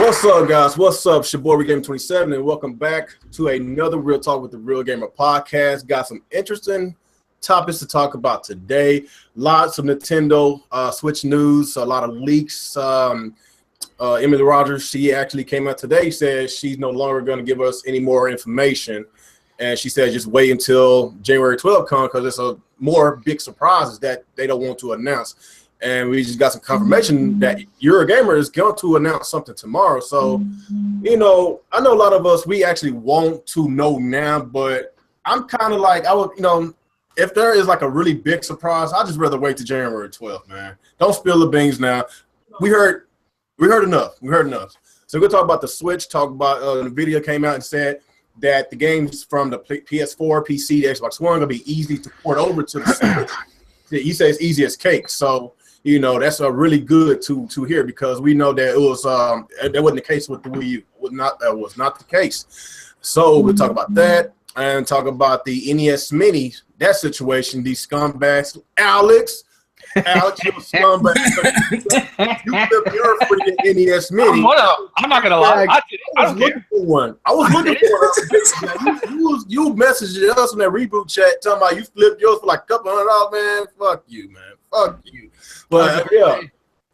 What's up, guys? What's up? It's your boy, Regamer27, and welcome back to another Real Talk with the Real Gamer podcast. Got some interesting topics to talk about today. Lots of Nintendo Switch news, a lot of leaks. Emily Rogers, she actually came out today, said she's no longer going to give us any more information. And she said just wait until January 12th comes because there's a more big surprises that they don't want to announce. And we just got some confirmation that Eurogamer is going to announce something tomorrow. So, you know, I know a lot of us, we actually want to know now, but I'm kind of like, I would, you know, if there is like a really big surprise, I'd just rather wait to January 12th, man. Don't spill the beans now. We heard enough. We heard enough. So we're going to talk about the Switch, talk about the video came out and said that the games from the PS4, PC, the Xbox One are going to be easy to port over to the Switch. He says easy as cake. So, you know, that's a really good to hear because we know that it was that wasn't the case with the Wii U. That was not the case. So we'll talk about that and talk about the NES Mini, that situation, these scumbags. Alex, you're a scumbag. You flipped your freaking NES Mini. I'm not gonna lie. I was looking for one. I was looking for one. You messaged us in that Reboot chat talking about you flipped yours for like a couple $100, man. Fuck you, man. Fuck you. But yeah,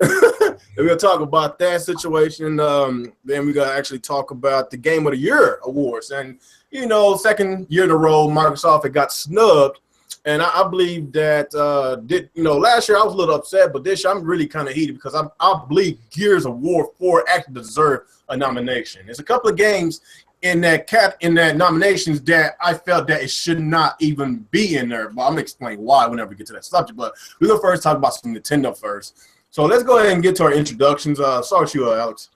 we're gonna talk about that situation. Then we're gonna actually talk about the Game of the Year awards. And you know, second year in a row, Microsoft had got snubbed. And I believe that last year I was a little upset, but this year I'm really kind of heated because I believe Gears of War 4 actually deserved a nomination. There's a couple of games in that nominations that I felt that it should not even be in there. But I'm gonna explain why whenever we get to that subject. But we're gonna first talk about some Nintendo first. So let's go ahead and get to our introductions. Start with you, Alex.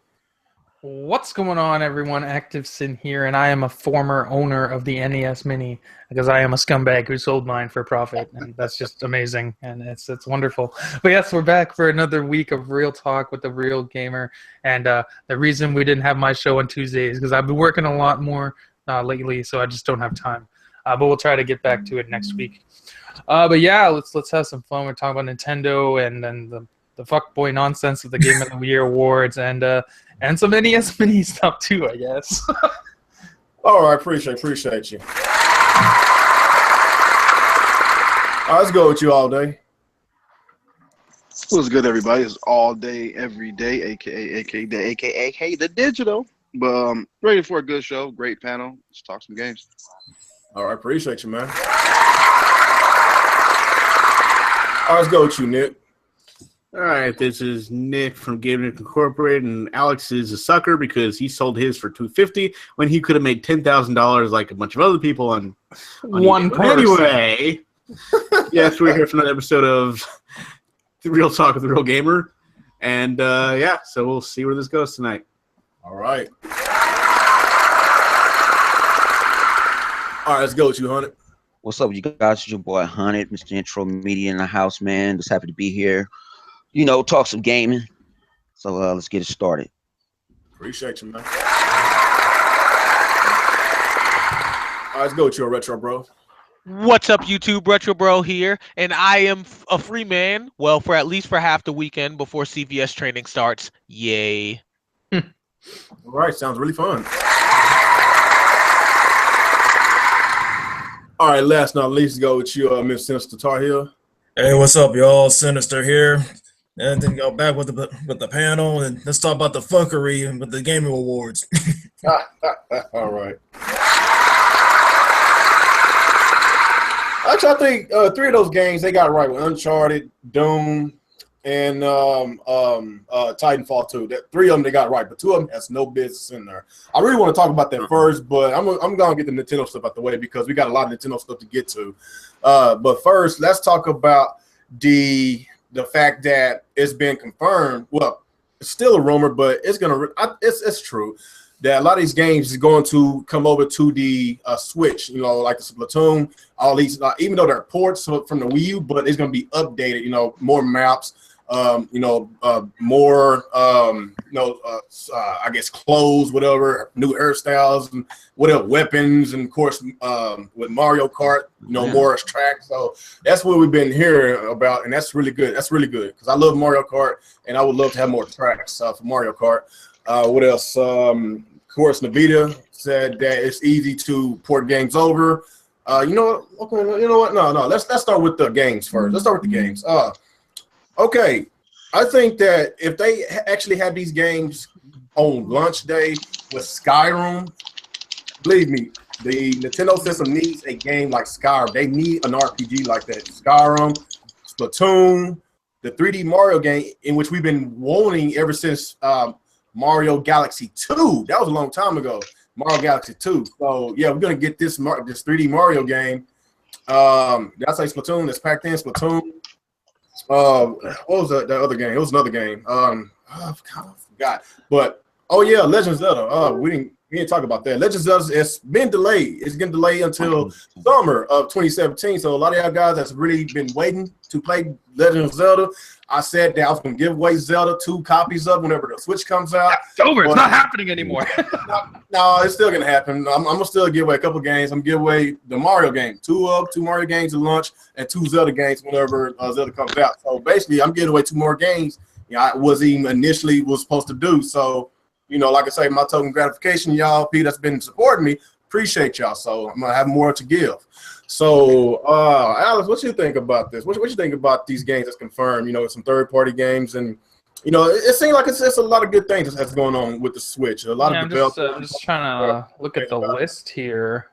What's going on, everyone? ActivesiN here, and I am a former owner of the NES Mini because I am a scumbag who sold mine for profit, and that's just amazing, and it's wonderful. But yes, we're back for another week of Real Talk with the Real Gamer, and the reason we didn't have my show on Tuesday is because I've been working a lot more lately, so I just don't have time. But we'll try to get back to it next week. But yeah, let's have some fun. We're talking about Nintendo and then the fuckboy nonsense of the Game of the Year awards and some NES Mini stuff too, I guess. All right, appreciate you. All right, let's go with you all day. What's good, everybody? It's all day, every day, aka the digital. But ready for a good show, great panel. Let's talk some games. All right, appreciate you, man. All right, let's go with you, Nick. All right, this is Nick from Gaming Incorporated, and Alex is a sucker because he sold his for $250 when he could have made $10,000 like a bunch of other people on one person. Anyway, yes, we're here for another episode of the Real Talk with the Real Gamer, and yeah, so we'll see where this goes tonight. All right. All right, let's go with you, Hunted. What's up, you guys? It's your boy Hunted, Mr. Intro Media in the house, man. Just happy to be here. You know, talk some gaming. So let's get it started. Appreciate you, man. All right, let's go with you, Retro Bro. What's up, YouTube? Retro Bro here, and I am a free man. Well, for at least for half the weekend before CVS training starts. Yay! All right, sounds really fun. All right, last not least, go with you, Miss Sinister Tar Heel. Hey, what's up, y'all? Sinister here. And then go back with the panel and let's talk about the fuckery with the gaming awards. All right. Actually, I think 3 of those games they got right with Uncharted, Doom, and Titanfall 2. That 3 of them they got right, but 2 of them has no business in there. I really want to talk about that first, but I'm gonna get the Nintendo stuff out the way because we got a lot of Nintendo stuff to get to. But first, let's talk about the fact that it's been confirmed. Well, it's still a rumor, but it's true that a lot of these games is going to come over to the Switch. You know, like the Splatoon, all these, even though they're ports from the Wii U, but it's going to be updated. You know, more maps. More, I guess clothes, whatever, new hairstyles, and whatever weapons, and of course, with Mario Kart, more tracks. So that's what we've been hearing about, and that's really good. That's really good because I love Mario Kart, and I would love to have more tracks for Mario Kart. What else? Of course, Nvidia said that it's easy to port games over. You know what? Okay, you know what? No. Let's start with the games first. Let's start with the games. Okay. I think that if they actually had these games on launch day with Skyrim, believe me, the Nintendo system needs a game like Skyrim. They need an RPG like that. Skyrim, Splatoon, the 3D Mario game, in which we've been wanting ever since Mario Galaxy 2. That was a long time ago. Mario Galaxy 2. So yeah, we're gonna get this 3D Mario game. Did I say Splatoon? It's packed in Splatoon. What was the other game? It was another game. I forgot. But oh yeah, Legend of Zelda. We didn't talk about that. Legend of Zelda, it's been delayed. It's getting delayed until summer of 2017. So a lot of y'all guys that's really been waiting to play Legend of Zelda, I said that I was going to give away Zelda 2 copies of whenever the Switch comes out. It's over. It's not happening anymore. No, it's still going to happen. I'm going to still give away a couple games. I'm going to give away the Mario game. 2 Mario games at launch and 2 Zelda games whenever Zelda comes out. So basically, I'm giving away 2 more games. I was even initially was supposed to do. So, you know, like I say, my token gratification, y'all, P, that's been supporting me. Appreciate y'all. So I'm going to have more to give. So, Alex, what you think about this? What you think about these games that's confirmed? You know, some third-party games, and you know, it seems like it's a lot of good things that's going on with the Switch. A lot of developers. I'm just trying to look at the list here.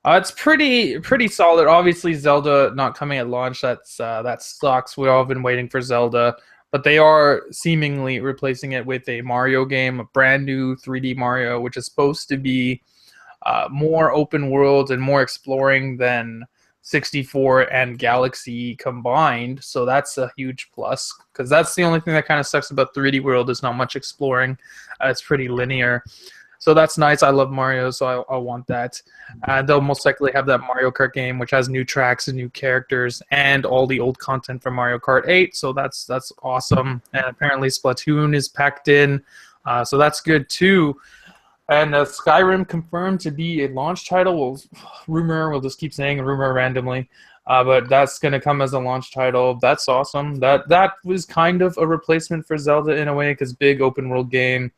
It's pretty solid. Obviously, Zelda not coming at launch. That sucks. We've all been waiting for Zelda, but they are seemingly replacing it with a Mario game, a brand new 3D Mario, which is supposed to be more open world and more exploring than 64 and Galaxy combined. So that's a huge plus, because that's the only thing that kind of sucks about 3D World is not much exploring. It's pretty linear. So that's nice. I love Mario, so I want that. They'll most likely have that Mario Kart game, which has new tracks and new characters and all the old content from Mario Kart 8. So that's awesome. And apparently Splatoon is packed in. So that's good too. And Skyrim confirmed to be a launch title. We'll just keep saying rumor randomly. But that's going to come as a launch title. That's awesome. That was kind of a replacement for Zelda in a way, because big open world game,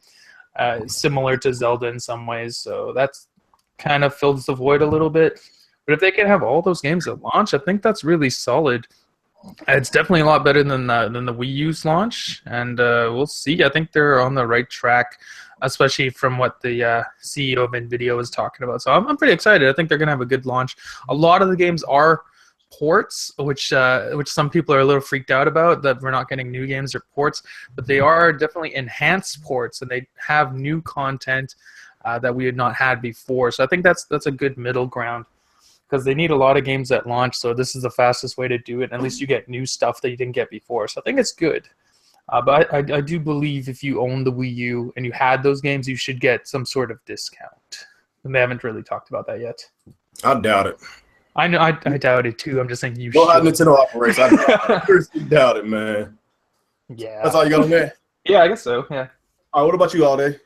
similar to Zelda in some ways. So that's kind of fills the void a little bit. But if they can have all those games at launch, I think that's really solid. It's definitely a lot better than the Wii U's launch, and we'll see. I think they're on the right track, especially from what the CEO of NVIDIA was talking about. So I'm pretty excited. I think they're going to have a good launch. A lot of the games are ports, which some people are a little freaked out about, that we're not getting new games or ports, but they are definitely enhanced ports, and they have new content that we had not had before. So I think that's a good middle ground, because they need a lot of games at launch, so this is the fastest way to do it. And at least you get new stuff that you didn't get before. So I think it's good. But I do believe if you own the Wii U and you had those games, you should get some sort of discount. And they haven't really talked about that yet. I doubt it. I know, I doubt it too. I'm just saying you should. Well, how Nintendo operates, I doubt it, man. Yeah. That's all you got on there? Yeah, I guess so, yeah. All right, what about you, Alday?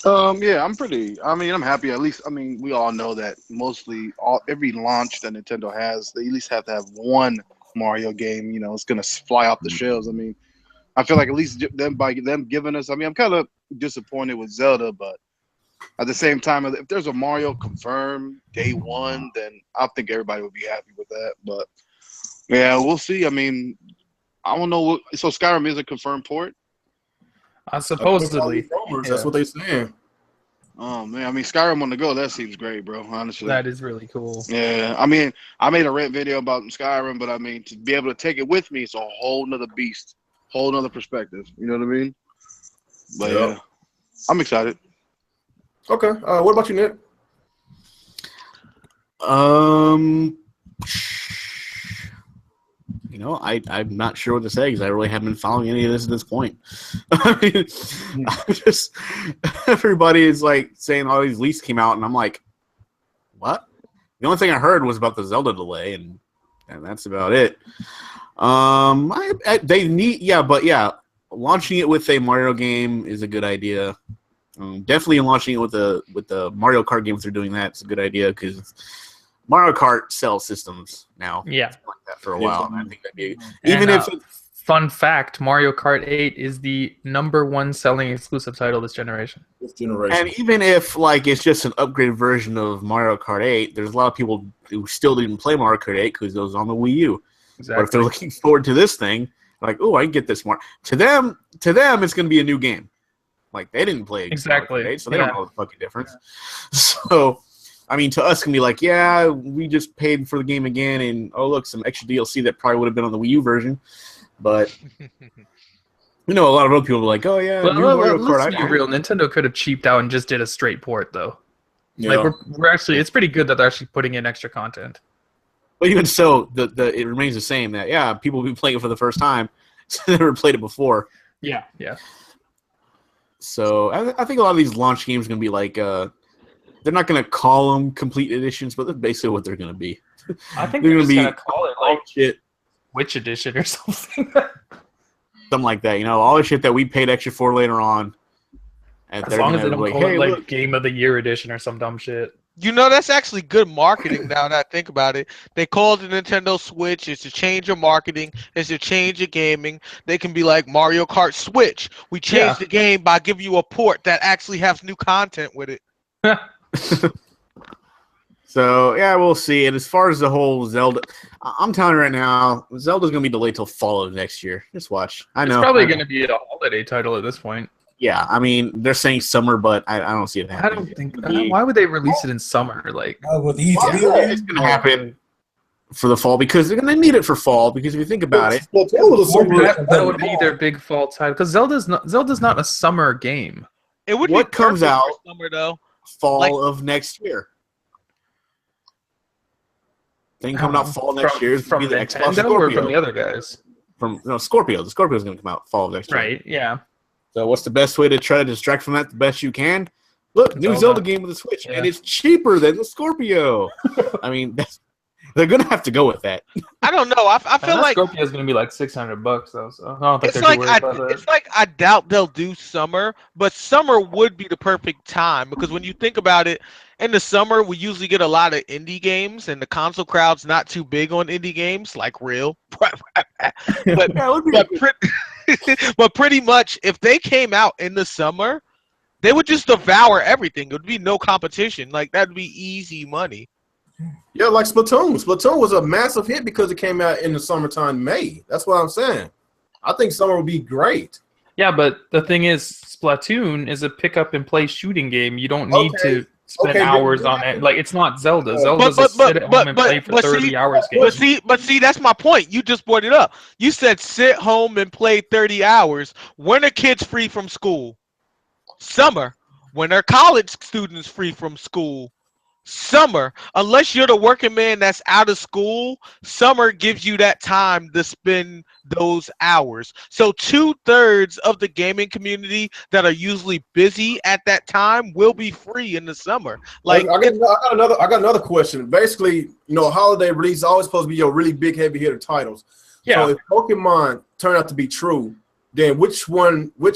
Yeah, I'm happy. At least, we all know that mostly every launch that Nintendo has, they at least have to have one Mario game. You know, it's gonna fly off the shelves. I feel like at least by them giving us. I'm kind of disappointed with Zelda, but at the same time, if there's a Mario confirmed day one, then I think everybody would be happy with that. But yeah, we'll see. I don't know. So Skyrim is a confirmed port. Supposedly. That's what they're saying. Oh man, Skyrim on the go, that seems great, bro. Honestly, that is really cool. Yeah, I made a rant video about Skyrim, but to be able to take it with me, it's a whole nother beast, whole nother perspective. You know what I mean? But yeah, I'm excited. Okay, what about you, Nick? You know, I'm not sure what to say, because I really haven't been following any of this at this point. Everybody is like saying all these leaks came out, and I'm like, what? The only thing I heard was about the Zelda delay, and that's about it. They need, launching it with a Mario game is a good idea. Definitely launching it with the Mario Kart game, if they're doing that, it's a good idea, because Mario Kart sells systems now. Yeah, like that for a while. And I think that'd be even if Fun fact: Mario Kart 8 is the #1 selling exclusive title this generation. This generation. And even if like it's just an upgraded version of Mario Kart 8, there's a lot of people who still didn't play Mario Kart 8 because it was on the Wii U. Exactly. But if they're looking forward to this thing, like, oh, I can get this more. To them, it's going to be a new game. Like they didn't play exactly, Mario Kart 8, so they don't know the fucking difference. So, I mean, to us, can be like, yeah, we just paid for the game again, and oh look, some extra DLC that probably would have been on the Wii U version. But you know, a lot of other people are like, oh yeah, new Mario Kart. Let's be real. Nintendo could have cheaped out and just did a straight port, though. Yeah. Like we're actually, it's pretty good that they're actually putting in extra content. But even so, it remains the same. That yeah, people will be playing it for the first time, so they never played it before. Yeah. So I think a lot of these launch games are going to be like, they're not going to call them complete editions, but that's basically what they're going to be. I think they're just going to call it like shit. Witch Edition or something. Something like that, you know, all the shit that we paid extra for later on. And as long as they don't call it like look. Game of the Year Edition or some dumb shit. You know, that's actually good marketing now that I think about it. They called the Nintendo Switch. It's a change of marketing. It's a change of gaming. They can be like Mario Kart Switch. We changed the game by giving you a port that actually has new content with it. So, yeah, we'll see. And as far as the whole Zelda, I'm telling you right now, Zelda's going to be delayed till fall of next year. Just watch. I know. It's probably going to be a holiday title at this point. Yeah, I mean, they're saying summer, but I don't see it happening. I don't think. Why would they release it in summer? Like, it's going to happen for the fall because they're going to need it for fall. Because if you think about it, that would be their big fall title. Because Zelda's not a summer game. It would what be comes out for summer though? Fall of next year. Thing coming out fall next year is from the Nintendo Xbox or Scorpio. from the other guys. Scorpio. The Scorpio is going to come out fall of next year. Right. Yeah. So what's the best way to try to distract from that the best you can? Look, new Zelda game with the Switch, and it's cheaper than the Scorpio. I mean, they're gonna have to go with that. I don't know. I feel like Scorpio is gonna be like $600 though. So I don't think it's like I doubt they'll do summer, but summer would be the perfect time because when you think about it, in the summer we usually get a lot of indie games, and the console crowd's not too big on indie games, like real. But pretty much, if they came out in the summer, they would just devour everything. It would be no competition. Like that'd be easy money. Yeah, like Splatoon. Splatoon was a massive hit because it came out in the summertime, May. That's what I'm saying. I think summer would be great. Yeah, but the thing is, Splatoon is a pick-up-and-play shooting game. You don't need to spend hours on it. Like, it's not Zelda. Zelda's a sit at home and play for 30 hours game. But see, that's my point. You just brought it up. You said sit home and play 30 hours. When are kids free from school? Summer. When are college students free from school? Summer. Unless you're the working man that's out of school, summer gives you that time to spend those hours. So 2/3 of the gaming community that are usually busy at that time will be free in the summer. Like I got another question. Basically, holiday release is always supposed to be your really big heavy hitter titles. Yeah. So if Pokemon turn out to be true, then which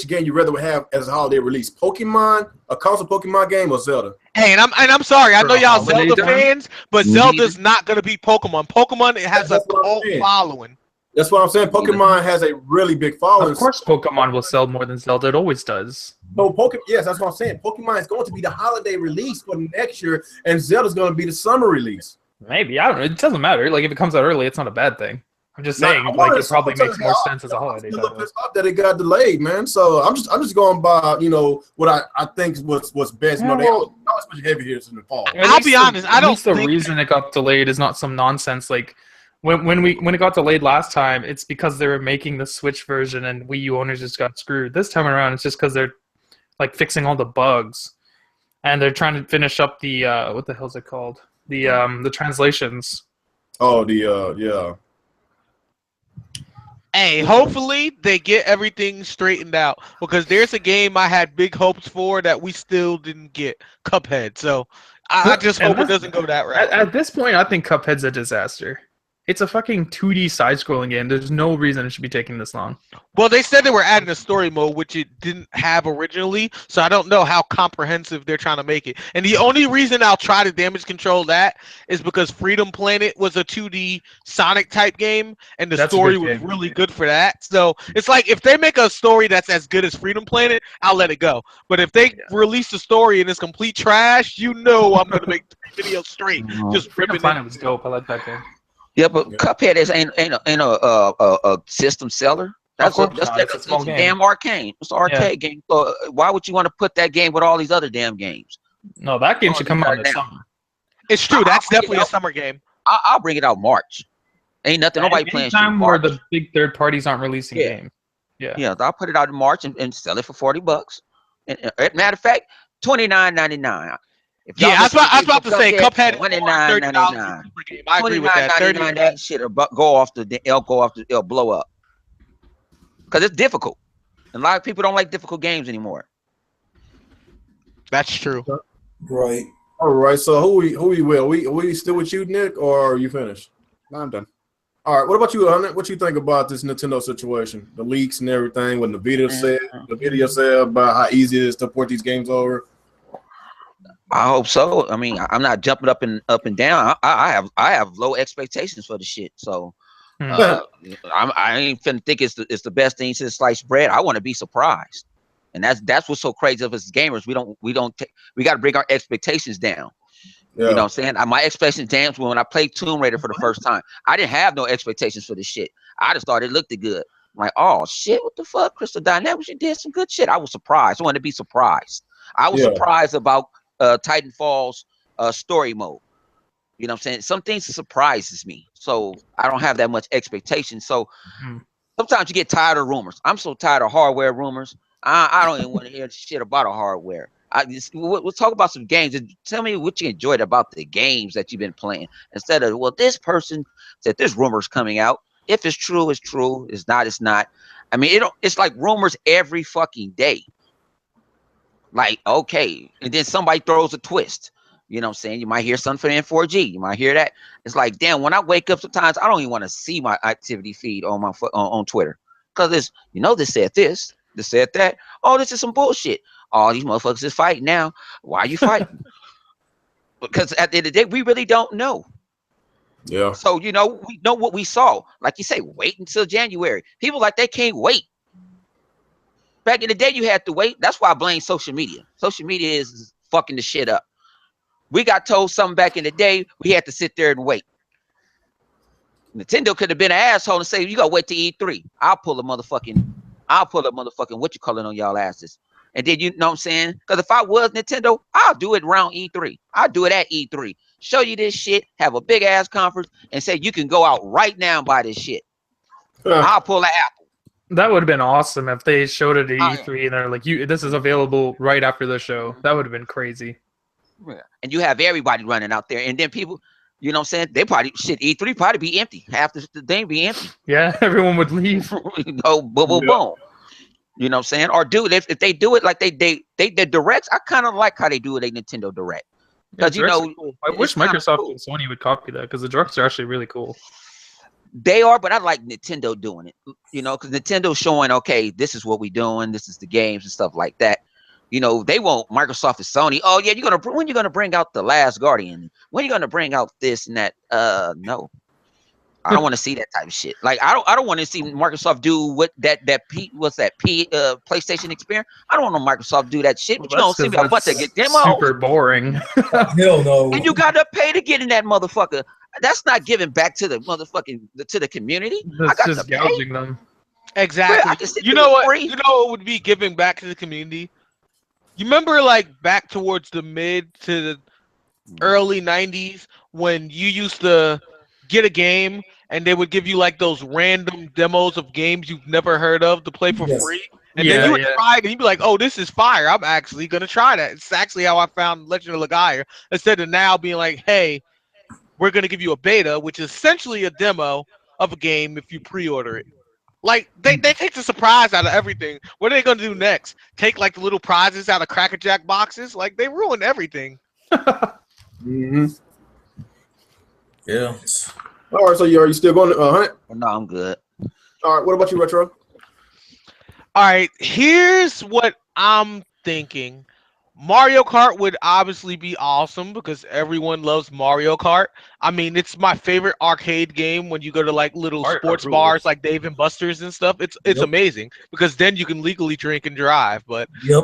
game you rather have as a holiday release? Pokemon, a console Pokemon game, or Zelda? Hey, and I'm sorry, I know y'all Zelda fans, but Zelda's not gonna be Pokemon. Pokemon, it has a cult following. That's what I'm saying. Pokemon has a really big following. Of course, Pokemon will sell more than Zelda. It always does. No, yes, that's what I'm saying. Pokemon is going to be the holiday release for next year, and Zelda's going to be the summer release. Maybe, I don't know. It doesn't matter. Like if it comes out early, it's not a bad thing. I'm just saying, it probably makes more sense as a holiday. I'm pissed off that it got delayed, man. So I'm just going by what I think what's best. Yeah, they always put heavy hitters in the fall. I'll be honest. I don't think the reason it got delayed is not some nonsense. Like when it got delayed last time, it's because they were making the Switch version and Wii U owners just got screwed. This time around, it's just because they're like fixing all the bugs and they're trying to finish up the what the hell's it called? The translations. Oh, yeah. Hey, hopefully they get everything straightened out because there's a game I had big hopes for that we still didn't get, Cuphead. So I just hope it doesn't go that route. At this point, I think Cuphead's a disaster. It's a fucking 2D side-scrolling game. There's no reason it should be taking this long. Well, they said they were adding a story mode, which it didn't have originally, so I don't know how comprehensive they're trying to make it. And the only reason I'll try to damage control that is because Freedom Planet was a 2D Sonic-type game, and the That's a story good was game. really good for that. So it's like, if they make a story that's as good as Freedom Planet, I'll let it go. But if they release the story and it's complete trash, you know I'm going to make 3 videos straight. Just Freedom ripping Planet it. was dope. I like that game. Yeah, but Cuphead ain't a system seller. That's Of course not. It's a small game. damn arcade. It's an arcade game. So why would you want to put that game with all these other damn games? No, that game should come out this summer. It's true. That's definitely a summer game. I'll bring it out March. Ain't nothing. Nobody playing shit. Time where the big third parties aren't releasing games. Yeah, I'll put it out in March and sell it for $40. And, matter of fact, $29.99. Yeah, I was about to say Cuphead is $29.99. I agree with that. $29.99. That shit will go off it'll blow up. Because it's difficult. And a lot of people don't like difficult games anymore. That's true. Right. All right. So who we will? We still with you, Nick, or are you finished? No, I'm done. All right. What about you, Hunter? What you think about this Nintendo situation? The leaks and everything. When the video said about how easy it is to port these games over. I hope so. I mean, I'm not jumping up and down. I have low expectations for the shit. So I ain't finna think it's the best thing since sliced bread. I want to be surprised, and that's what's so crazy of us as gamers. We got to bring our expectations down. Yeah. You know what I'm saying? My expectations down when I played Tomb Raider for the first time. I didn't have no expectations for this shit. I just thought it looked good. I'm like, oh shit, what the fuck? Crystal Dynamics, you did some good shit. I was surprised. I wanted to be surprised. I was surprised about Titanfall's story mode. You know what I'm saying? Some things surprises me. So I don't have that much expectation. So sometimes you get tired of rumors. I'm so tired of hardware rumors. I don't even want to hear shit about a hardware. We'll talk about some games and tell me what you enjoyed about the games that you've been playing instead of, well, this person said this rumor's coming out. If it's true, it's true. It's not, it's not. I mean, it's like rumors every fucking day. Like, okay. And then somebody throws a twist. You know what I'm saying? You might hear something for the N4G. You might hear that. It's like, damn, when I wake up sometimes, I don't even want to see my activity feed on my on Twitter. Because it's, this said this said that. Oh, this is some bullshit. All these motherfuckers is fighting now. Why are you fighting? Because at the end of the day, we really don't know. Yeah. So, we know what we saw. Like you say, wait until January. People like they can't wait. Back in the day, you had to wait. That's why I blame social media. Social media is fucking the shit up. We got told something back in the day. We had to sit there and wait. Nintendo could have been an asshole and say, you got to wait to E3. I'll pull a motherfucking what you calling on y'all asses. And then, you know what I'm saying? Because if I was Nintendo, I'll do it around E3. I'll do it at E3. Show you this shit, have a big ass conference, and say you can go out right now and buy this shit. I'll pull an Apple. That would have been awesome if they showed it at E3 and they're like, this is available right after the show. That would have been crazy. Yeah. And you have everybody running out there, and then people, you know what I'm saying? They probably E3 probably be empty. Half the thing be empty. Yeah, everyone would leave. Boom. You know what I'm saying? Or do it if they do it like they directs. I kind of like how they do it at Nintendo Direct. Because cool. I wish Microsoft and Sony would copy that because the directs are actually really cool. They are, but I like Nintendo doing it. Because Nintendo's showing, okay, this is what we're doing. This is the games and stuff like that. They want Microsoft and Sony. Oh yeah, when you're gonna bring out The Last Guardian? When you gonna bring out this and that? No, I don't want to see that type of shit. Like I don't want to see Microsoft do what PlayStation experience. I don't want Microsoft do that shit. But you don't see me a bunch of get demos. Super boring. Hell no. And you gotta pay to get in that motherfucker. That's not giving back to the motherfucking to the community. That's just gouging them. Exactly. You know what? You know what would be giving back to the community? You remember, like, back towards the mid to the early 90s when you used to get a game and they would give you, like, those random demos of games you've never heard of to play for free? And then you would try it and you'd be like, oh, this is fire. I'm actually going to try that. It's actually how I found Legend of Legaia. Instead of now being like, hey, we're going to give you a beta, which is essentially a demo of a game if you pre-order it. Like, they take the surprise out of everything. What are they going to do next? Take, like, the little prizes out of Cracker Jack boxes? Like, they ruin everything. Yeah. All right, so are you still going to hunt? No, I'm good. All right, what about you, Retro? All right, here's what I'm thinking. Mario Kart would obviously be awesome because everyone loves Mario Kart. I mean, it's my favorite arcade game when you go to like little Mario Kart sports rules. bars like Dave and Buster's and stuff. It's Yep. amazing because then you can legally drink and drive. But Yep.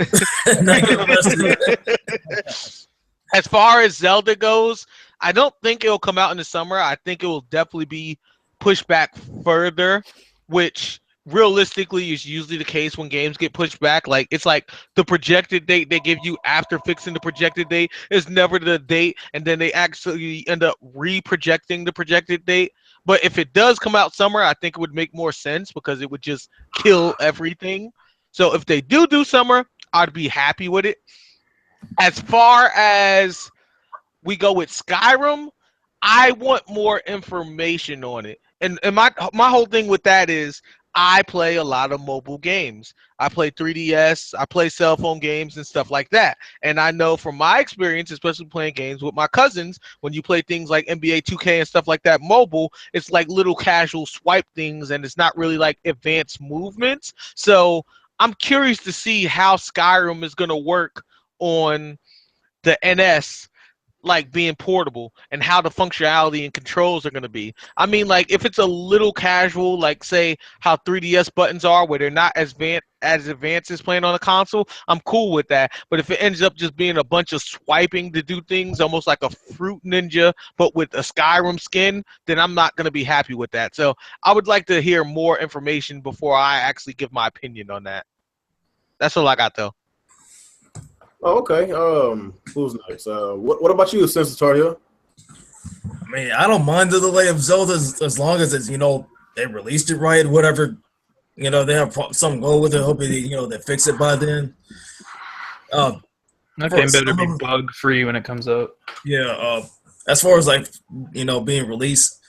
Not the rest of it. as far as Zelda goes, I don't think it'll come out in the summer. I think it will definitely be pushed back further, which realistically is usually the case when games get pushed back. Like it's like the projected date they give you after fixing the projected date is never the date, and then they actually end up re-projecting the projected date. But if it does come out summer, I think it would make more sense because it would just kill everything. So if they do summer, I'd be happy with it. As far as we go with Skyrim, I want more information on it. And my whole thing with that is I play a lot of mobile games. I play 3DS, I play cell phone games and stuff like that. And I know from my experience, especially playing games with my cousins, when you play things like NBA 2K and stuff like that mobile, it's like little casual swipe things and it's not really like advanced movements. So I'm curious to see how Skyrim is going to work on the NS, like being portable, and how the functionality and controls are going to be. I mean, like if it's a little casual, like say how 3DS buttons are where they're not as advanced as playing on a console, I'm cool with that. But if it ends up just being a bunch of swiping to do things almost like a Fruit Ninja but with a Skyrim skin, then I'm not going to be happy with that. So I would like to hear more information before I actually give my opinion on that. That's all I got though. Oh, okay. Who's next? What about you, Sensitor Hill? I mean, I don't mind the delay of Zelda as long as it's, they released it right, whatever, they have something go with it. Hopefully, they fix it by then. That game better be bug free when it comes out. Yeah. As far as like, being released,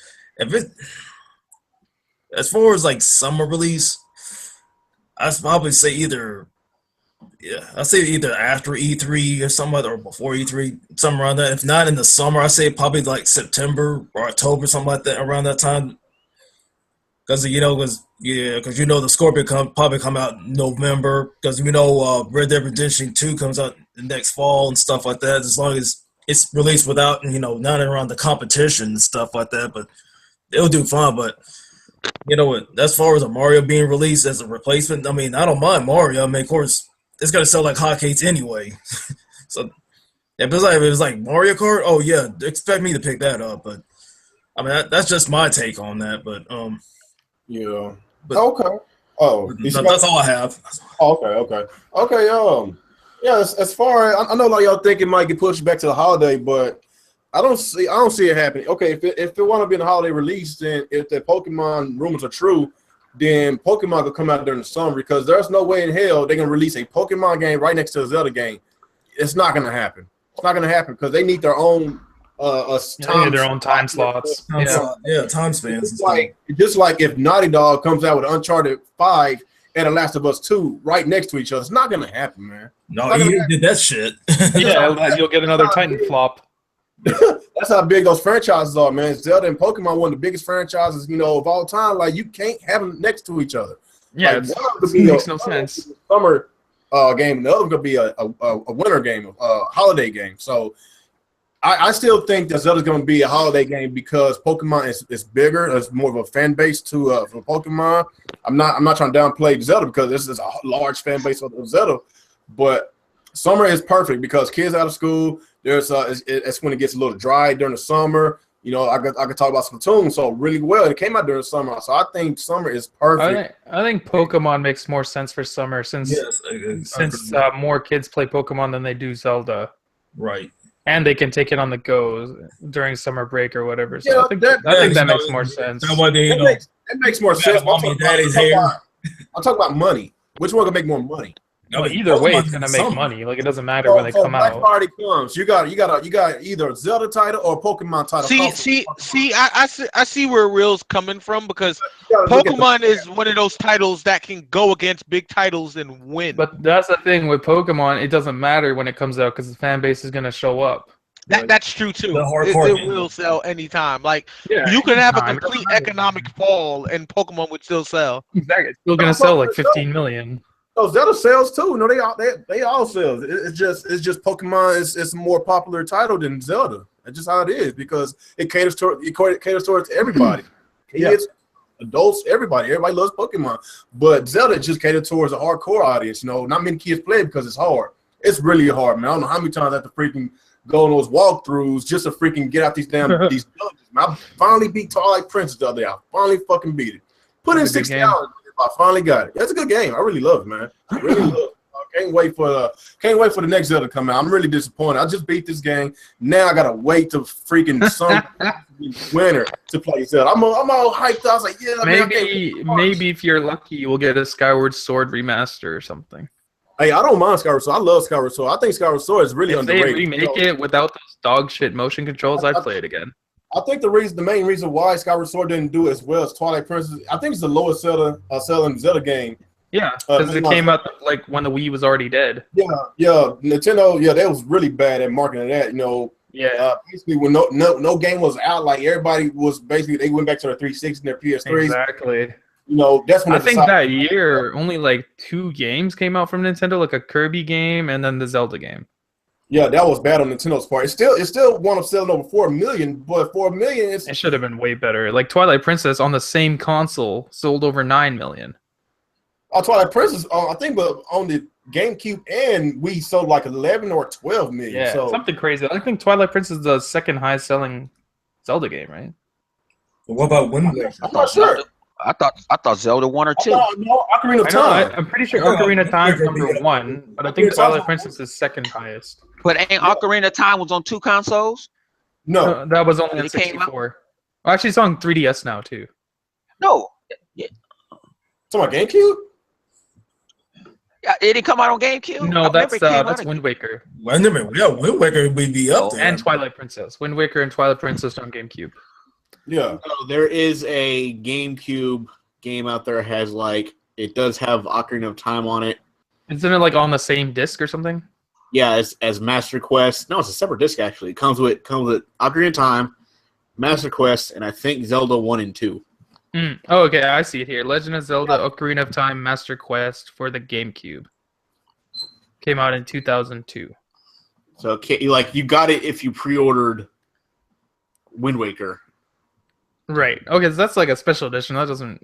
as far as like summer release, I'd probably say either after E3 or something, or before E3, something around that. If not in the summer, I say probably like September or October, something like that, around that time. Because the Scorpion probably come out in November. Because Red Dead Redemption 2 comes out the next fall and stuff like that. As long as it's released without not around the competition and stuff like that, but it'll do fine. But as far as a Mario being released as a replacement, I mean, I don't mind Mario. I mean, of course, it's gonna sell like hotcakes anyway. So if it's like Mario Kart, oh yeah, expect me to pick that up. But I mean, that's just my take on that. But yeah. But, okay. Oh, that's all I have. Oh, okay. Yeah. As far as I know, like y'all think it might get pushed back to the holiday, but I don't see it happening. Okay, if it want to be in the holiday release, then if the Pokemon rumors are true, then Pokemon could come out during the summer, because there's no way in hell they're gonna release a Pokemon game right next to a Zelda game. It's not gonna happen. It's not gonna happen because they need their own time slots. Time spans. Just like if Naughty Dog comes out with Uncharted 5 and The Last of Us 2 right next to each other, it's not gonna happen, man. No, you did that shit. Yeah, you'll get another Titan flop. That's how big those franchises are, man. Zelda and Pokemon, one of the biggest franchises, of all time. Like, you can't have them next to each other. Yeah, like, it makes no sense. Summer game, the other could be a winter game, a holiday game. So I still think that Zelda's going to be a holiday game because Pokemon is bigger. There's more of a fan base for Pokemon. I'm not trying to downplay Zelda because this is a large fan base of Zelda, but summer is perfect because kids out of school. It's when it gets a little dry during the summer. I could talk about Splatoon so really well. It came out during the summer, so I think summer is perfect. I think Pokemon makes more sense for summer since more kids play Pokemon than they do Zelda. Right. And they can take it on the go during summer break or whatever. So Yeah, I think that makes more sense. It makes more sense. I'm talking about money. Which one can make more money? Well, either way, it's gonna make money. Like, it doesn't matter when they come out. Party comes. You got either a Zelda title or a Pokemon title. I see where Real's coming from, because Pokemon is one of those titles that can go against big titles and win. But that's the thing with Pokemon; it doesn't matter when it comes out because the fan base is gonna show up. That's true too. The hardcore It game. will sell anytime. Like Yeah, you could have a anytime. complete economic fall and Pokemon would still sell. Exactly. It's still gonna sell like 15 million. Oh, Zelda sells too. No, they all sell. It's just Pokemon is a more popular title than Zelda. That's just how it is because it caters towards everybody. Kids, adults, everybody. Everybody loves Pokemon. But Zelda just caters towards a hardcore audience. You know, not many kids play it because it's hard. It's really hard, man. I don't know how many times I have to freaking go on those walkthroughs just to freaking get out these damn these villages. Man, I finally beat Twilight Princess the other day. I finally fucking beat it. Put in 60 hours. I finally got it. That's a good game. I really love it, man. I really love it. I can't wait for the next Zelda to come out. I'm really disappointed. I just beat this game. Now I gotta wait to freaking some winter to play Zelda. I'm all hyped. I was like, yeah, maybe if you're lucky, you will get a Skyward Sword remaster or something. Hey, I don't mind Skyward Sword. I love Skyward Sword. I think Skyward Sword is really underrated. If they remake it without those dog shit motion controls, I'd play it again. I think the main reason why Skyward Sword didn't do as well as Twilight Princess, I think it's the lowest selling Zelda game. Yeah, because it came out like when the Wii was already dead. Yeah, Nintendo, they was really bad at marketing that. You know, basically when no game was out, like everybody was basically they went back to their 360 and their PS3s. Exactly. You know, that's when I think that year only like 2 games came out from Nintendo, like a Kirby game and then the Zelda game. Yeah, that was bad on Nintendo's part. It still wound up selling over 4 million, but 4 million it should have been way better. Like Twilight Princess on the same console sold over 9 million. Twilight Princess, I think, but on the GameCube and Wii sold like 11 or 12 million. Yeah, so something crazy. I think Twilight Princess is the second highest selling Zelda game, right? What about Wind Waker? I'm not sure. I thought Zelda 1 or 2. No, Ocarina of Time. I'm pretty sure Ocarina of Time is number 1, but I think Twilight Princess is second highest. But ain't Ocarina of Time was on 2 consoles? No, that was only on 64. Well, actually, it's on 3DS now too. No. Yeah. Talking about GameCube? Yeah, it didn't come out on GameCube? No, that's Wind Waker. Wind Waker would be up there. And Twilight Princess. Wind Waker and Twilight Princess on GameCube. Yeah. So there is a GameCube game out there that has it does have Ocarina of Time on it. Isn't it like on the same disc or something? Yeah, as Master Quest. No, it's a separate disc actually. It comes with Ocarina of Time, Master Quest, and I think Zelda 1 and 2. Oh, okay, I see it here. Legend of Zelda Ocarina of Time Master Quest for the GameCube. Came out in 2002. So you got it if you pre-ordered Wind Waker. Right. Okay, so that's like a special edition. That doesn't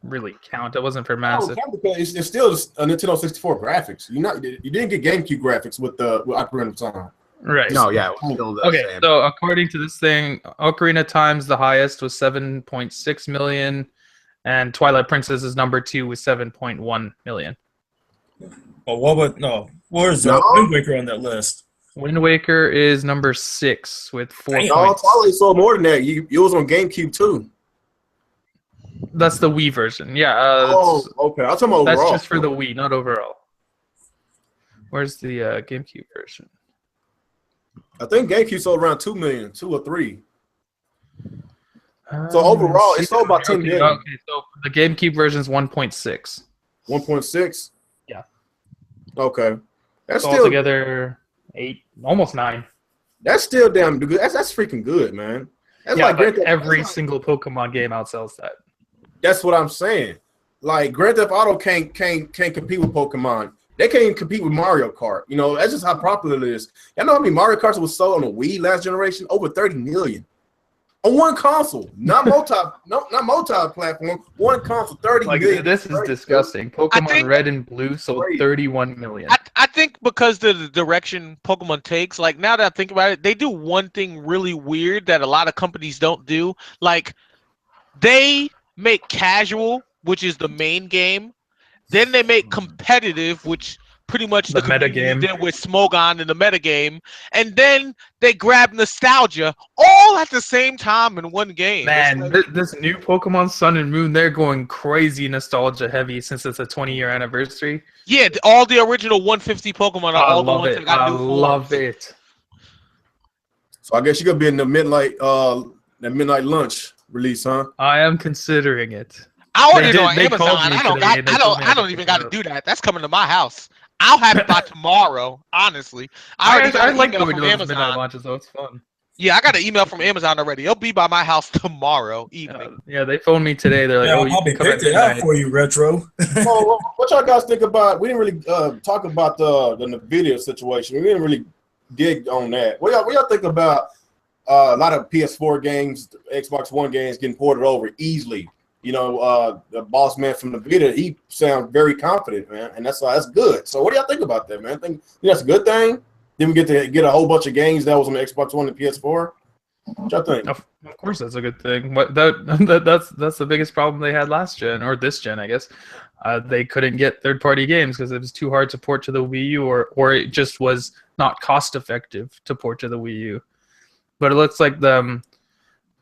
really count. It wasn't for massive. It's still a Nintendo 64 graphics. You didn't get GameCube graphics with Ocarina of Time. Right. No, yeah. It was still the same. So according to this thing, Ocarina of Time's the highest was 7.6 million, and Twilight Princess is number 2 with 7.1 million. Oh, where's Wind Waker on that list? Wind Waker is number 6 with 4 points. Twilight sold more than that. It was on GameCube too. That's the Wii version. Yeah. Okay. I'm talking about that's overall. just for the Wii, not overall. Where's the GameCube version? I think GameCube sold around 2 million, 2 or 3. So overall, it sold about 10 million. Okay, so the GameCube version is 1.6. 1.6? Yeah. Okay. That's so still altogether 8, almost 9. That's still damn good. That's freaking good, man. That's yeah, like every single Pokemon game outsells that. That's what I'm saying. Like Grand Theft Auto can't compete with Pokemon. They can't even compete with Mario Kart. You know, that's just how popular it is. Y'all know how many Mario Karts was sold on the Wii last generation? Over 30 million. On one console. Not multi-platform. One console, 30 million. This is disgusting. Pokemon Red and Blue sold 31 million. I think because the direction Pokemon takes, like now that I think about it, they do one thing really weird that a lot of companies don't do. Like they make casual, which is the main game. Then they make competitive, which pretty much the meta game did with Smogon in the meta game, and then they grab nostalgia all at the same time in one game. Man, this new Pokemon Sun and Moon, they're going crazy nostalgia heavy since it's a 20-year anniversary. Yeah, all the original 150 Pokemon are all the ones that got new forms. I love it. So I guess you could be in the midnight lunch release, huh? I am considering it. I ordered it on Amazon. I don't even got to do that. That's coming to my house. I'll have it by tomorrow. Honestly, I already got I an like email going from to those midnight Amazon. launches, though. It's fun. Yeah, I got an email from Amazon already. It'll be by my house tomorrow evening. Yeah, they phoned me today. They're like, Yeah, "Oh, I'll you probably can come at pick it out midnight." for you, Retro. Well, what y'all guys think about? We didn't really talk about the video situation. We didn't really dig on that. What y'all think about a lot of PS4 games, Xbox One games getting ported over easily? You know, the boss man from NVIDIA, he sounds very confident, man, and that's good. So, what do y'all think about that, man? Think that's a good thing? Then we get to get a whole bunch of games that was on the Xbox One and PS4. What y'all think? Of course, that's a good thing. What that's the biggest problem they had last gen or this gen, I guess. They couldn't get third-party games because it was too hard to port to the Wii U, or it just was not cost-effective to port to the Wii U. But it looks like the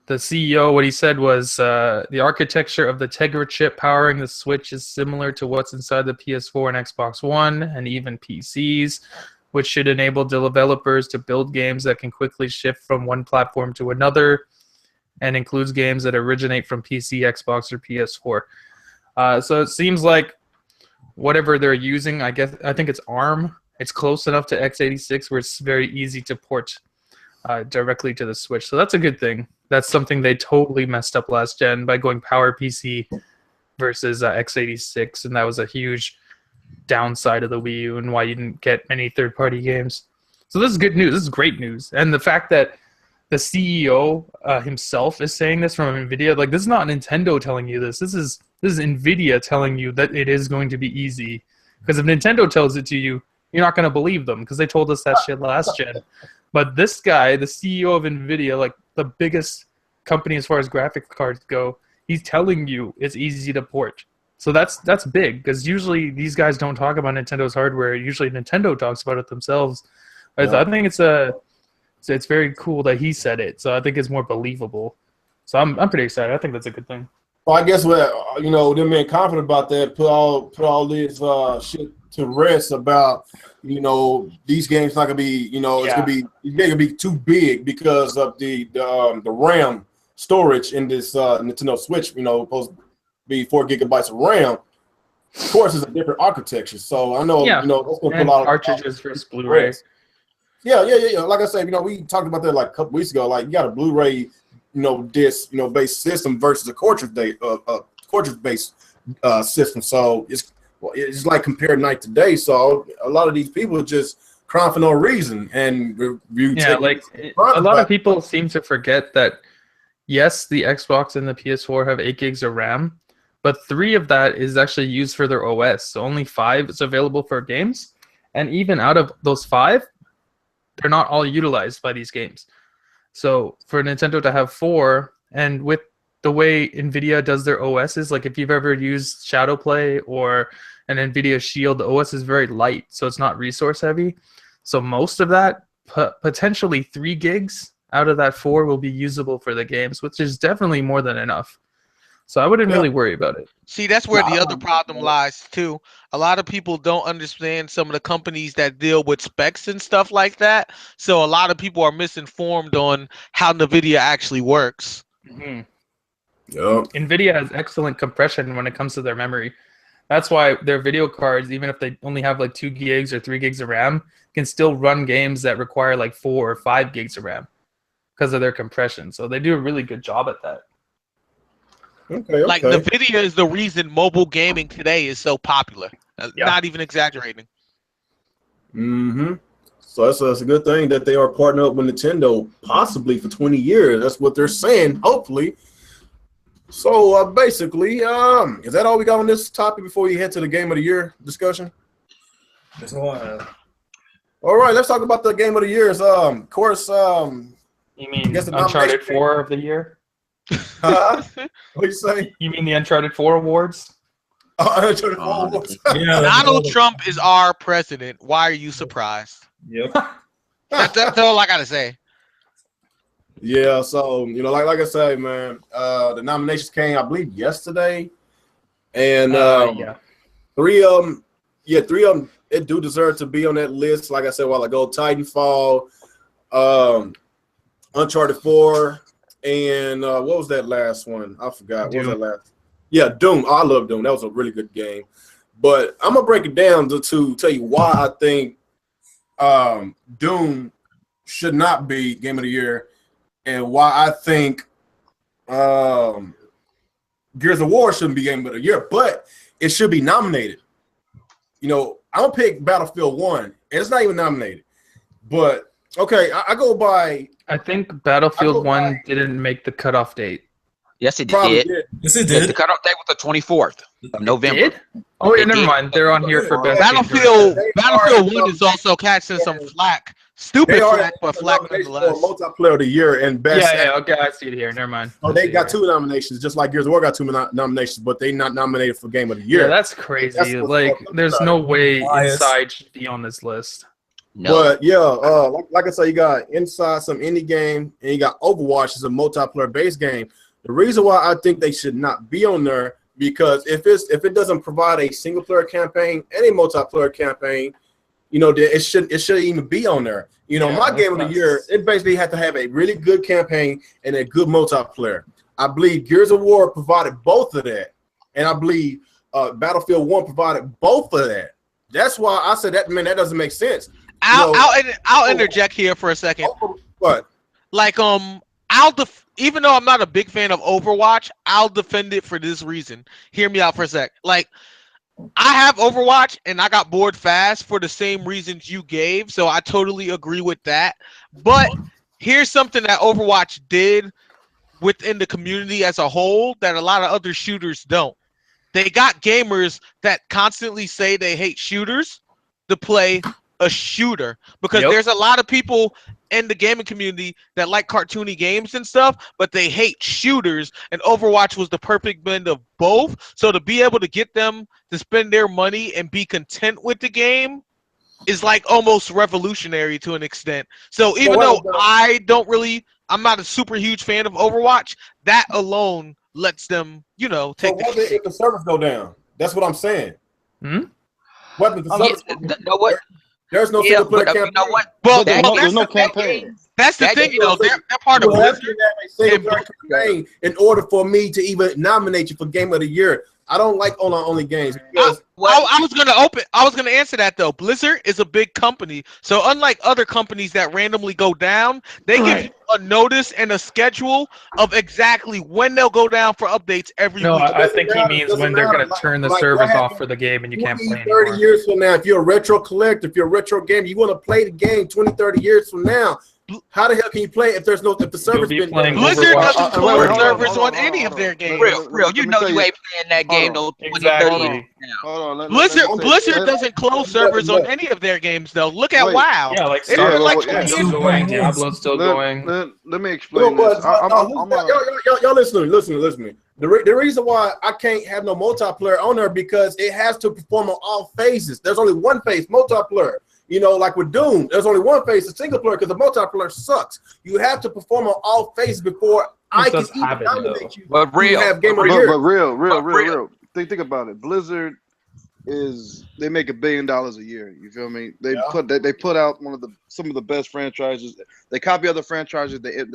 CEO, what he said was the architecture of the Tegra chip powering the Switch is similar to what's inside the PS4 and Xbox One and even PCs, which should enable developers to build games that can quickly shift from one platform to another, and includes games that originate from PC, Xbox, or PS4. So it seems like whatever they're using, I think it's ARM. It's close enough to x86 where it's very easy to port directly to the Switch. So that's a good thing. That's something they totally messed up last gen by going PowerPC versus x86, and that was a huge downside of the Wii U and why you didn't get many third-party games. So this is good news. This is great news. And the fact that the CEO himself is saying this from NVIDIA, like, this is not Nintendo telling you this. This is NVIDIA telling you that it is going to be easy. Because if Nintendo tells it to you, you're not going to believe them because they told us that shit last gen. But this guy, the CEO of NVIDIA, like the biggest company as far as graphics cards go, he's telling you it's easy to port. So that's big because usually these guys don't talk about Nintendo's hardware. Usually Nintendo talks about it themselves. Yeah. I think it's very cool that he said it. So I think it's more believable. So I'm pretty excited. I think that's a good thing. Well, I guess them being confident about that put all this shit to rest about these games not gonna be it's gonna be too big because of the RAM storage in this Nintendo Switch. Supposed to be 4 gigabytes of RAM. Of course, it's a different architecture. So I know that's gonna put a lot of cartridges versus Blu-ray. Yeah. Like I said, we talked about that like a couple weeks ago. Like you got a Blu-ray, disc, based system versus a cartridge-based system. So it's like compared night to day. So a lot of these people are just crying for no reason. And a lot of people seem to forget that yes, the Xbox and the PS4 have 8 gigs of RAM, but 3 of that is actually used for their OS. So only 5 is available for games, and even out of those 5, they're not all utilized by these games. So for Nintendo to have 4, and with the way NVIDIA does their OSs, like if you've ever used Shadowplay or an NVIDIA Shield, the OS is very light, so it's not resource heavy. So most of that, potentially 3 gigs out of that 4 will be usable for the games, which is definitely more than enough. So I wouldn't really worry about it. See, that's where the other problem lies too. A lot of people don't understand some of the companies that deal with specs and stuff like that. So a lot of people are misinformed on how NVIDIA actually works. Mm-hmm. Yep. NVIDIA has excellent compression when it comes to their memory. That's why their video cards, even if they only have like 2 gigs or 3 gigs of RAM, can still run games that require like 4 or 5 gigs of RAM because of their compression. So they do a really good job at that. Okay. Like NVIDIA is the reason mobile gaming today is so popular. Not even exaggerating. Mm-hmm. So that's a good thing that they are partnering up with Nintendo possibly for 20 years. That's what they're saying, hopefully. So basically, is that all we got on this topic before you head to the Game of the Year discussion? That's all I have. All right, let's talk about the Game of the Years. Of course, you mean Uncharted 4 of the year? What you say? You mean the Uncharted 4 awards? Uncharted 4 awards. Donald Trump is our president. Why are you surprised? Yep. That's all I gotta say. Yeah, so like I say, man, the nominations came, I believe, yesterday, and 3 of them, it do deserve to be on that list. Like I said a while ago, Titanfall, Uncharted 4. And what was that last one? I forgot. Doom. What was that last? Yeah, Doom. I love Doom. That was a really good game. But I'm gonna break it down to tell you why I think Doom should not be Game of the Year, and why I think Gears of War shouldn't be Game of the Year, but it should be nominated. You know, I'm gonna pick Battlefield 1, and it's not even nominated. But okay, I go by. I think Battlefield 1 didn't make the cutoff date. Yes, it Probably did. did. Yes, it The did. cutoff date was the 24th of November. Did? Oh, yeah, It never did. mind. They're on here for best. Battlefield They Battlefield are- 1 is also catching some flack. They Stupid are flack, but flack nomination for nonetheless. multiplayer of the year and best. Yeah, okay, I see it here. Never mind. Oh, they got 2 nominations, just like Gears of War got 2 nominations, but they not nominated for Game of the Year. Yeah, that's crazy. That's what's Like, fucked up there's about no way Bias. Inside should be on this list. No. But yeah, like I said, you got Inside, some indie game, and you got Overwatch, is a multiplayer based game. The reason why I think they should not be on there, because if it doesn't provide a single player campaign and a multiplayer campaign, you know, it shouldn't even be on there. You know, Yeah, my Game of the Year, it basically had to have a really good campaign and a good multiplayer. I believe Gears of War provided both of that, and I believe Battlefield 1 provided both of that. That's why I said that. Man, that doesn't make sense. I'll interject here for a second. What? Like even though I'm not a big fan of Overwatch, I'll defend it for this reason. Hear me out for a sec. Like, I have Overwatch and I got bored fast for the same reasons you gave, so I totally agree with that. But here's something that Overwatch did within the community as a whole that a lot of other shooters don't. They got gamers that constantly say they hate shooters to play a shooter, because there's a lot of people in the gaming community that like cartoony games and stuff, but they hate shooters, and Overwatch was the perfect blend of both. So to be able to get them to spend their money and be content with the game is like almost revolutionary to an extent. So even though I'm not a super huge fan of Overwatch, that alone lets them, you know, take So what if the servers go down? That's what I'm saying. What if the servers go down? know what? There's no single player campaign. You know what? Well, There's no campaign. That's the thing, you know, they're part of You have to Blizzard. have a single player campaign in order for me to even nominate you for Game of the Year. I don't like online-only games. Because I was gonna answer that though. Blizzard is a big company, so unlike other companies that randomly go down, they give you a notice and a schedule of exactly when they'll go down for updates every No, week. I think he means when they're going to turn the servers what off for the game and you can't play 30 anymore. years from now, if you're a retro collector, if you're a retro gamer, you want to play the game 20, 30 years from now. How the hell can you play if the server's be been playing Blizzard Overwatch. doesn't close servers on any of their games. Real, you know you ain't playing that game no 20, 30 Exactly. years now. Hold on. Blizzard doesn't close servers on any of their games though. Look at Wait. WoW. Yeah, like It is like Starfield 20 still years going, ago. Diablo's still going. Let me No, explain but this. y'all listen. The reason why I can't have no multiplayer on there because it has to perform on all phases. There's only one phase, multiplayer. You know, like with Doom, there's only one phase, a single player, because the multiplayer sucks. You have to perform on all phases before I can does even have it, nominate you But to have Game of the But Year. real. Think about it. Blizzard they make $1 billion a year. You feel me? They put out some of the best franchises. They copy other franchises. They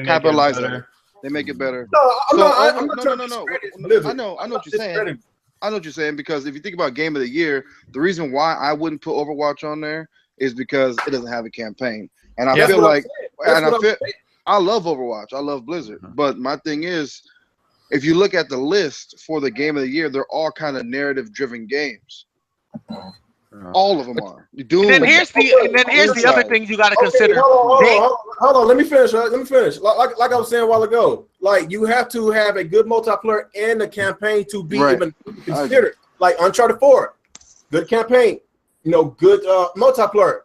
capitalize on it. They make it better. I'm not trying to discredit Blizzard. I know what you're saying. I know what you're saying, because if you think about Game of the Year, the reason why I wouldn't put Overwatch on there is because it doesn't have a campaign. And I feel like, I love Overwatch. I love Blizzard. But my thing is, if you look at the list for the Game of the Year, they're all kind of narrative-driven games. All of them are. And then here's the other thing you got to consider. Hold on. Let me finish. Like I was saying a while ago, like you have to have a good multiplayer and a campaign to be even considered. Like Uncharted 4, good campaign. You know, good multiplayer.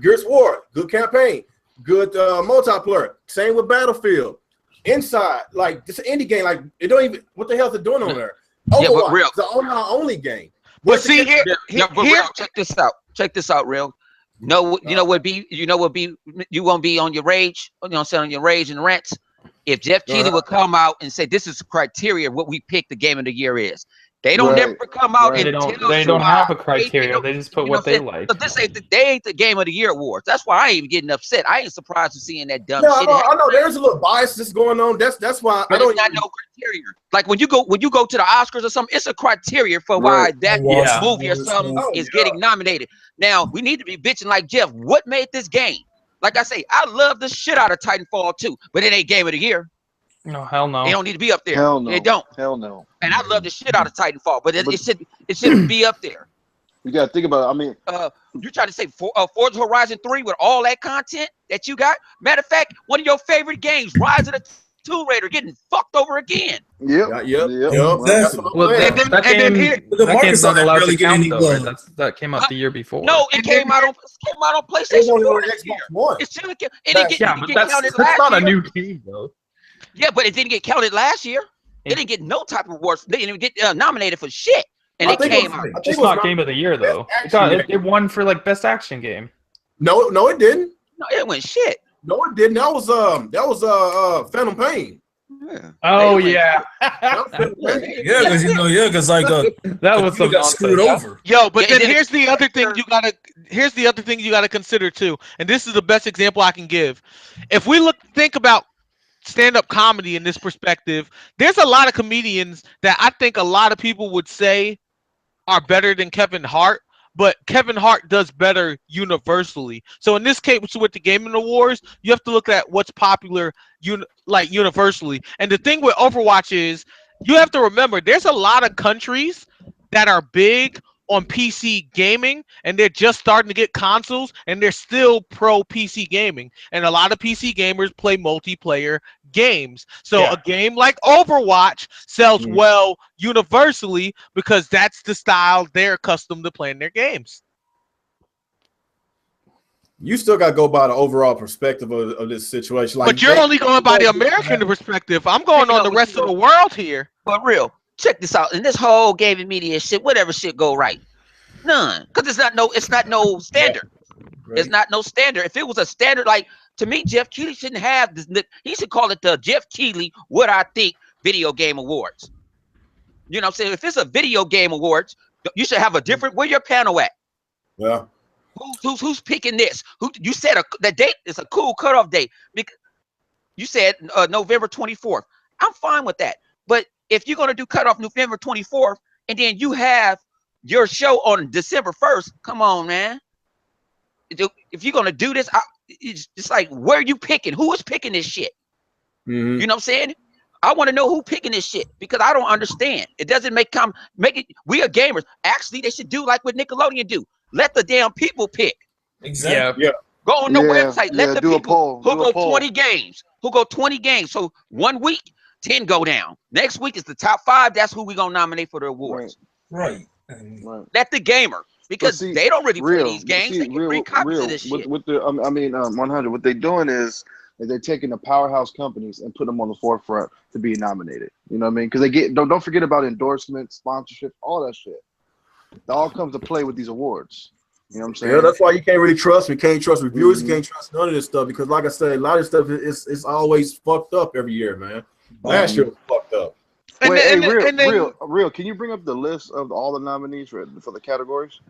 Gears of War, good campaign, good multiplayer. Same with Battlefield. Inside, like this indie game, like it don't even. What the hell is it doing on there? Overwatch, real. it's the only game. But see here, Real, check this out. Check this out, real. You know what you won't be on your rage. You know what I'm saying, on your rage and rants. If Jeff Keighley would come out and say this is the criteria of what we pick the Game of the Year is. They don't Right, never come out right. and tell They you don't why. have a criteria. They just put You know what they what I'm saying? like. But they ain't the Game of the Year awards. That's why I ain't even getting upset. I ain't surprised to seeing that dumb Yeah, shit. I know there's a little bias that's going on. That's why But I don't it's not no criteria. Like when you go to the Oscars or something, it's a criteria for why Right. that Yeah. movie or something Oh, is yeah. getting nominated. Now we need to be bitching like Jeff. What made this game? Like I say, I love the shit out of Titanfall 2, but it ain't Game of the Year. No, hell no. They don't need to be up there. Hell no. They don't. Hell no. And I love the shit out of Titanfall, but But- it shouldn't be up there. You gotta think about it. I mean, You try to say Forza Horizon 3 with all that content that you got? Matter of fact, one of your favorite games, Rise of the Tomb Raider, getting fucked over again. yep. Yep. Exactly. Well, And then- that and then game, here- The that market's game's not not allowed really to count getting though, any right? That came out the year before. No, it came out on It was PlayStation only 4 on this year. Xbox One. It didn't get Yeah, but counted that's last not a year. new game though. Yeah, but it didn't get counted last year. It didn't get no type of awards. They didn't even get nominated for shit. And I it think came I out. think Just it was not Game of the Year though. Best action It won for like best action game. No, it didn't. No, it went shit. No, it didn't. That was Phantom Pain. Yeah. Oh They went yeah, That was Phantom Pain. Yeah, because like that was some got screwed nonsense. over. Yo, but Yeah, then it here's the other thing you gotta consider too, and this is the best example I can give. If we think about stand-up comedy in this perspective, there's a lot of comedians that I think a lot of people would say are better than Kevin Hart, but Kevin Hart does better universally. So in this case, with the Gaming Awards, you have to look at what's popular universally. And the thing with Overwatch is you have to remember there's a lot of countries that are big on PC gaming and they're just starting to get consoles and they're still pro PC gaming. And a lot of PC gamers play multiplayer games. So Yeah. a game like Overwatch sells well universally because that's the style they're accustomed to playing their games. You still got to go by the overall perspective of this situation. Like, But you're only going by the American perspective. I'm going on the rest of the world here. But real, check this out. In this whole gaming media shit, whatever shit go right, none, because it's not no standard. Right. It's not no standard. If it was a standard, like to me, Jeff Keighley shouldn't have this. He should call it the Jeff Keighley What I Think Video Game Awards. You know what I'm saying? If it's a video game awards, you should have a different. Where your panel at? Yeah. Who's picking this? Who you said the date is a cool cutoff date? Because you said November 24th. I'm fine with that. But if you're gonna do cutoff November 24th and then you have your show on December 1st, come on, man. If you're gonna do this, it's like where are you picking? Who is picking this shit? Mm-hmm. You know what I'm saying? I want to know who picking this shit because I don't understand. It doesn't make it. We are gamers. Actually, they should do like what Nickelodeon do. Let the damn people pick. Exactly. Yeah. Go on the website. Let the do a people poll. who Do a go poll. 20 games. Who go 20 games. So 1 week, 10 go down. Next week is the top 5. That's who we gonna nominate for the awards. Right. Let the gamer because see, they don't really play these games. They get free copies of this shit. With the 100. What they're doing is they're taking the powerhouse companies and put them on the forefront to be nominated. You know what I mean? Because they get don't forget about endorsements, sponsorship, all that shit. It all comes to play with these awards. You know what I'm saying? Yeah, that's why you can't really trust. We can't trust reviewers. You can't trust none of this stuff because, like I said, a lot of stuff is always fucked up every year, man. Last year was fucked up. Real. Can you bring up the list of all the nominees for the categories?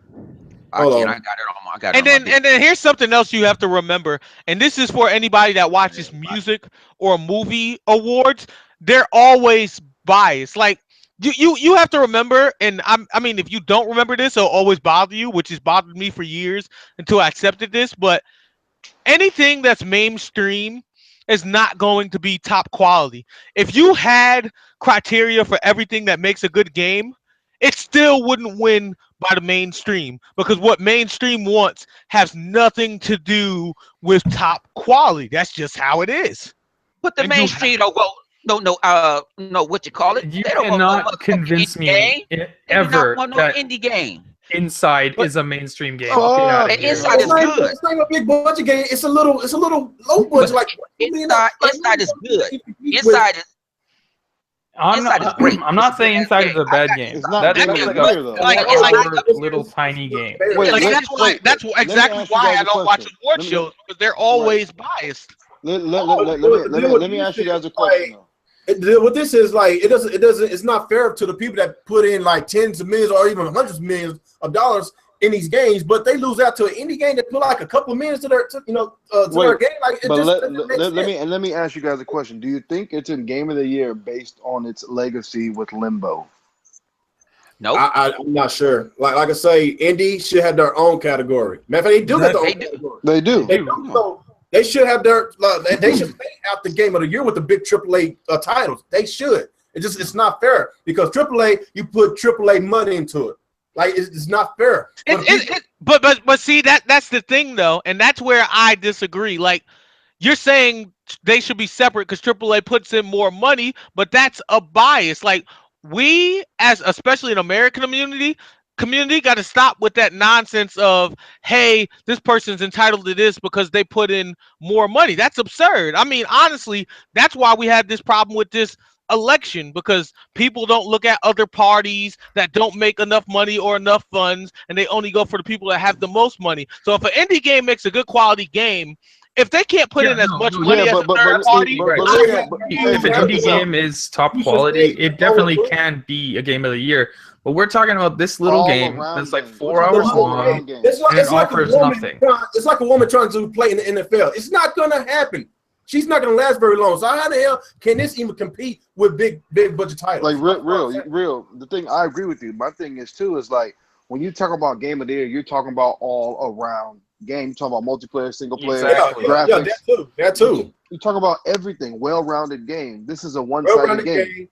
I got it on. And then here's something else you have to remember, and this is for anybody that watches music or movie awards. They're always biased. Like you have to remember, and I mean, if you don't remember this, it'll always bother you, which has bothered me for years until I accepted this. But anything that's mainstream is not going to be top quality. If you had criteria for everything that makes a good game, it still wouldn't win by the mainstream because what mainstream wants has nothing to do with top quality. That's just how it is. But the mainstream don't go. No, what you call it? You They don't cannot want no convince me game. ever want no that indie game. Inside is a mainstream game. And Inside is good. It's not a big budget game. It's a little low budget. Like Inside is good. Inside is. I'm not saying Inside is a bad game. That's like a little tiny game. That's exactly why I don't watch award shows because they're always biased. Let me ask you guys a question. What this is like, it's not fair to the people that put in like tens of millions or even hundreds of millions of dollars in these games, but they lose out to an indie game that put like a couple of millions to their, their game. Like, it let me ask you guys a question. Do you think it's in Game of the Year based on its legacy with Limbo? No, I'm not sure. Like I say, indie should have their own category. Matter of fact, they do have their own category. They do. So they should have their. They should stay out the Game of the Year with the big AAA titles. They should. It's not fair because AAA, you put AAA money into it. Like it's not fair. But see that's the thing though, and that's where I disagree. Like you're saying they should be separate because AAA puts in more money, but that's a bias. Like we, as especially an American community got to stop with that nonsense of, hey, this person's entitled to this because they put in more money. That's absurd. I mean, honestly, that's why we had this problem with this election, because people don't look at other parties that don't make enough money or enough funds, and they only go for the people that have the most money. So if an indie game makes a good quality game, if they can't put in as much money as a third party, if an indie game is top quality, it definitely can be a Game of the Year. But we're talking about this little game that's like 4 hours long, and it offers nothing. It's like a woman trying to play in the NFL. It's not going to happen. She's not going to last very long. So how the hell can this even compete with big budget titles? Like real. The thing, I agree with you. My thing is too is like when you talk about Game of the Year, you're talking about all around game. You're talking about multiplayer, single player, graphics. Yeah, that too. You talk about everything, well-rounded game. This is a one-sided game.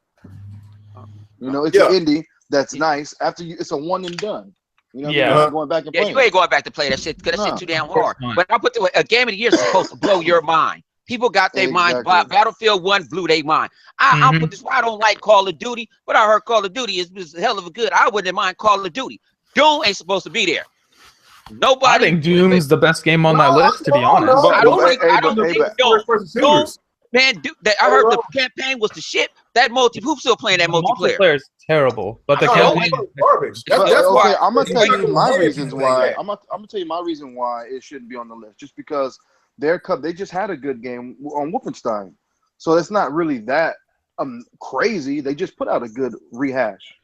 You know, it's an indie that's nice. After you, it's a one and done. You know, you're going back and playing. You ain't going back to play that shit because that shit too damn hard. But I put a Game of the Year is supposed to blow your mind. People got their mind. Battlefield 1 blew their mind. I'll put this. I don't like Call of Duty, but I heard Call of Duty is a hell of a good. I wouldn't mind Call of Duty. Doom ain't supposed to be there. Nobody. I think Doom is the best game on that list, to be honest. I don't think Doom. Man, I heard the campaign was the shit. That who's still playing that multiplayer? Multiplayer is terrible, but the campaign is garbage. That's why I'm gonna tell you my reasons why. I'm gonna tell you my reason why it shouldn't be on the list. Just because they just had a good game on Wolfenstein, so it's not really that crazy. They just put out a good rehash.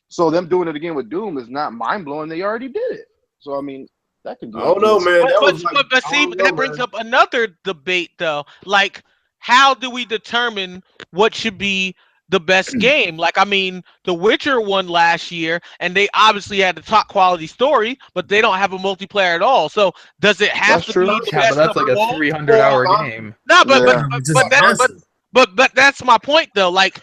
So them doing it again with Doom is not mind blowing. They already did it. So I mean, that could be. I don't know, man. But see, that brings up another debate, though. Like, how do we determine what should be the best game? Like, I mean, The Witcher won last year, and they obviously had the top quality story, but they don't have a multiplayer at all. So, does it have to be the best? But that's like a 300-hour game. No, but that's my point, though. Like,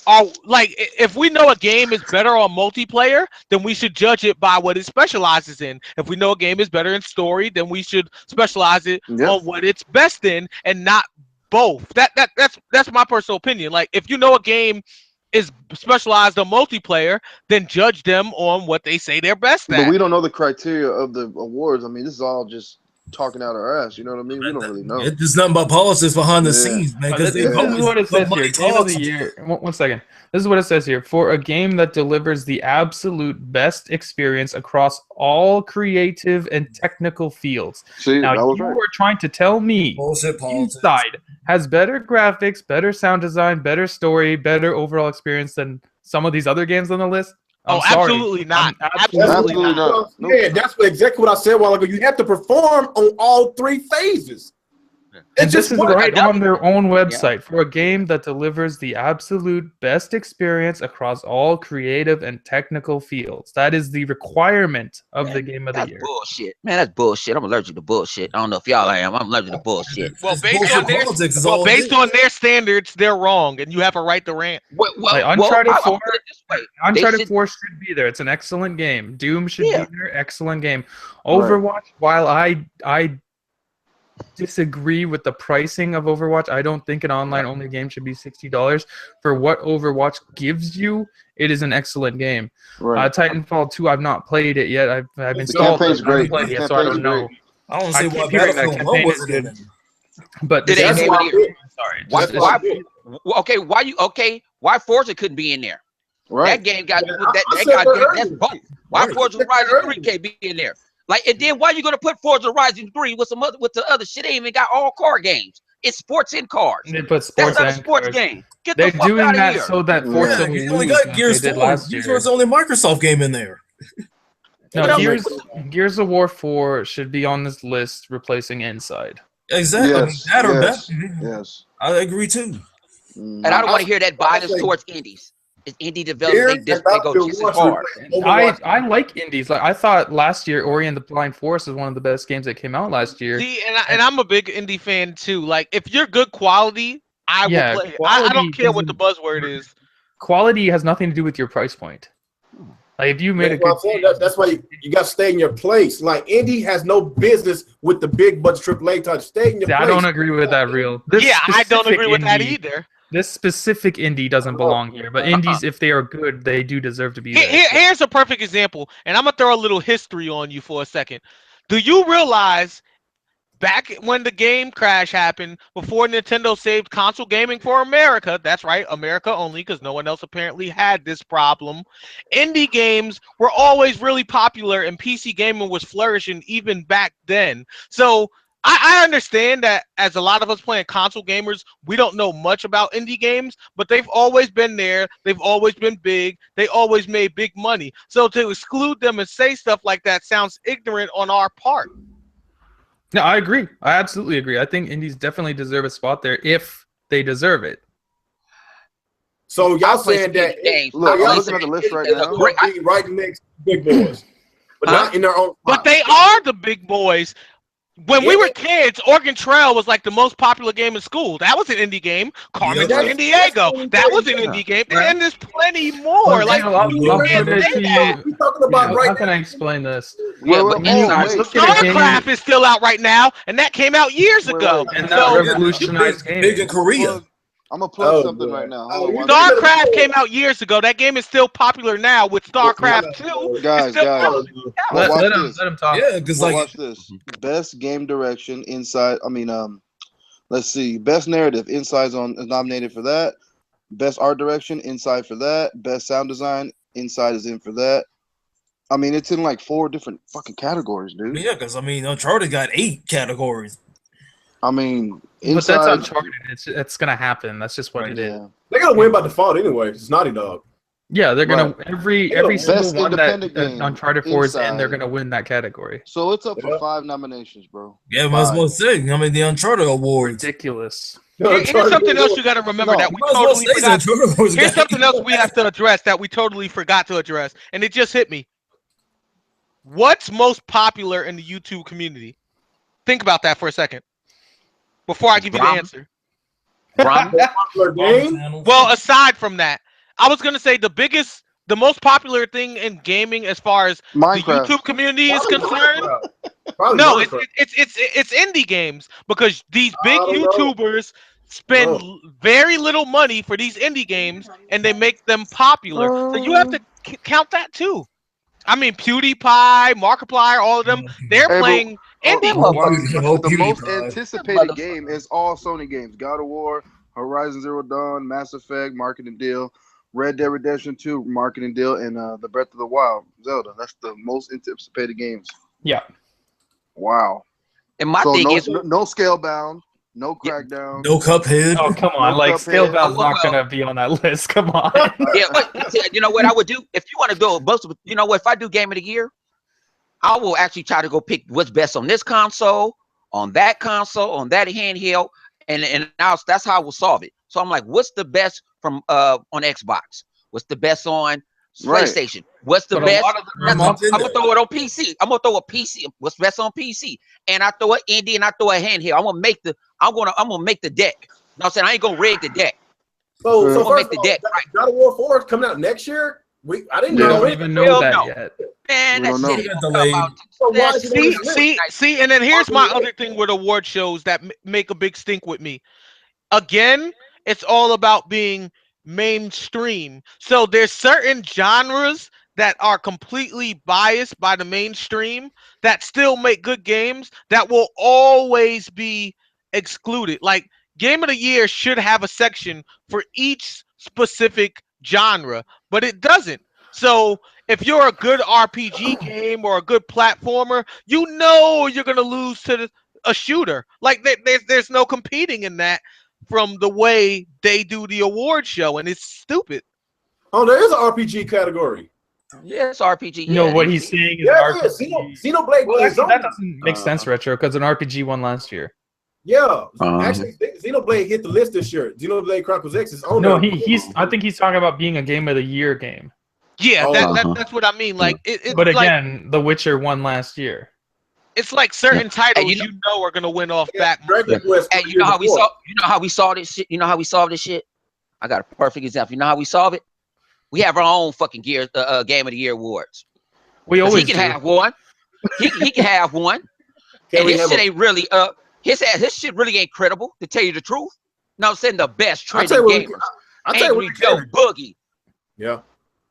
if we know a game is better on multiplayer, then we should judge it by what it specializes in. If we know a game is better in story, then we should specialize it on what it's best in, and not both. That's my personal opinion. Like, if you know a game is specialized on multiplayer, then judge them on what they say they're best at. But we don't know the criteria of the awards. I mean, this is all just talking out our ass. You know what I mean? We don't really know. It's nothing but politics behind the scenes, man. This is what it says here. Game of the Year. One second. This is what it says here. For a game that delivers the absolute best experience across all creative and technical fields. See, now, you were trying to tell me Inside has better graphics, better sound design, better story, better overall experience than some of these other games on the list? Absolutely not. Absolutely not. Yeah, that's exactly what I said a while ago. You have to perform on all 3 phases. And this is right on their own website. For a game that delivers the absolute best experience across all creative and technical fields. That is the requirement of the Game of the Year. That's bullshit. Man, that's bullshit. I'm allergic to bullshit. I don't know if y'all am. I'm allergic to bullshit. Well, based on their standards, they're wrong, and you have a right to rant. Uncharted 4, Uncharted 4 should be there. It's an excellent game. Doom should be there. Excellent game. Overwatch, while I disagree with the pricing of Overwatch. I don't think an online-only game should be $60. For what Overwatch gives you, it is an excellent game. Titanfall 2, I've not played it yet. I've installed it. I haven't played it yet, so I don't know. I don't see why Battlefield 1 wasn't in it. But that's sorry. Why Forza couldn't be in there? Right. That game got that's both. Why Forza Horizon 3 can't be in there? Like, and then why you gonna put Forza Horizon 3 with the other shit? They ain't even got all car games. It's sports and cars. They put That's sports not a and sports cars. game. Get They're the fuck doing out of that here. so that Forza will You only lose got like Gears they did 4. last Gears year. 4 is the only Microsoft game in there. No, Yeah. Gears of War 4 should be on this list, replacing Inside. Exactly. Yes, That or yes, that. yes. I agree too. And I don't want to hear that bias say- towards indies. It's indie development. They go just as hard. I like indies. Like I thought last year, Ori and the Blind Forest was one of the best games that came out last year. See, and I'm a big indie fan too. Like, if you're good quality, I Yeah, will play it. I quality don't care what the doesn't- buzzword is. Quality has nothing to do with your price point. Like if you made a That's what good I'm saying. That's why you got to stay in your place. Like indie has no business with the big budget AAA type. Stay in your place. I don't agree with that, real. This Yeah, I don't specific agree with that indie- either. This specific indie doesn't belong here, but indies, if they are good, they do deserve to be there. Here's a perfect example, and I'm gonna throw a little history on you for a second. Do you realize back when the game crash happened, before Nintendo saved console gaming for America, that's right, America only, because no one else apparently had this problem, indie games were always really popular and PC gaming was flourishing even back then. So I understand that as a lot of us playing console gamers, we don't know much about indie games, but they've always been there. They've always been big. They always made big money. So to exclude them and say stuff like that sounds ignorant on our part. No, I agree. I absolutely agree. I think indies definitely deserve a spot there if they deserve it. So y'all I'll play saying some that indie games. Look, I'll I'm play looking some at the list right indie- now. great- be right next to big boys, but Huh? not in their own. But they are the big boys. When we Yeah. were kids, Oregon Trail was like the most popular game in school. That was an indie game. Carmen Yeah. San Diego. That was an Yeah. indie game. Right. And there's plenty more. Well, Like, I'll you put can't it say to that. you. We talking about How right can I explain this? Yeah, Wait, but wait, You wait. look at a game, StarCraft is still out right now, and that came out years Wait, ago. wait. and So that revolutionized Big in gaming. Korea. I'm gonna plug Oh, something boy. right now. Oh, Hold you on, got- StarCraft came out years ago. That game is still popular now with StarCraft 2. guys, It's still guys. popular. Oh, Watch Let this. him talk. Yeah, because Well, like watch this. Best game direction inside. Let's see. Best narrative. Inside's is nominated for that. Best art direction. Inside for that. Best sound design. Inside is in for that. I mean, it's in like 4 different fucking categories, dude. yeah, because Uncharted got 8 categories. I mean, But that's inside. Uncharted. It's gonna happen. That's just what it is. Yeah. They gotta win by default anyway. It's Naughty Dog. Yeah, they're gonna Right. every Best single one that independent game, Uncharted 4 is in, they're Inside. gonna win that category. So it's up Yeah. for 5 nominations, bro. Yeah, might as well say. The Uncharted Awards. Ridiculous. Here's something else you got to remember No, that we Might as well totally say forgot. Uncharted Awards. Here's something else we have to address that we totally forgot to address, and it just hit me. What's most popular in the YouTube community? Think about that for a second before I give you the Drama. answer. Drama. Popular game. Well, aside from that, I was gonna say the most popular thing in gaming as far as the Minecraft. YouTube community is Probably concerned. Minecraft. Probably No, Minecraft. it's indie games because these big I don't know. YouTubers spend very little money for these indie games and they make them popular. So you have to count that too. I mean, PewDiePie, Markiplier, all of them, they're Hey, playing indie. The most PewDiePie. anticipated game is all Sony games: God of War, Horizon Zero Dawn, Mass Effect, marketing deal, Red Dead Redemption 2, marketing deal, and the Breath of the Wild, Zelda. That's the most anticipated games. Yeah. Wow. And my So thing no, is, no Scalebound, no Crackdown. No Cuphead. Oh come on! No Like Cuphead. Scalebound's not gonna be on that list. Come on. yeah, but, you know what I would do if you want to do most. You know what? If I do Game of the Year, I will actually try to go pick what's best on this console, on that handheld, and that's how I will solve it. So I'm like, what's the best from on Xbox? What's the best on Right. PlayStation? What's the But a best? lot of them I'm are gonna throw it on PC. I'm gonna throw a PC. What's best on PC? And I throw an indie and I throw a handheld. I'm gonna make the deck. You know what I'm saying? I ain't gonna rig the deck. So I'm gonna first make of the all, deck right. God of War 4 is coming out next year. I didn't We Yeah. know don't it. even know Hell that no. yet. Man, We that's don't know. it. Got delayed. So why is it on this list? See, and then here's my other thing with award shows that make a big stink with me. Again, it's all about being mainstream. So there's certain genres that are completely biased by the mainstream that still make good games that will always be excluded. Like Game of the Year should have a section for each specific genre, but it doesn't. So if you're a good RPG game or a good platformer, you know you're gonna lose to a shooter. Like there's no competing in that from the way they do the award show, and it's stupid. Oh, there is an RPG category. Yeah, it's RPG. No, Yeah, what he's saying is Yeah, an it is. RPG. Xenoblade Well, actually, Zone. that doesn't make sense, Retro, because an RPG won last year. Yeah, actually, Xenoblade hit the list this year. Xenoblade Chronicles X is on No, there. I think he's talking about being a Game of the Year game. Yeah, Oh. that's what I mean. Like, it's But like, again, The Witcher won last year. it's like certain titles And you know are gonna win off back. Dragon Quest And you know how we saw? You know how we saw this shit? You know how we solved this shit? I got a perfect example. You know how we solve it? We have our own fucking Game of the Year awards. We 'Cause always he can do. have one. He can have one. Can And we his have shit a- ain't really his shit really ain't credible, to tell you the truth. No, I'm saying the best I'll trending tell you what we- gamers. I'll tell you what Angry we Joe can. Boogie. Yeah.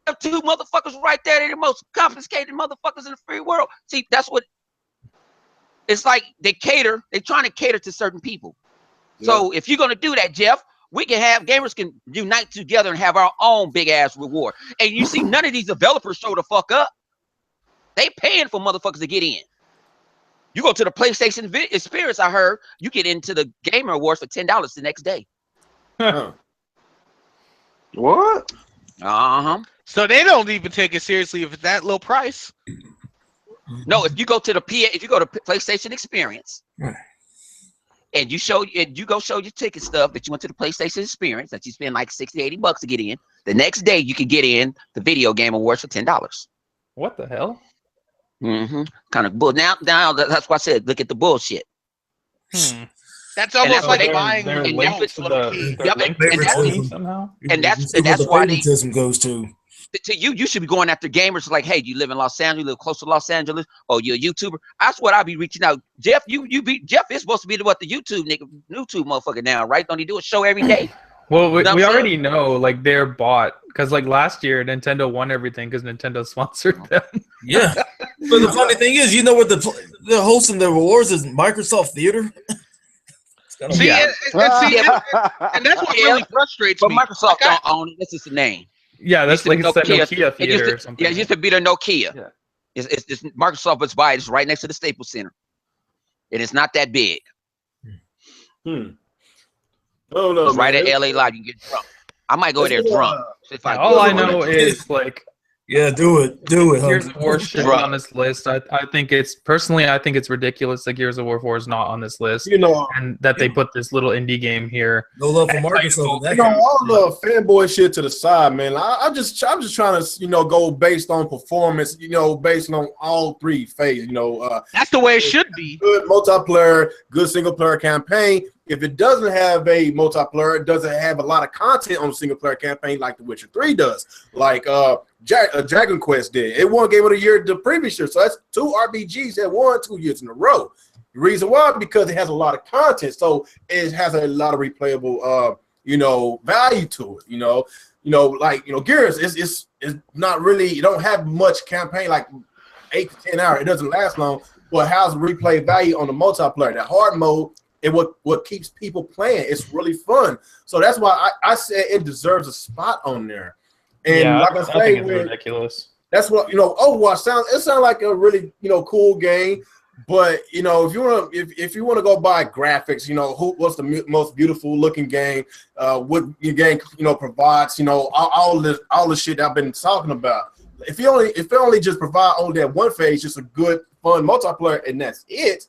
Them two motherfuckers right there. They're the most confiscated motherfuckers in the free world. See, that's what it's like. They're trying to cater to certain people. So if you're gonna do that, Jeff, we can have gamers can unite together and have our own big ass reward. And you see, none of these developers show the fuck up. They paying for motherfuckers to get in. You go to the PlayStation Experience, I heard, you get into the Gamer Awards for $10 the next day. Huh. What? So they don't even take it seriously if it's that low price. No, if you go to PlayStation Experience, and you go show your ticket stuff that you went to the PlayStation Experience that you spend like $60-$80 to get in, the next day you can get in the Video Game Awards for $10. What the hell? Kind of bull. Now that's why I said look at the bullshit. That's almost like why buying they're the linked notes to low the key. they're Yep, linked and to that's- Sony somehow. And that's the why they favoritism goes to. to you should be going after gamers like, hey, do you live in Los Angeles, you live close to Los Angeles, or you're a YouTuber? That's what I'll be reaching out. Jeff, Jeff is supposed to be the YouTube motherfucker now, right? Don't he do a show every day? Well, we Know what I'm already know, like, they're bought. Because, like, last year, Nintendo won everything because Nintendo sponsored them. Yeah. But the funny thing is, you know what they're hosting the awards is Microsoft Theater. See, Yeah. and that's what really frustrates But me. Microsoft don't own it. This is the name. Yeah, that's like it's the Nokia It Theater used or to, something. yeah, it used to be the Nokia. Yeah. It's Microsoft, but it's by it's right next to the Staples Center. And it's not that big. Oh no, It's right at LA Live. You can get drunk. I might go there drunk. If I All go I on know that. is, like, Yeah, do it. Gears Hunter. of War should be on this list. I think it's ridiculous that Gears of War 4 is not on this list, You know, and that they put this little indie game here. No love for Microsoft. you know, all the fanboy shit to the side, man. I'm just trying to, go based on performance, based on all three phases. That's the way it should be. Good multiplayer, good single player campaign. If it doesn't have a multiplayer, it doesn't have a lot of content on the single player campaign like The Witcher 3 does, like Dragon Quest did. It won Game of the Year the previous year, so that's two RPGs that won 2 years in a row. The reason why, because it has a lot of content, so it has a lot of replayable, value to it. Gears is not really. You don't have much campaign, like 8 to 10 hours. It doesn't last long, but has replay value on the multiplayer. That hard mode. And what keeps people playing. It's really fun. So that's why I said it deserves a spot on there. And Yeah, like I I say, think it's ridiculous. that's what Overwatch sounds like a really cool game. But if you want to go by graphics, what's the most beautiful looking game? What your game provides, all the shit I've been talking about. If it only just provide only that one phase, just a good fun multiplayer, and that's it.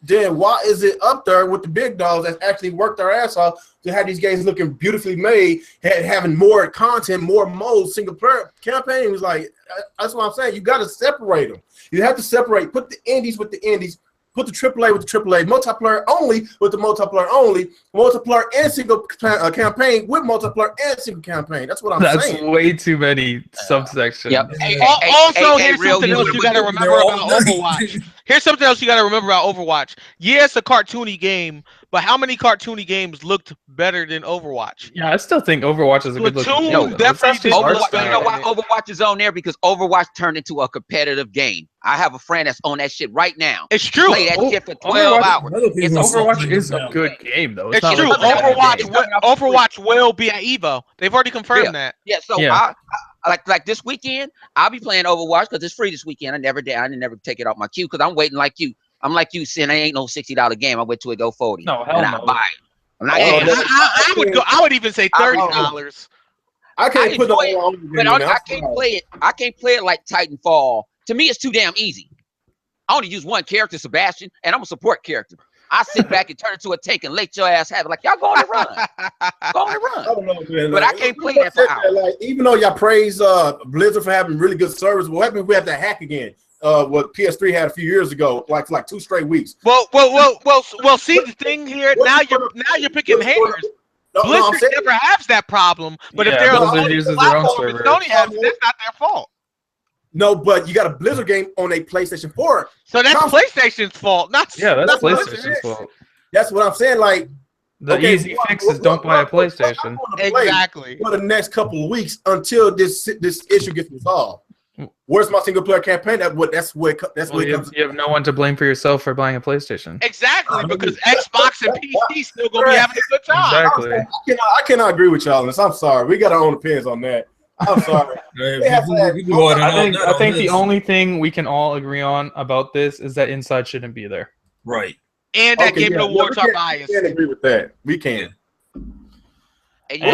Then why is it up there with the big dogs that actually worked their ass off to have these games looking beautifully made, having more content, more modes, single player campaign? Was like, that's what I'm saying. You got to separate them. You have to separate. Put the indies with the indies. Put the AAA with the AAA. Multiplayer only with the multiplayer only. Multiplayer and single campaign with multiplayer and single campaign. That's what I'm saying. That's way too many subsections. Yep. Also, here's real something else you got to remember about Overwatch. Here's something else you got to remember about Overwatch. Yeah, it's a cartoony game, but how many cartoony games looked better than Overwatch? Yeah, I still think Overwatch is a good looking Platoon game. definitely did Overwatch, you know why it. Overwatch is on there? Because Overwatch turned into a competitive game. I have a friend that's on that shit right now. It's true. Play that shit for 12 hours. Overwatch is a good game, though. It's not true. like a bad game. Overwatch will be at EVO. They've already confirmed that. Yeah, so Yeah. I like this weekend, I'll be playing Overwatch because it's free this weekend. I didn't never take it off my queue because I'm waiting like you. I'm like you, saying I ain't no $60 game. I went to it go 40. No, hell and I no. buy it. I'm not Hey, getting I would go. I would even say $30. I can't put enjoy it it, on. but I can't play it. I can't play it like Titanfall. To me, it's too damn easy. I only use one character, Sebastian, and I'm a support character. I sit back and turn into a tank and let your ass have it. Like, y'all go on and run. Go on and run. I don't know, man. But I can't play that for hours. Like, even though y'all praise Blizzard for having really good service, what happens if we have to hack again? What PS3 had a few years ago, like 2 straight weeks. Well. See, the thing here now, you're picking haters. Blizzard never has that problem, but if they're Blizzard uses their own server, Sony has, that's not their fault. No, but you got a Blizzard game on a PlayStation 4. So that's PlayStation's fault, not that's PlayStation's fault. That's what I'm saying. Like, the easy fix is don't buy a PlayStation. Exactly. For the next couple of weeks until this issue gets resolved. Where's my single player campaign? That's where it comes. You have no one to blame for yourself for buying a PlayStation. Exactly, because Xbox and PC still gonna be having a good time. Exactly. I cannot agree with y'all on this. I'm sorry. We got our own opinions on that. I'm sorry. I think the only thing we can all agree on about this is that Inside shouldn't be there. Right. And that Game Awards are biased. We can agree with that. We can. And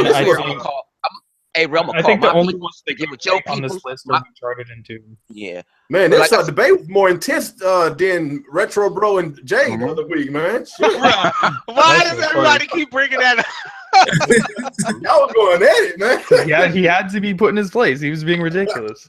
I think the only ones that get on this list are Uncharted and 2. Yeah. Man, this debate was more intense than Retro Bro and Jay the other week, man. Why does everybody keep bringing that up? Y'all was going at it, man. Yeah, he had to be put in his place. He was being ridiculous.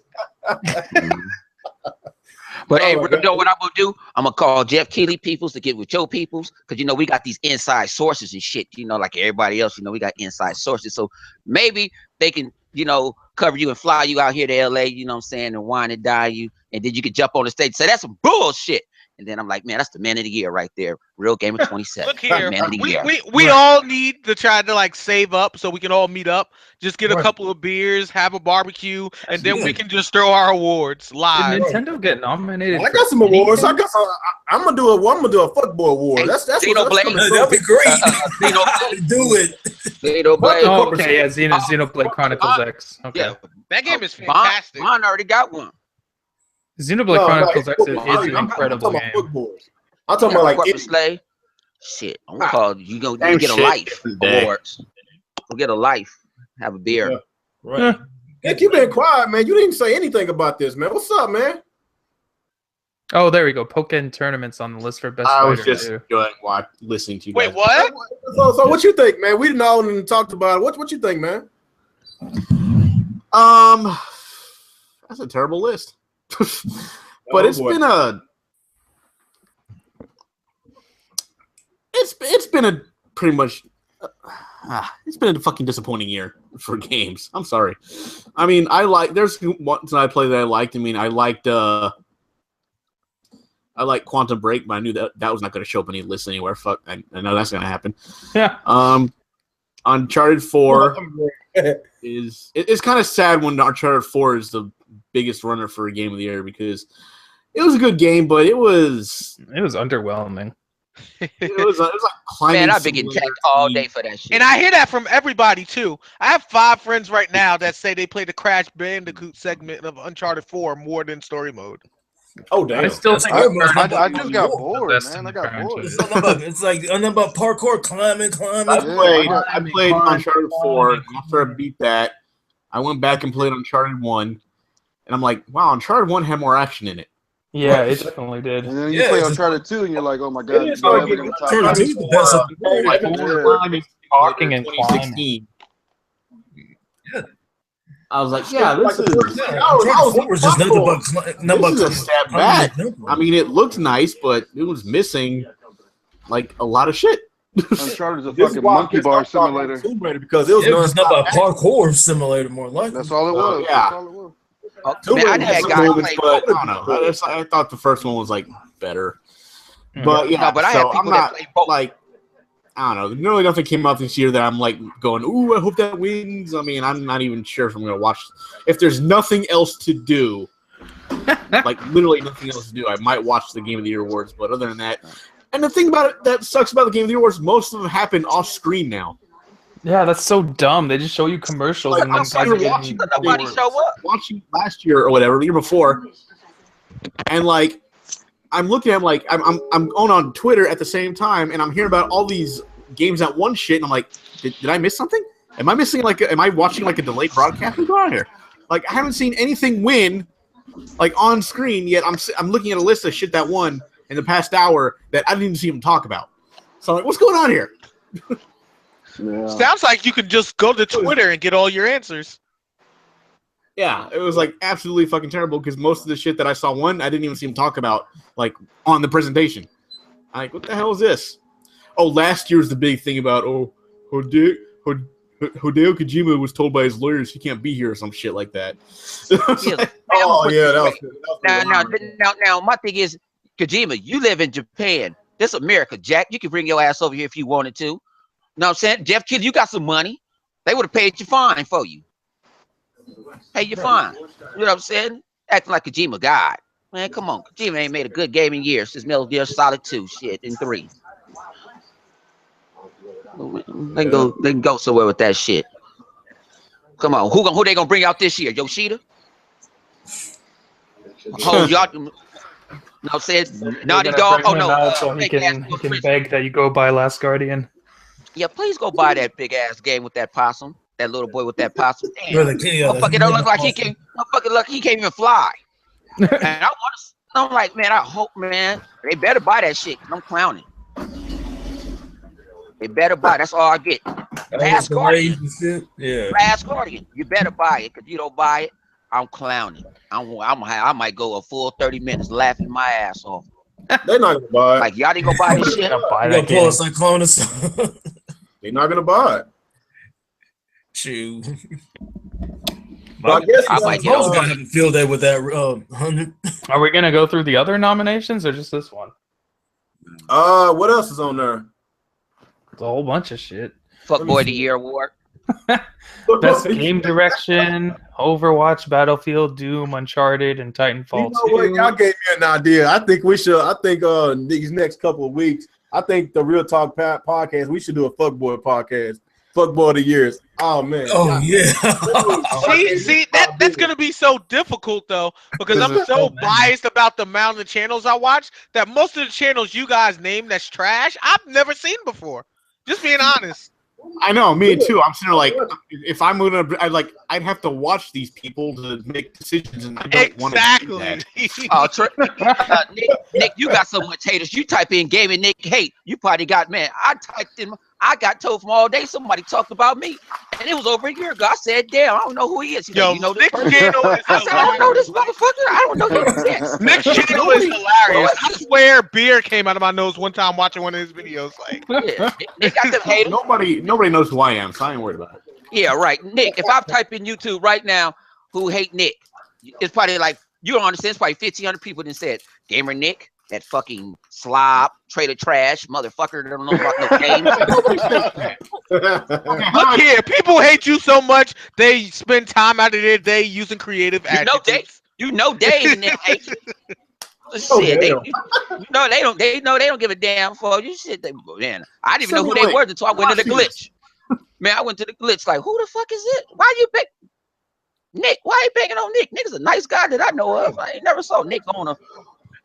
But hey, you know what I'm gonna do? I'm gonna call Jeff Keighley peoples to get with your peoples, because you know we got these inside sources and shit. You know, like everybody else, you know, we got inside sources. So maybe they can, you know, cover you and fly you out here to LA. You know what I'm saying, and wine and dine you, and then you can jump on the stage and say that's some bullshit. And then I'm like, man, that's the man of the year right there. Real Gamer 27. Look here, man of the year. we all need to try to like save up so we can all meet up. Just get a couple of beers, have a barbecue, and then we can just throw our awards live. Did Nintendo get nominated? I got some awards. I'm gonna do a fuckboy award. That's That'd be great. Do it. Okay, yeah, Xenoblade Chronicles X. Okay. Yeah, that game is fantastic. Mine already got one. Xenoblade Chronicles X is an incredible game. I'm talking about like Slay. Shit, I'm gonna call you. You get a life awards. We'll get a life. Have a beer. Yeah. Right. Nick, you been quiet, man. You didn't say anything about this, man. What's up, man? Oh, there we go. Pokken tournaments on the list for best. I was just enjoying listening to you. Wait, guys. what? So what you think, man? We didn't all even talked about it. What you think, man? That's a terrible list. But it's been a pretty much it's been a fucking disappointing year for games. I'm sorry. I mean, there's ones I played that I liked. I mean, I liked Quantum Break, but I knew that was not going to show up any lists anywhere. Fuck, I know that's going to happen. Yeah. Uncharted 4 it's kind of sad when Uncharted 4 is the biggest runner for a game of the year, because it was a good game, but it was underwhelming. It was like climbing. Man, I've been getting tagged all day for that shit. And I hear that from everybody too. I have 5 friends right now that say they play the Crash Bandicoot segment of Uncharted 4 more than story mode. Oh damn! I still think I just got bored, man. I got bored. It's like nothing about parkour, climbing. I played Uncharted 4. After I beat that, I went back and played Uncharted 1, and I'm like, wow, Uncharted 1 had more action in it. Yeah, it definitely did. And then you play Uncharted 2, and you're like, oh my god. Uncharted 2 is the best of the Talking and climbing. Yeah. I was like, yeah, this is just nothing but a step back. I mean, it looked nice, but it was missing like a lot of shit. Uncharted is a fucking monkey bar simulator. Because it was nothing but parkour simulator, more likely. That's all it was. Yeah. That's all it was. Man, I had guys play, but I don't know. I thought the first one was like better. But yeah, but I had people that play both. Like, I don't know. Really, nothing came out this year that I'm like going, ooh, I hope that wins. I mean, I'm not even sure if I'm going to watch. If there's nothing else to do, like literally nothing else to do, I might watch the Game of the Year awards. But other than that, and the thing about it that sucks about the Game of the Year awards, most of them happen off screen now. Yeah, that's so dumb. They just show you commercials like, and then watching last year or whatever, the year before, and like I'm looking at like I'm going on Twitter at the same time, and I'm hearing about all these games that won shit, and I'm like, did I miss something? Am I missing am I watching like a delayed broadcast? What's going on here? Like I haven't seen anything win like on screen yet. I'm looking at a list of shit that won in the past hour that I didn't even see them talk about. So I'm like, what's going on here? Yeah. Sounds like you could just go to Twitter and get all your answers. Yeah, it was like absolutely fucking terrible because most of the shit that I saw won, I didn't even see him talk about like on the presentation. I'm like, what the hell is this? Oh, last year's the big thing about Hideo Kojima was told by his lawyers he can't be here or some shit like that. Oh yeah, that was Now, my thing is, Kojima, you live in Japan. This is America, Jack. You can bring your ass over here if you wanted to. You know what I'm saying? Jeff Kidd, you got some money. They would have paid you fine for you. Hey, you're fine. You know what I'm saying? Acting like Kojima God. Man, come on. Kojima ain't made a good game in years since Metal Gear Solid 2 shit and 3. They can go somewhere with that shit. Come on. Who they gonna bring out this year? Yoshida? Oh, y'all. You know what I'm saying? Naughty Dog. Oh no. So he can beg that you go buy Last Guardian. Yeah, please go buy that big ass game with that possum. That little boy with that possum. Damn. Motherfucker Don't look like he can. Motherfucker look, he can't even fly. And I'm like, man, I hope, man, they better buy that shit. I'm clowning. They better buy. That's all I get. Last Guardian. Yeah. Last Guardian. You better buy it, because you don't buy it, I'm clowning. I might go a full 30 minutes laughing my ass off. They're not gonna buy it. Like, y'all didn't go buy this shit. Buy You that gonna pull game. a Cyclone or something? They're not gonna buy it. Shoot. But I guess I might get Mo's gonna have a field day with that 100. Are we gonna go through the other nominations or just this one? what else is on there? It's a whole bunch of shit. Fuckboy of the Year award. Best game direction: Overwatch, Battlefield, Doom, Uncharted, and Titanfall You know what? 2. Y'all gave me an idea. I think we should. I think these next couple of weeks, I think the Real Talk podcast, we should do a fuckboy podcast. Fuckboy of the years. Oh man. Oh yeah. See, that's gonna be so difficult though, because I'm so biased about the amount of channels I watch that most of the channels you guys name that's trash, I've never seen before. Just being honest. I know, me too. I'm sitting there like, if I'm gonna, I'd have to watch these people to make decisions, and I don't want to do that. Nick, you got so much haters. You type in gaming Nick hate, you probably got, man, I got told from all day somebody talked about me, and it was over a year ago. I said, damn, I don't know who he is. Yo, you know Nick this person? I said, I don't know this motherfucker. I don't know who he is. Nick channel is hilarious. I swear beer came out of my nose one time watching one of his videos. Like, yeah, Nick got them haters. Nobody knows who I am, so I ain't worried about it. Yeah, right. Nick, if I type in YouTube right now who hate Nick, it's probably like, you don't understand, it's probably 1,500 people that said, Gamer Nick, that fucking slob, trailer trash, motherfucker that don't know about no games. Look here, people hate you so much, they spend time out of their day using creative adjectives. You know Dave Nick hates you. Shit, they don't give a damn for you. Shit, man, I didn't even know who they were until I went to the glitch. Man, I went to the glitch like, who the fuck is it? Why you pick Nick? Why you picking on Nick? Nick's a nice guy that I know of. I ain't never saw Nick on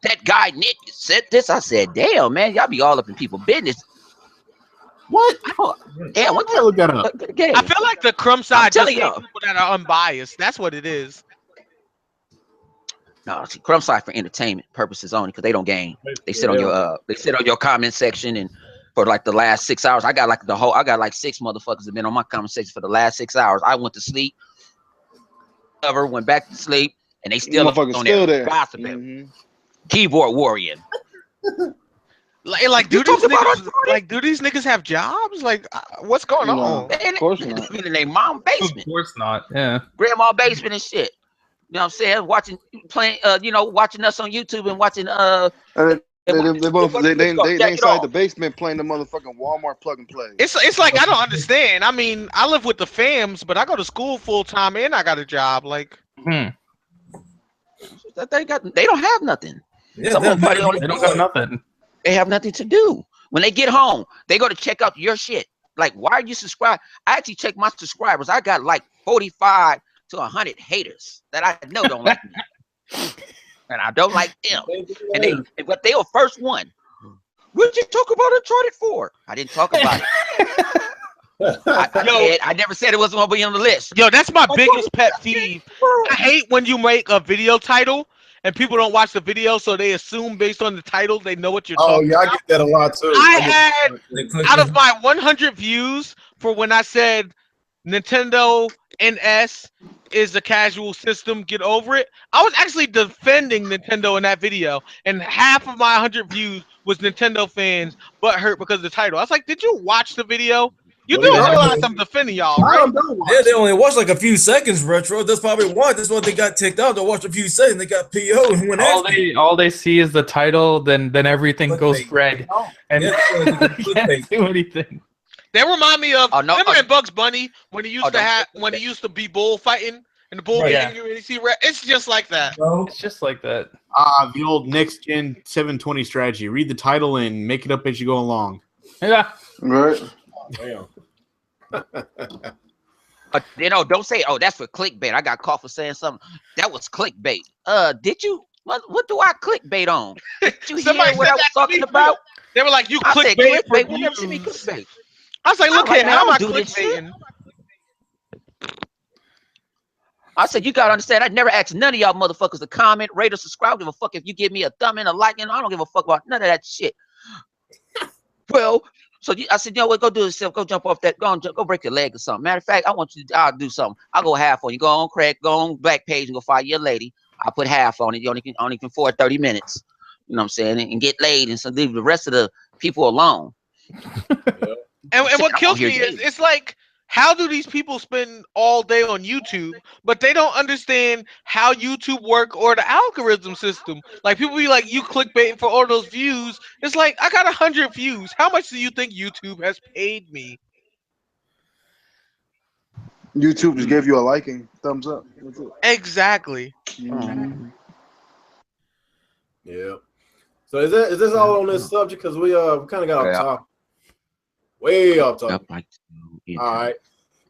that guy Nick said this. I said, damn, man, y'all be all up in people's business. What? Damn, what I look that up? I feel like the crumb side just hates people that are unbiased. That's what it is. No, see, crumb side for entertainment purposes only, because they don't game. They sit on your comment section, and for like the last 6 hours, I got like 6 motherfuckers have been on my comment section for the last 6 hours. I went to sleep, went back to sleep, and they still on there gossiping. Keyboard warrior. Like do these niggas have jobs? Like, what's going on? Of course not. In their mom basement. Of course not. Yeah. Grandma basement and shit. You know what I'm saying? Watching us on YouTube and watching they inside the basement playing the motherfucking Walmart plug and play. It's like, I don't understand. I mean, I live with the fams, but I go to school full time and I got a job. Like, they don't have nothing. Yeah, they don't have nothing. They have nothing to do. When they get home, they go to check out your shit. Like, why are you subscribed? I actually check my subscribers. I got like 45 to 100 haters that I know don't like me. and I don't like them. But they were first one. What'd you talk about Uncharted 4? I didn't talk about it. I never said it wasn't gonna be on the list. Yo, that's my biggest pet peeve. I hate when you make a video title and people don't watch the video, so they assume based on the title they know what you're talking about. I get that a lot too. I had out of my 100 views for when I said Nintendo NS is a casual system, get over it. I was actually defending Nintendo in that video, and half of my 100 views was Nintendo fans but hurt because of the title. I was like, did you watch the video? You do realize I'm defending y'all, right? Yeah, they only watched like a few seconds, Retro. That's probably why. That's why they got ticked out. They watched a few seconds. They got PO and went all they see is the title. Then everything goes red, and they can't do anything. They remind me of remember in Bugs Bunny when he used to be bullfighting and the bull getting you and see red. It's just like that. It's just like that. The old next gen 720 strategy. Read the title and make it up as you go along. Yeah. Right. Damn. Don't say, oh, that's for clickbait. I got caught for saying something. That was clickbait. Did you? What do I clickbait on? Did you hear what I was talking about? They were like, you clickbait. We never see me clickbait. I was like, look here, how am I clickbaiting? I said, you gotta understand, I never asked none of y'all motherfuckers to comment, rate, or subscribe. Give a fuck if you give me a thumb and a like, and I don't give a fuck about none of that shit. Well, so I said, you know what, go do yourself, go jump off that, go break your leg or something. Matter of fact, I'll do something. I'll go half on you. Go on, Craig, go on back page and go find your lady. I'll put half on it. You only can afford 30 minutes. You know what I'm saying? And get laid and so leave the rest of the people alone. And what kills me is it's like, how do these people spend all day on YouTube, but they don't understand how YouTube work or the algorithm system? Like people be like, you clickbaiting for all those views. It's like, I got 100 views. How much do you think YouTube has paid me? YouTube just gave you a liking, thumbs up. Exactly. Yeah. So is this all on this subject? Because we kind of got off topic. Way off topic. All right.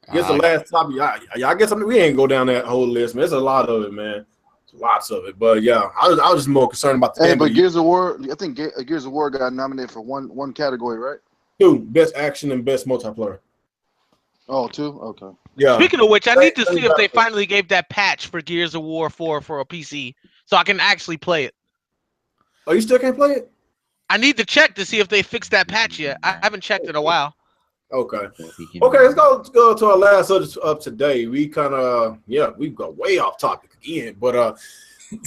I guess the last topic. I guess we ain't go down that whole list, man. There's a lot of it, man. Lots of it. But yeah, I was just more concerned about the. Hey, but Gears of War. I think Gears of War got nominated for one category, right? 2, best action and best multiplayer. Oh, 2? Okay. Yeah. Speaking of which, I need to see if they finally gave that patch for Gears of War 4 for a PC, so I can actually play it. Oh, you still can't play it? I need to check to see if they fixed that patch yet. I haven't checked in a while. Okay, let's go to our last subject up today. We kind of we got way off topic again, but I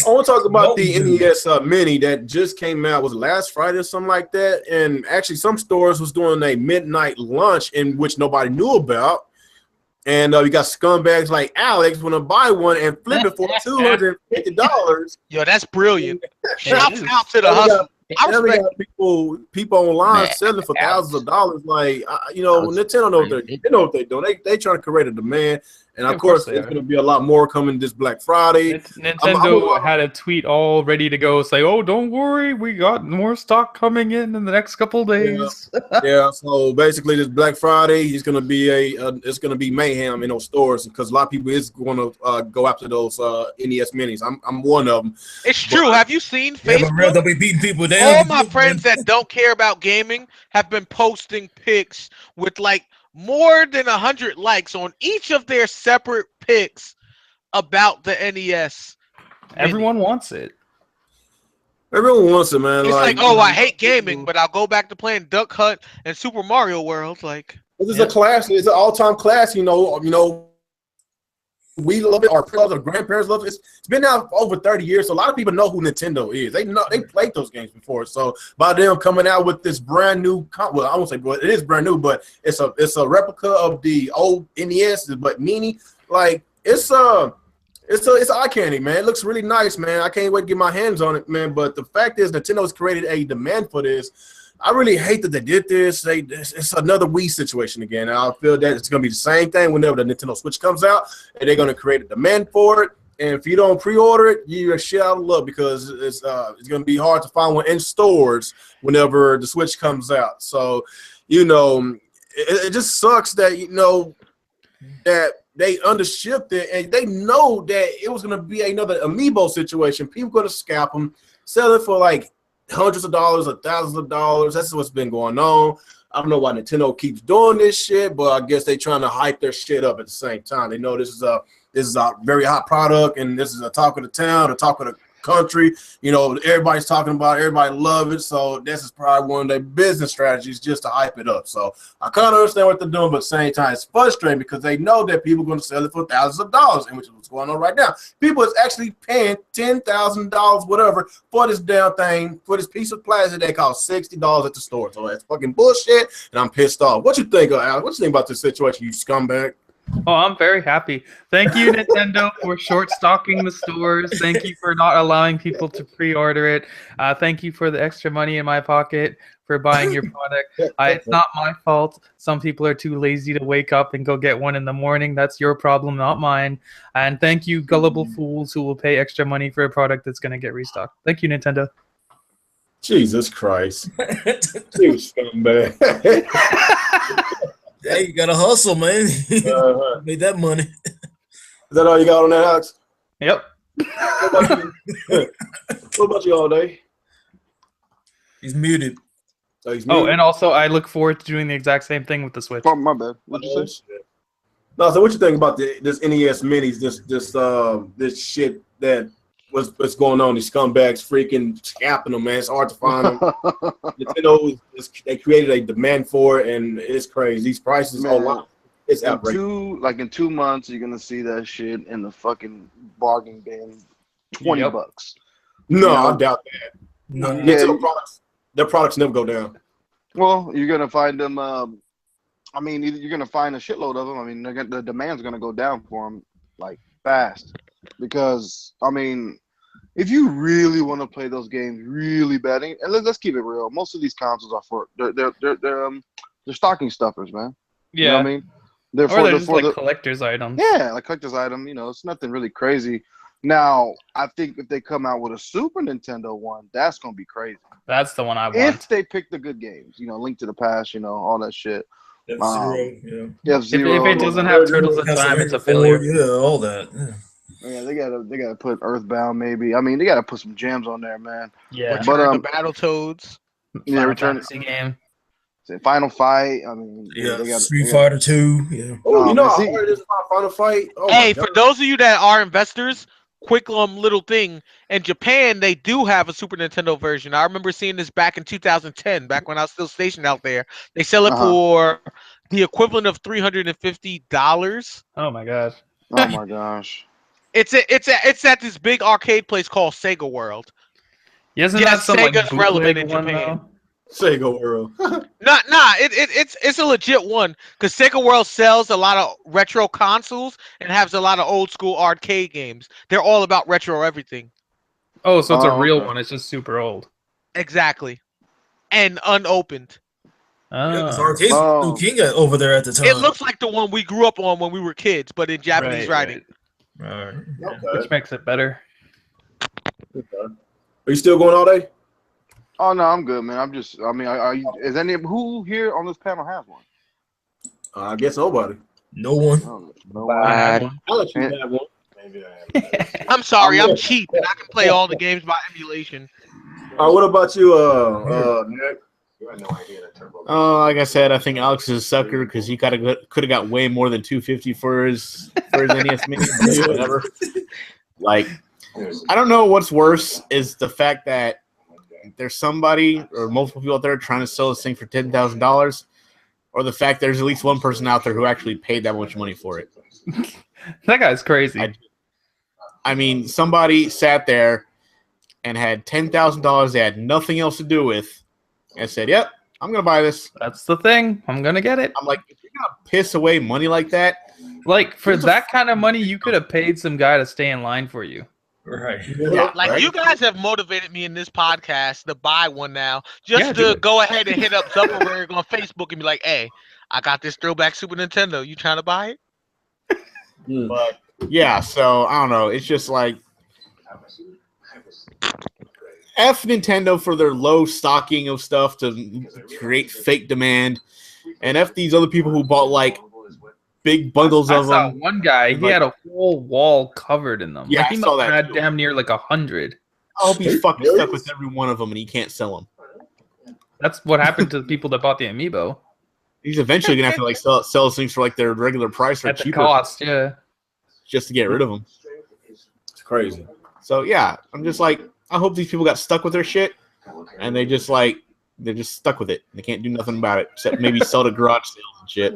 want to talk about the NES Mini that just came out. Was it last Friday or something like that? And actually, some stores was doing a midnight lunch in which nobody knew about. And we got scumbags like Alex want to buy one and flip it for $250. Yo, that's brilliant. Shout out to the hustle. I respect people online selling for thousands of dollars. Like Nintendo know what they're doing. They trying to create a demand, and of course there's going to be a lot more coming this Black Friday. Nintendo had a tweet all ready to go, say, "Oh, don't worry, we got more stock coming in the next couple of days." Yeah. So basically, this Black Friday is going to be it's going to be mayhem in those stores because a lot of people is going to go after those NES Minis. I'm one of them. It's true. Have you seen Facebook? They'll be beating people down. All my friends that don't care about gaming have been posting pics with like more than 100 likes on each of their separate pics about the NES. Everyone wants it. Everyone wants it, man. It's like, oh, I hate gaming, but I'll go back to playing Duck Hunt and Super Mario World. Like, this is a classic. It's an all-time classic. You know. We love it. Our parents, our grandparents love it. It's been out for over 30 years, so a lot of people know who Nintendo is. They played those games before. So by them coming out with this brand new, well, I won't say, but it is brand new, but it's a replica of the old NES, but mini. Like it's eye candy, man. It looks really nice, man. I can't wait to get my hands on it, man. But the fact is, Nintendo's created a demand for this. I really hate that they did this. It's another Wii situation again. And I feel that it's going to be the same thing whenever the Nintendo Switch comes out, and they're going to create a demand for it. And if you don't pre-order it, you're shit out of luck because it's going to be hard to find one in stores whenever the Switch comes out. So, it just sucks that that they undershipped it, and they know that it was going to be another amiibo situation. People going to scalp them, sell it for like hundreds of dollars or thousands of dollars. That's what's been going on. I don't know why Nintendo keeps doing this shit, but I guess they trying to hype their shit up at the same time. They know this is a very hot product, and this is a talk of the town, a talk of the country. You know, everybody's talking about it, everybody love it. So this is probably one of their business strategies, just to hype it up. So I kind of understand what they're doing, but at the same time, it's frustrating because they know that people are going to sell it for thousands of dollars, and which is what's going on right now. People is actually paying $10,000, whatever, for this damn thing, for this piece of plastic that costs $60 at the store. So that's fucking bullshit, and I'm pissed off. What you think, Alex? What you think about this situation, you scumbag? Oh, I'm very happy. Thank you, Nintendo, for short stocking the stores. Thank you for not allowing people to pre-order it. Thank you for the extra money in my pocket for buying your product. It's not my fault. Some people are too lazy to wake up and go get one in the morning. That's your problem, not mine. And thank you, gullible fools who will pay extra money for a product that's going to get restocked. Thank you, Nintendo. Jesus Christ. You scumbag. Hey, you gotta hustle, man. Made that money. Is that all you got on that, Alex? Yep. What about you all day? He's muted. Oh, and also I look forward to doing the exact same thing with the Switch. Oh, my bad. What'd you say? No, so what you think about this NES minis, this shit that what's going on? These scumbags freaking scapping them, man. It's hard to find them. Nintendo, they created a demand for it, and it's crazy. These prices, it's outrageous. In 2 months, you're gonna see that shit in the fucking bargain bin, $20. No, I doubt that. No. Nintendo their products never go down. Well, you're gonna find them. You're gonna find a shitload of them. I mean, the demand's gonna go down for them like fast, because if you really want to play those games really bad, and let's keep it real, most of these consoles are for they're stocking stuffers, man. Yeah, you know what I mean, they're just like collector's items. Yeah, like collector's item. You know, it's nothing really crazy. Now, I think if they come out with a Super Nintendo one, that's gonna be crazy. That's the one I want. If they pick the good games, Link to the Past, all that shit. F-Zero, F-Zero. If it doesn't have Turtles in Time, it's a failure. Yeah, all that. Yeah, they gotta put Earthbound maybe. I mean, they gotta put some gems on there, man. Yeah, but the Battletoads. Yeah, Return game. Final Fight. I mean, Street Fighter 2. Yeah. Oh, how hard it is about Final Fight. Oh, hey, for those of you that are investors, quick little thing. In Japan, they do have a Super Nintendo version. I remember seeing this back in 2010, back when I was still stationed out there. They sell it for the equivalent of $350. Oh my god. Oh my gosh. It's at this big arcade place called Sega World. Isn't that some Sega's like relevant in one, Japan. though? Sega World. It's a legit one, because Sega World sells a lot of retro consoles and has a lot of old school arcade games. They're all about retro everything. Oh, so it's a real one. It's just super old. Exactly. And unopened. Yeah, arcades were king over there at the time. It looks like the one we grew up on when we were kids, but in Japanese writing. Right. Which makes it better. Okay. Are you still going all day? Oh no, I'm good, man. Is who here on this panel has one? I guess nobody. No one. I'll let you have one. Maybe I have. I'm sorry, I'm cheap and I can play all the games by emulation. What about you, Nick? You had no idea that Turbo. Like I said, I think Alex is a sucker because he could have got way more than $250 for his NES Mini. Whatever. Like, I don't know what's worse is the fact that there's somebody or multiple people out there trying to sell this thing for $10,000, or the fact there's at least one person out there who actually paid that much money for it. That guy's crazy. I mean, somebody sat there and had $10,000 they had nothing else to do with, and said, "Yep, I'm gonna buy this." That's the thing. I'm gonna get it. I'm like, if you're gonna piss away money like that, like for that kind of money, you could have paid some guy to stay in line for you. Right. Yeah, Like, you guys have motivated me in this podcast to buy one now, just to go ahead and hit up Zuckerberg on Facebook and be like, "Hey, I got this throwback Super Nintendo. You trying to buy it?" But yeah, so I don't know. It's just like F Nintendo for their low stocking of stuff to create fake demand, and F these other people who bought like big bundles I of saw them. one guy, he Like- had a whole wall covered in them. Yeah, Like I he saw must have that had too. damn near like 100. I hope he's Hey, fucking serious? stuck with every one of them and he can't sell them. That's what happened to the people that bought the amiibo He's eventually gonna have to like sell things for like their regular price or at the cheaper cost. Yeah. just to get rid of them. It's crazy. So yeah, I'm just like, I hope these people got stuck with their shit and they're just stuck with it. They can't do nothing about it except maybe sell to garage sales and shit.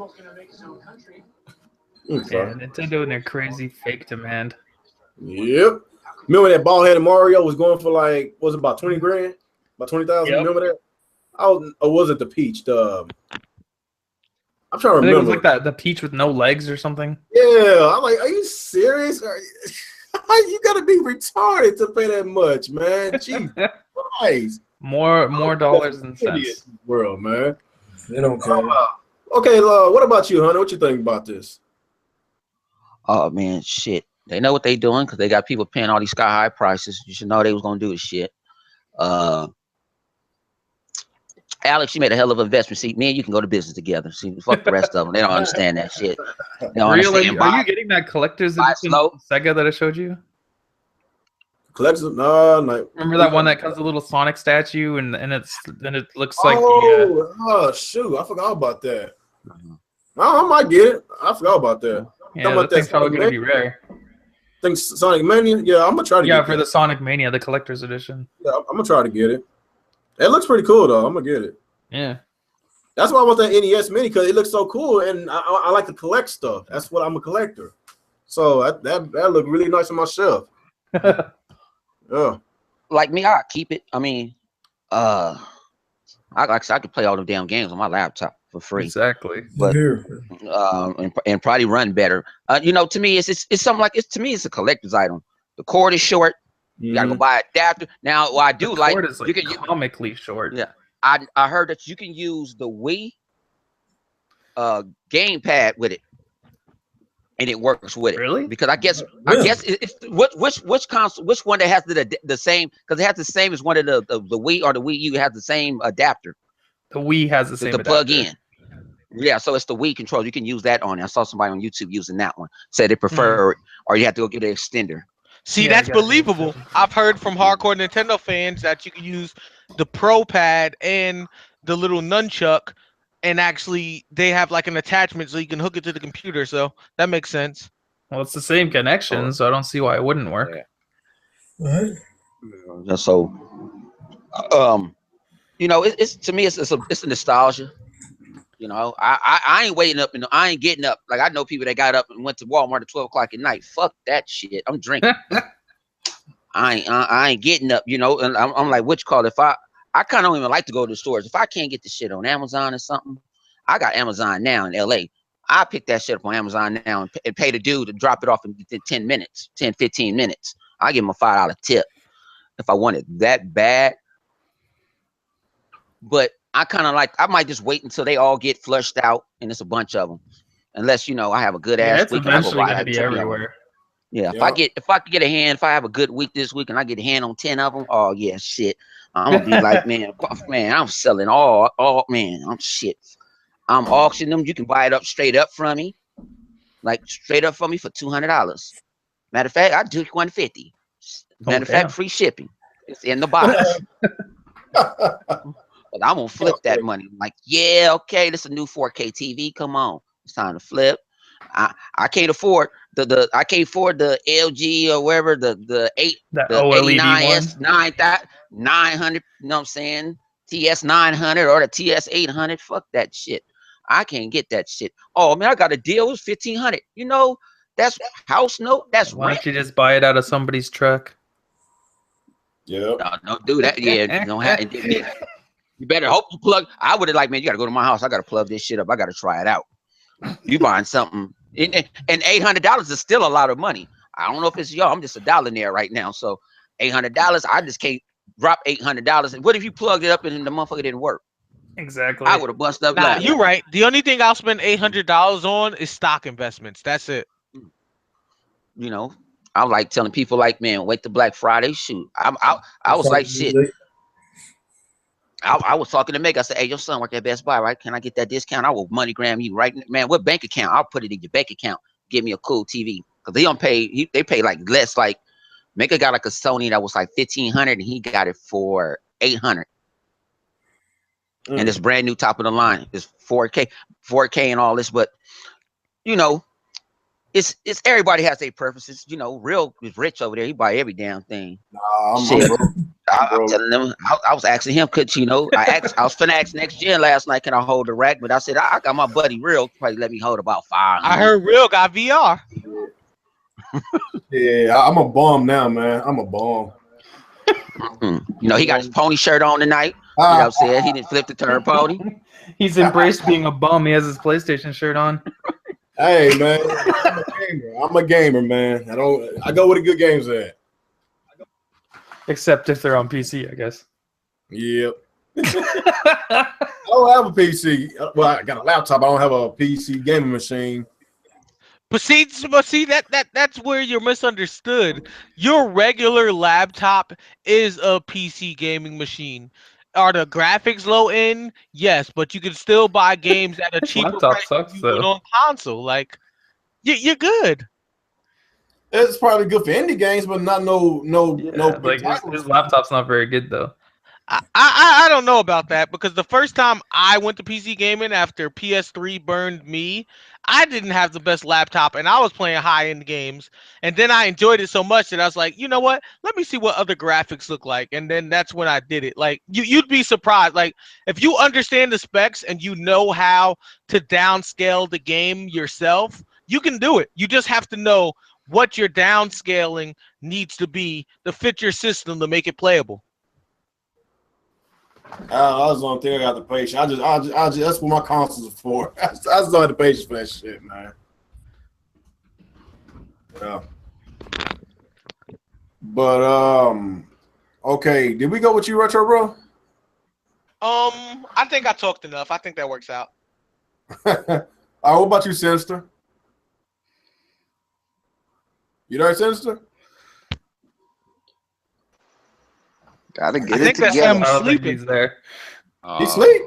Yeah, Nintendo and their crazy fake demand. Yep. Remember that bald headed Mario was going for like, was it about 20 grand? About 20,000? Yep. Remember that? Or was it the peach? I'm trying to I think it was remember. like that the peach with no legs or something. Yeah, I'm like, are you serious? You gotta be retarded to pay that much, man. Jeez Christ. More dollars than Idiot cents. in the world, man. They don't care. Okay, what about you, honey? What you think about this? Oh man, shit. They know what they doing because they got people paying all these sky high prices. You should know they was gonna do this shit. Alex, you made a hell of an investment. See, me and you can go to business together. See, fuck the rest of them. They don't understand that shit. They don't Really? understand. Are you getting that collector's edition slow. Sega that I showed you? Collectors? No. Remember that one that comes with a little Sonic statue and it looks like shoot, I forgot about that. I might get it. I forgot about that. yeah, that thing's probably gonna be rare. Think Sonic Mania? Yeah, I'm gonna try to. Yeah, get for that. the Sonic Mania, the collector's edition. Yeah, I'm gonna try to get it. It looks pretty cool though. I'm gonna get it. Yeah. That's why I want that NES Mini because it looks so cool, and I like to collect stuff. That's what I'm a collector. So that looked really nice on my shelf. Yeah. Like me, I keep it. I mean, I could play all the damn games on my laptop for free. Exactly. But Here. and probably run better. You know, to me, it's something like to me, it's a collector's item. The cord is short. You gotta go buy an adapter. Now, what I do The like, cord is like you can comically short. Yeah, I heard that you can use the Wii gamepad with it, and it works with it. Really? Because I guess Really? it's which console, which one that has the same, because it has the same as one of the Wii or the Wii U has the same adapter. The Wii has the same to plug adapter. in. Yeah, so it's the Wii controller. You can use that on it. I saw somebody on YouTube using that one. Said they prefer it, or you have to go get an extender. See, Yeah, that's you gotta do believable. that. I've heard from hardcore Nintendo fans that you can use the Pro Pad and the little nunchuck, and actually they have like an attachment so you can hook it to the computer. So that makes sense. Well, it's the same connection, so I don't see why it wouldn't work. Yeah. So, you know, it's to me, it's a nostalgia. You know, I ain't waiting up, and I ain't getting up. Like I know people that got up and went to Walmart at 12 o'clock at night. Fuck that shit. I'm drinking. I ain't getting up. You know, and I'm like, which call? If I kind of don't even like to go to the stores. If I can't get the shit on Amazon or something, I got Amazon now in LA. I pick that shit up on Amazon now and pay the dude to drop it off in 10 minutes, 10, 15 minutes. I give him a $5 tip if I want it that bad. But I kind of like, I might just wait until they all get flushed out, and it's a bunch of them. Unless, you know, I have a good ass It's week and I go eventually buy gonna like be 10 of them. everywhere. Yeah, Yeah. if I could get a hand, if I have a good week this week and I get a hand on 10 of them, oh yeah, shit. I'm gonna be like, man, I'm selling all, man, I'm shit. I'm auctioning them. You can buy it up straight up from me, like straight up from me for $200. Matter of fact, I do $150. Matter of damn. fact, free shipping. It's in the box. But I'm gonna flip that money. I'm like, yeah, okay, this is a new 4K TV. Come on, it's time to flip. I can't afford the LG or wherever the OLED 89S one. 900. You know what I'm saying? TS 900 or the TS 800. Fuck that shit. I can't get that shit. Oh man, I got a deal. It was 1500. You know, that's house note. That's Why rent. don't you just buy it out of somebody's truck? Yeah. No, don't do that. Yeah, don't have. You better hope you plug. I would have like, man, you got to go to my house. I got to plug this shit up. I got to try it out. You buying something, and $800 is still a lot of money. I don't know if it's y'all. I'm just a dollionaire right now, so $800. I just can't drop $800. And what if you plugged it up and the motherfucker didn't work? Exactly. I would have busted up. Nah, laughing. you're right. The only thing I'll spend $800 on is stock investments. That's it. You know, I like telling people like, man, wait till Black Friday. Shoot, I was like, shit. I was talking to Meg. I said, "Hey, your son worked at Best Buy, right? Can I get that discount? I will MoneyGram you, right, man? What bank account? I'll put it in your bank account. Give me a cool TV because they don't pay. They pay like less. Like Mega got like a Sony that was like 1,500, and he got it for 800. And it's brand new, top of the line. It's 4K and all this, but you know, it's everybody has their preferences. You know, Real is rich over there. He buy every damn thing. I'm broke. I'm telling them. I was asking him, could you know? I was finna ask Next Gen last night, can I hold the rack? But I said I got my buddy Real probably let me hold about 500. I heard Real got VR. Yeah, I'm a bum now, man. I'm a bum. You know, he got his pony shirt on tonight. You know what I'm saying? He didn't flip the turn pony. He's embraced being a bum. He has his PlayStation shirt on. Hey, man, I'm a gamer, man. I go where the good games at. Except if they're on PC, I guess. Yep. I don't have a PC. Well, I got a laptop. I don't have a PC gaming machine. But see, that's where you're misunderstood. Your regular laptop is a PC gaming machine. Are the graphics low end? Yes, but you can still buy games at a cheaper Laptop price sucks, than you would though. on console. Like, you're good. It's probably good for indie games, but not no Like big his titles. laptop's not very good though. I don't know about that because the first time I went to PC gaming after PS3 burned me, I didn't have the best laptop and I was playing high-end games. And then I enjoyed it so much that I was like, you know what? Let me see what other graphics look like. And then that's when I did it. Like you'd be surprised. Like if you understand the specs and you know how to downscale the game yourself, you can do it. You just have to know what your downscaling needs to be to fit your system to make it playable. I was on there. I got the patience. I just that's what my consoles are for. I just don't have the patience for that shit, man. Yeah. But okay. Did we go with you, Retro Bro? I think I talked enough. I think that works out. All right. What about you, Sinister? You there, Sinister? Gotta get I it think that together. M's I don't think sleeping. he's there. He sleep?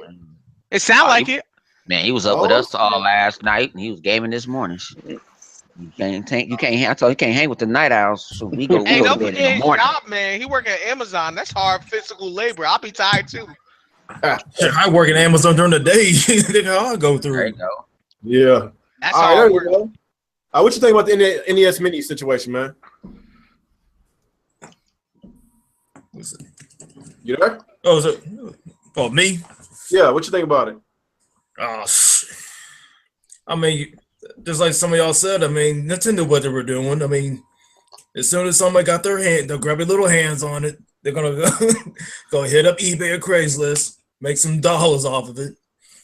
It sound like it. Man, he was up with us all last night, and he was gaming this morning. Shit. You can't. I told you, you can't hang with the night owls. So we go Hey, to don't bed in forget the his morning. job, man. He work at Amazon. That's hard physical labor. I'll be tired too. Shit, I work at Amazon during the day. I'll go through. There you go. Yeah. That's All right, hard there work. you go. What you think about the NES Mini situation, man? You there? Oh, is it? Oh, me? Yeah. What you think about it? Oh, I mean, just like some of y'all said, I mean, Nintendo, what they were doing. I mean, as soon as somebody got their hand, they'll grab their little hands on it. They're gonna go hit up eBay or Craigslist, make some dollars off of it.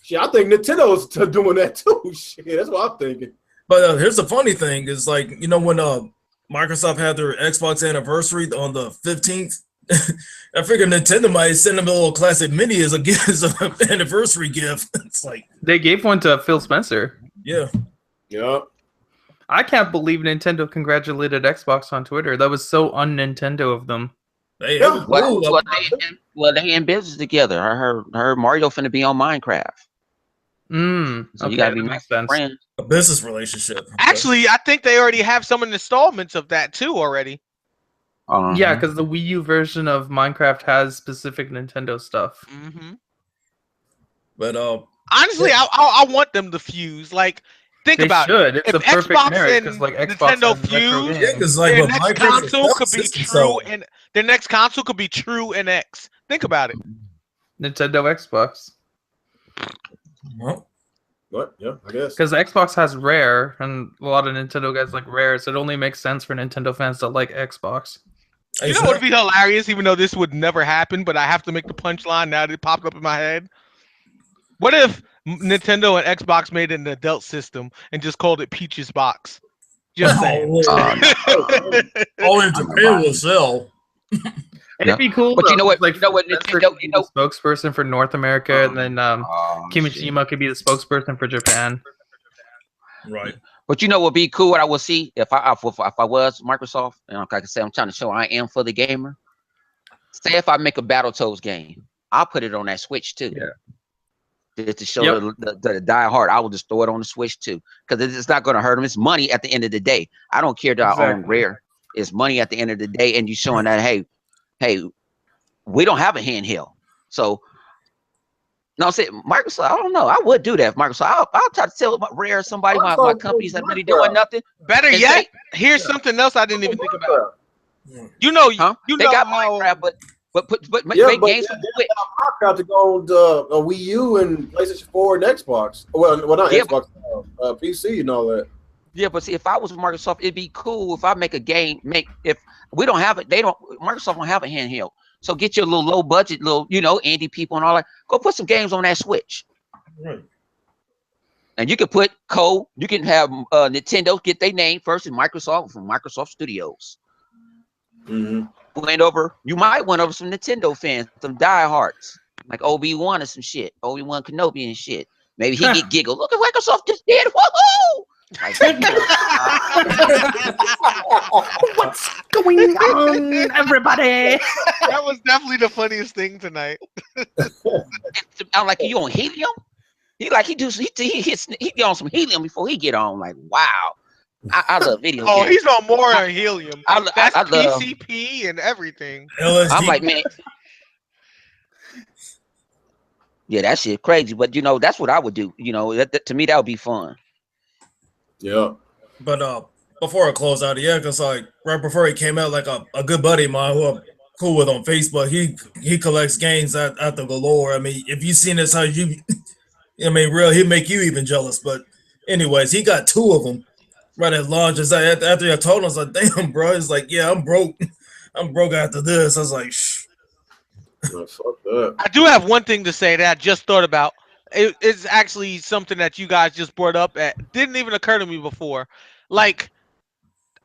Shit, I think Nintendo's doing that too. Shit, that's what I'm thinking. But here's the funny thing: is like when Microsoft had their Xbox anniversary on the 15th. I figured Nintendo might send them a little classic mini as a gift, as an anniversary gift. It's like they gave one to Phil Spencer. Yeah. Yep. I can't believe Nintendo congratulated Xbox on Twitter. That was so un-Nintendo of them. They, well, they in business together. I heard Mario finna be on Minecraft. So you gotta be nice friends. A business relationship. Actually, I think they already have some installments of that too already. Yeah, because the Wii U version of Minecraft has specific Nintendo stuff. Mm-hmm. But honestly, I want them to fuse. Like, think about it. It's if a perfect Xbox marriage and because like Xbox Nintendo has retro fuse, games. because like their with next Minecraft, console could be system, true, so- and their next console could be true NX. Think about it. Nintendo Xbox. Well, what? Yeah, I guess. Because Xbox has Rare, and a lot of Nintendo guys like Rare, so it only makes sense for Nintendo fans to like Xbox. You know what would be hilarious, even though this would never happen, but I have to make the punchline now that it popped up in my head? What if Nintendo and Xbox made an adult system and just called it Peach's Box? Just saying. All in Japan will sell. It'd be cool. But you know what? Like, You know what? Spencer Nintendo, could be the spokesperson for North America, and then Kimishima could be the spokesperson for Japan. Right. But you know what would be cool? What I would see if I was Microsoft, and like I said, I'm trying to show I am for the gamer. Say if I make a Battletoads game, I'll put it on that Switch too. Yeah. Just to show the die hard, I will just throw it on the Switch too, because it's not going to hurt them. It's money at the end of the day. I don't care that I own Rare. It's money at the end of the day, and you showing that hey, we don't have a handheld. So, no, I'm saying Microsoft. I don't know. I would do that. Microsoft. I'll try to tell Rare somebody my company's not really doing nothing. Better yet, here's something else I didn't even think about. You know, they got Minecraft, but make games for Switch. Minecraft to go on the Wii U and PlayStation 4 and Xbox. Well, not Xbox, PC and all that. Yeah, but see, if I was Microsoft, it'd be cool if I make a game. If we don't have it, Microsoft don't have a handheld. So get your little low budget, indie people and all that. Go put some games on that Switch. Right. And you can put code. You can have Nintendo get their name first in Microsoft from Microsoft Studios. You might win over some Nintendo fans, some diehards, like Obi-Wan or some shit, Obi-Wan Kenobi and shit. Maybe he get giggle. Look at Microsoft just did. Woohoo! Like, what's going on, everybody? That was definitely the funniest thing tonight. I'm like, you on helium? He on some helium before he get on. Like, wow. I love video games. Oh, he's on more on helium. That's I love PCP and everything. LSD. I'm like, man. Yeah, that shit crazy. But that's what I would do. To me, that would be fun. Yeah. But before I close out, because like right before he came out, like a good buddy of mine who I'm cool with on Facebook, he collects games at the galore. I mean, if you seen this, he'll make you even jealous. But anyways, he got 2 of them. Right at launch, after I told him, I was like, "Damn, bro!" He's like, "Yeah, I'm broke. I'm broke after this." I was like, "Shh." Fuck that. I do have one thing to say that I just thought about. It's actually something that you guys just brought up. Didn't even occur to me before. Like,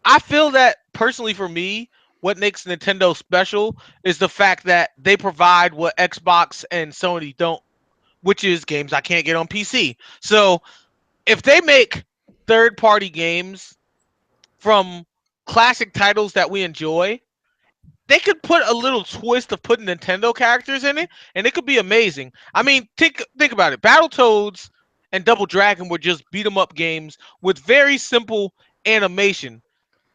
I feel that personally for me, what makes Nintendo special is the fact that they provide what Xbox and Sony don't, which is games I can't get on PC. So, if they make third-party games from classic titles that we enjoy, they could put a little twist of putting Nintendo characters in it, and it could be amazing. I mean, think about it. Battletoads and Double Dragon were just beat-em-up games with very simple animation.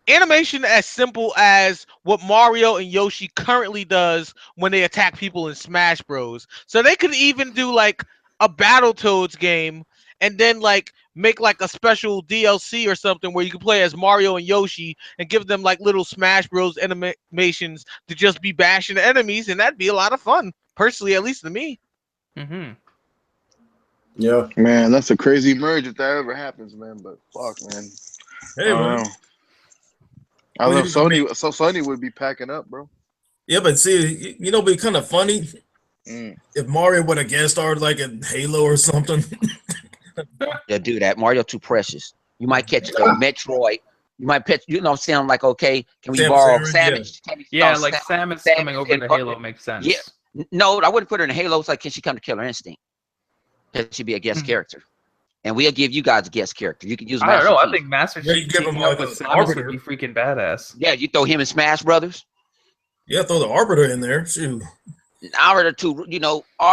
Animation as simple as what Mario and Yoshi currently does when they attack people in Smash Bros. So they could even do like a Battletoads game and then like make like a special DLC or something where you can play as Mario and Yoshi and give them like little Smash Bros animations to just be bashing enemies, and that'd be a lot of fun. Personally, at least to me. Yeah. Man, that's a crazy merge if that ever happens, man. But fuck, man. Hey, man. I love Sony. So Sony would be packing up, bro. Yeah, but see, it'd be kind of funny if Mario would have guest starred like in Halo or something. Yeah, do that. Mario too precious. You might catch a Metroid. You might pitch. What I'm saying? Like, okay, can we borrow Samus? Yeah, like Samus coming over to Halo makes sense. Yeah, no, I wouldn't put her in Halo. It's like, can she come to Killer Instinct? Can she be a guest character? And we'll give you guys a guest character. You can use. I don't know. I think Master Chief give him teaming like up with an Samus arbiter. would be freaking badass. Yeah, you throw him in Smash Brothers. Yeah, throw the Arbiter in there. Shoot. Arbiter too.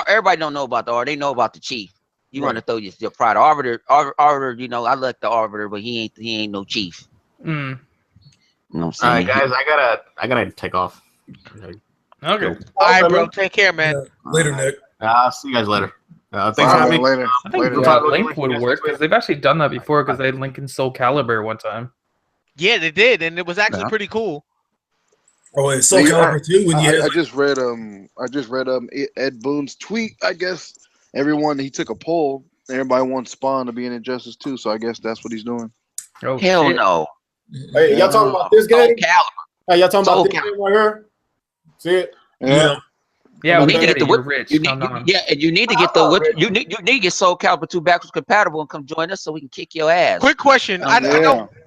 Everybody don't know about the Arbiter. They know about the Chief. You want to throw your pride. Arbiter. I like the Arbiter, but he ain't no Chief. You know what I'm saying? All right, guys, I gotta take off. Okay. All right, bro. Take care, man. Later, Nick. I'll see you guys later. Thanks for having me. Later. I think Link would work because they've actually done that before because they had Link in Soul Calibur one time. Yeah, they did, and it was actually pretty cool. Oh, it's Soul Calibur too. When you I just read Ed Boon's tweet. I guess he took a poll. Everybody wants Spawn to be in Injustice 2, so I guess that's what he's doing. Oh, Hell shit. no. Hey, y'all talking about this game? Calibur. Hey, y'all talking Soul about this game right here? See it? Yeah. Yeah, You we need to get get it. the You're whip- rich. You need, Come on. yeah, and you need to get the you need to get Soul Calibur 2 backwards compatible and come join us so we can kick your ass. Quick question.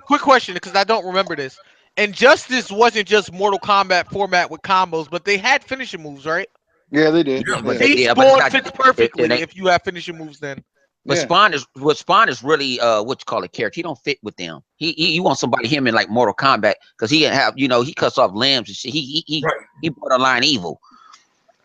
Quick question, because I don't remember this. Injustice wasn't just Mortal Kombat format with combos, but they had finishing moves, right? Yeah, they did. Yeah, but See, but Spawn not- fits perfectly it ain't- if you have finishing moves then. But Yeah. Spawn is really what you call a character. He don't fit with them. He wants somebody him in like Mortal Kombat because he have he cuts off limbs and shit. He borderline evil.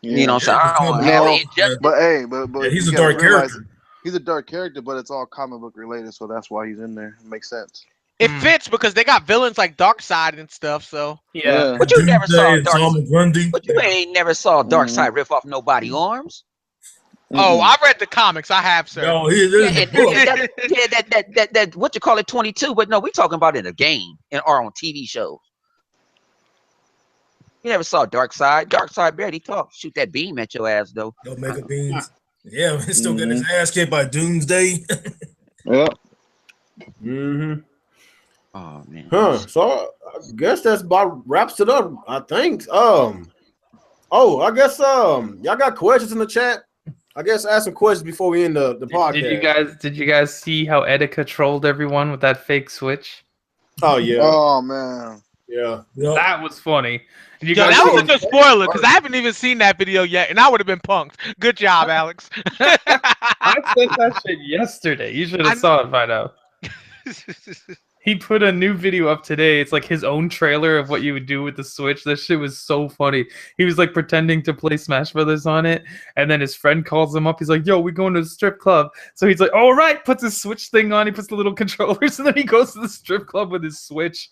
You know, so I don't have No, it. Just, but hey, but Yeah, he's you a gotta dark realize character. he's a dark character, but it's all comic book related, so that's why he's in there. It makes sense. It fits because they got villains like Darkseid and stuff. So Yeah. but you never saw Doomsday, Dark. Solomon Grundy. But you ain't never saw Darkseid rip off nobody arms. oh, I read the comics. I have, sir. No, he is Yeah, the and, book. that what you call it 22. But no, we talking about in a game or on TV shows. You never saw Darkseid. Darkseid barely talk. Shoot that beam at your ass though. No mega beans. Yeah, he's still getting his ass kicked by Doomsday. Yeah. Oh man. Huh. So I guess that's about wraps it up. I think. Oh, I guess y'all got questions in the chat. I guess ask some questions before we end the podcast. Did you guys see how Etika trolled everyone with that fake Switch? Oh yeah. Oh man. Yeah. Yep. That was funny. Did you Yo, guys that see was a good spoiler because I haven't even seen that video yet, and I would have been punked. Good job, Alex. I sent that shit yesterday. You should have saw it by now. He put a new video up today. It's like his own trailer of what you would do with the Switch. That shit was so funny. He was like pretending to play Smash Brothers on it, and then his friend calls him up. He's like, "Yo, we going to the strip club." So he's like, "All right," puts his Switch thing on. He puts the little controllers, and then he goes to the strip club with his Switch.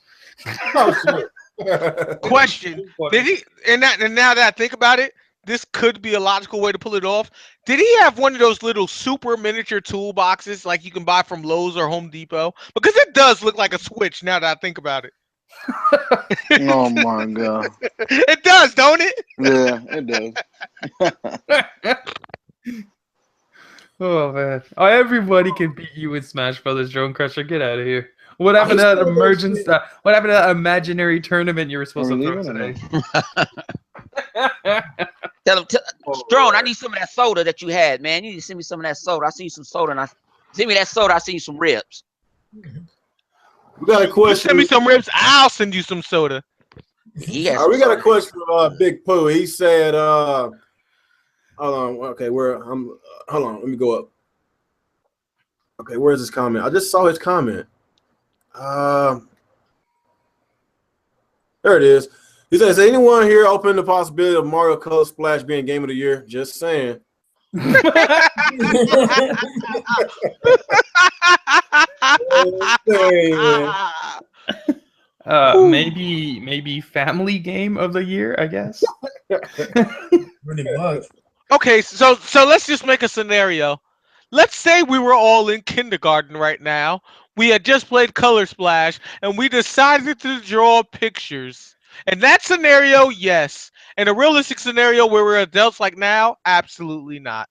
Question: Did he? And now that I think about it, this could be a logical way to pull it off. Did he have one of those little super miniature toolboxes like you can buy from Lowe's or Home Depot? Because it does look like a Switch now that I think about it. Oh my god. It does, don't it? Yeah, it does. Oh man! Oh, everybody can beat you in Smash Brothers, Drone Crusher. Get out of here. What happened to that emergence? What happened to that imaginary tournament you were supposed to throw today? Tell him, Drone, I need some of that soda that you had, man. You need to send me some of that soda. I see you some soda, and send me that soda. I see you some ribs. We got a question. Send me some ribs. I'll send you some soda. We got a question from Big Pooh. He said, "Hold on. Okay, hold on. Let me go up. Okay, where's his comment? I just saw his comment. There it is. He says, "Is anyone here open to the possibility of Mario Color Splash being Game of the Year?" Just saying. Maybe Family Game of the Year, I guess. Pretty much. Okay, so let's just make a scenario. Let's say we were all in kindergarten right now. We had just played Color Splash, and we decided to draw pictures. In that scenario, yes. In a realistic scenario where we're adults like now, absolutely not.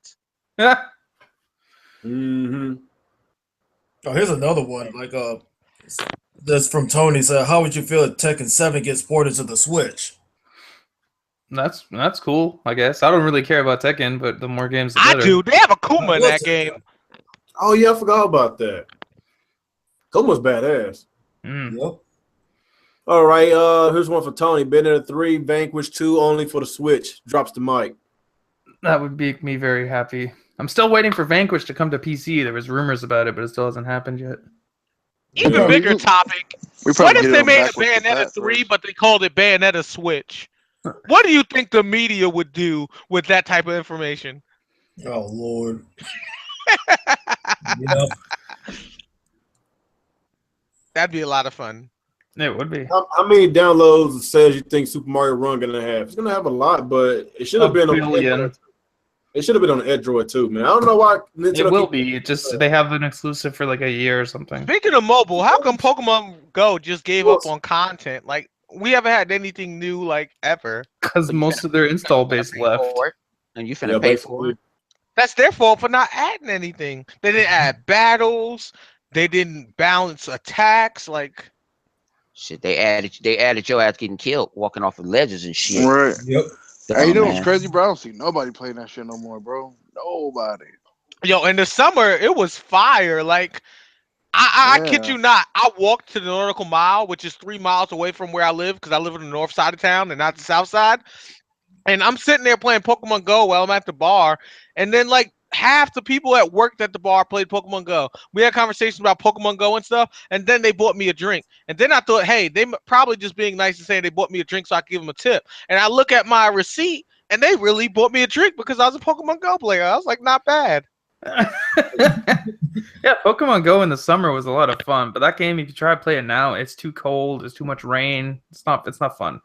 Mm-hmm. Oh, here's another one. Like that's from Tony. Said, "How would you feel if Tekken 7 gets ported to the Switch?" That's cool, I guess. I don't really care about Tekken, but the more games, the better. I do. They have a Kuma in that game. Oh yeah, I forgot about that. Kuma's badass. Yep. All right, here's one for Tony. Bayonetta 3, Vanquish 2 only for the Switch. Drops the mic. That would make me very happy. I'm still waiting for Vanquish to come to PC. There was rumors about it, but it still hasn't happened yet. Even bigger topic. What if they made a Bayonetta 3, but they called it Bayonetta Switch? What do you think the media would do with that type of information? Oh Lord. Yep. That'd be a lot of fun. It would be. How many downloads says you think Super Mario Run gonna have? It's gonna have a lot, but it should have been on Android. It should have been on Android too, man. I don't know why. It will be. It just they have an exclusive for like a year or something. Speaking of mobile, how come Pokemon Go just gave up on content? Like we haven't had anything new like ever. Because most of their install base left. And you finna pay for it. That's their fault for not adding anything. They didn't add battles. They didn't balance attacks. Like shit, they added your ass getting killed, walking off of ledges and shit. Right. Yep. Hey, you know what's crazy, bro? I don't see nobody playing that shit no more, bro. Nobody. Yo, in the summer it was fire. Like I kid you not. I walked to the Nautical Mile, which is 3 miles away from where I live, because I live on the north side of town and not the south side. And I'm sitting there playing Pokemon Go while I'm at the bar, and then like half the people that worked at the bar played Pokemon Go. We had conversations about Pokemon Go and stuff, and then they bought me a drink. And then I thought, hey, they probably just being nice and saying they bought me a drink so I could give them a tip. And I look at my receipt, And they really bought me a drink because I was a Pokemon Go player. I was like, not bad. Yeah, Pokemon Go in the summer was a lot of fun, but that game, if you try to play it now, it's too cold. It's too much rain. It's not fun.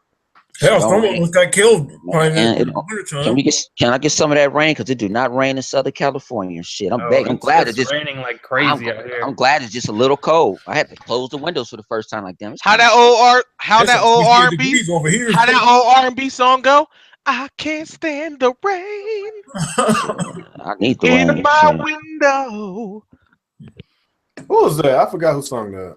Hell, someone almost got killed. Can I get some of that rain? Because it do not rain in Southern California. Shit, I'm begging. I'm glad it's just raining like crazy out here. I'm glad it's just a little cold. I had to close the windows for the first time. Like, damn. How that old R&B song go? I can't stand the rain. I need the rain. In my window. What was that? I forgot who sung that.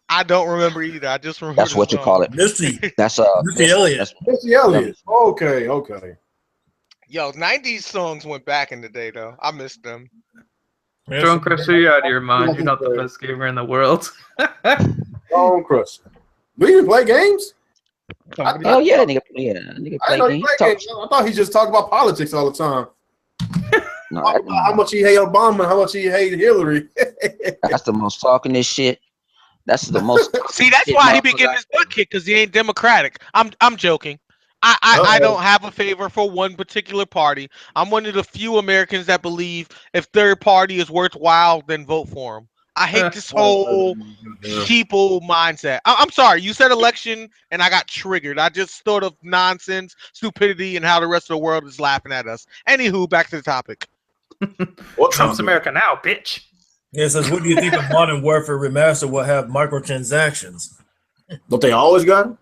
I don't remember either. I just remember. That's what you call it. Missy. That's Missy Elliott. Missy Elliott. Okay. Yo, 90s songs went back in the day though. I missed them. Drone Crusher, you're out of your mind. You're not the best gamer in the world. Drone Crusher. Do you even play games? Oh yeah, nigga play games. I thought he just talked about politics all the time. No, how much he hate Obama, how much he hate Hillary. That's the most talking this shit. That's the most. See, that's why he be getting his butt kicked because he ain't democratic. I'm joking. I don't have a favor for one particular party. I'm one of the few Americans that believe if third party is worthwhile, then vote for him. I hate this whole people mindset. I'm sorry, you said election and I got triggered. I just thought of nonsense, stupidity, and how the rest of the world is laughing at us. Anywho, back to the topic. Well, Trump's America now, bitch. Yeah, it says, what do you think of Modern Warfare Remastered will have microtransactions? Don't they always got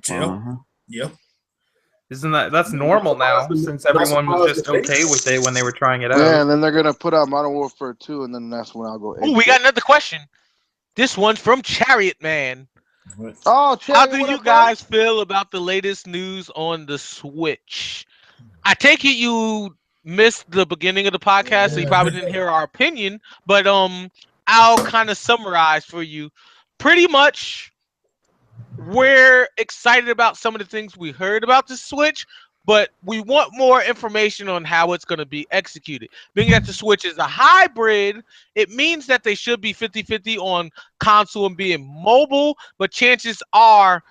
them? Yep. Isn't that's normal now since everyone was just okay with it when they were trying it out? Yeah, and then they're gonna put out Modern Warfare 2, and then that's when I'll go. Oh, we got another question. This one's from Chariot Man. Oh, Chariot, how do you guys feel about the latest news on the Switch? I take it you missed the beginning of the podcast, so you probably didn't hear our opinion. But I'll kind of summarize for you. Pretty much, we're excited about some of the things we heard about the Switch, but we want more information on how it's going to be executed. Being that the Switch is a hybrid, it means that they should be 50-50 on console and being mobile, but chances are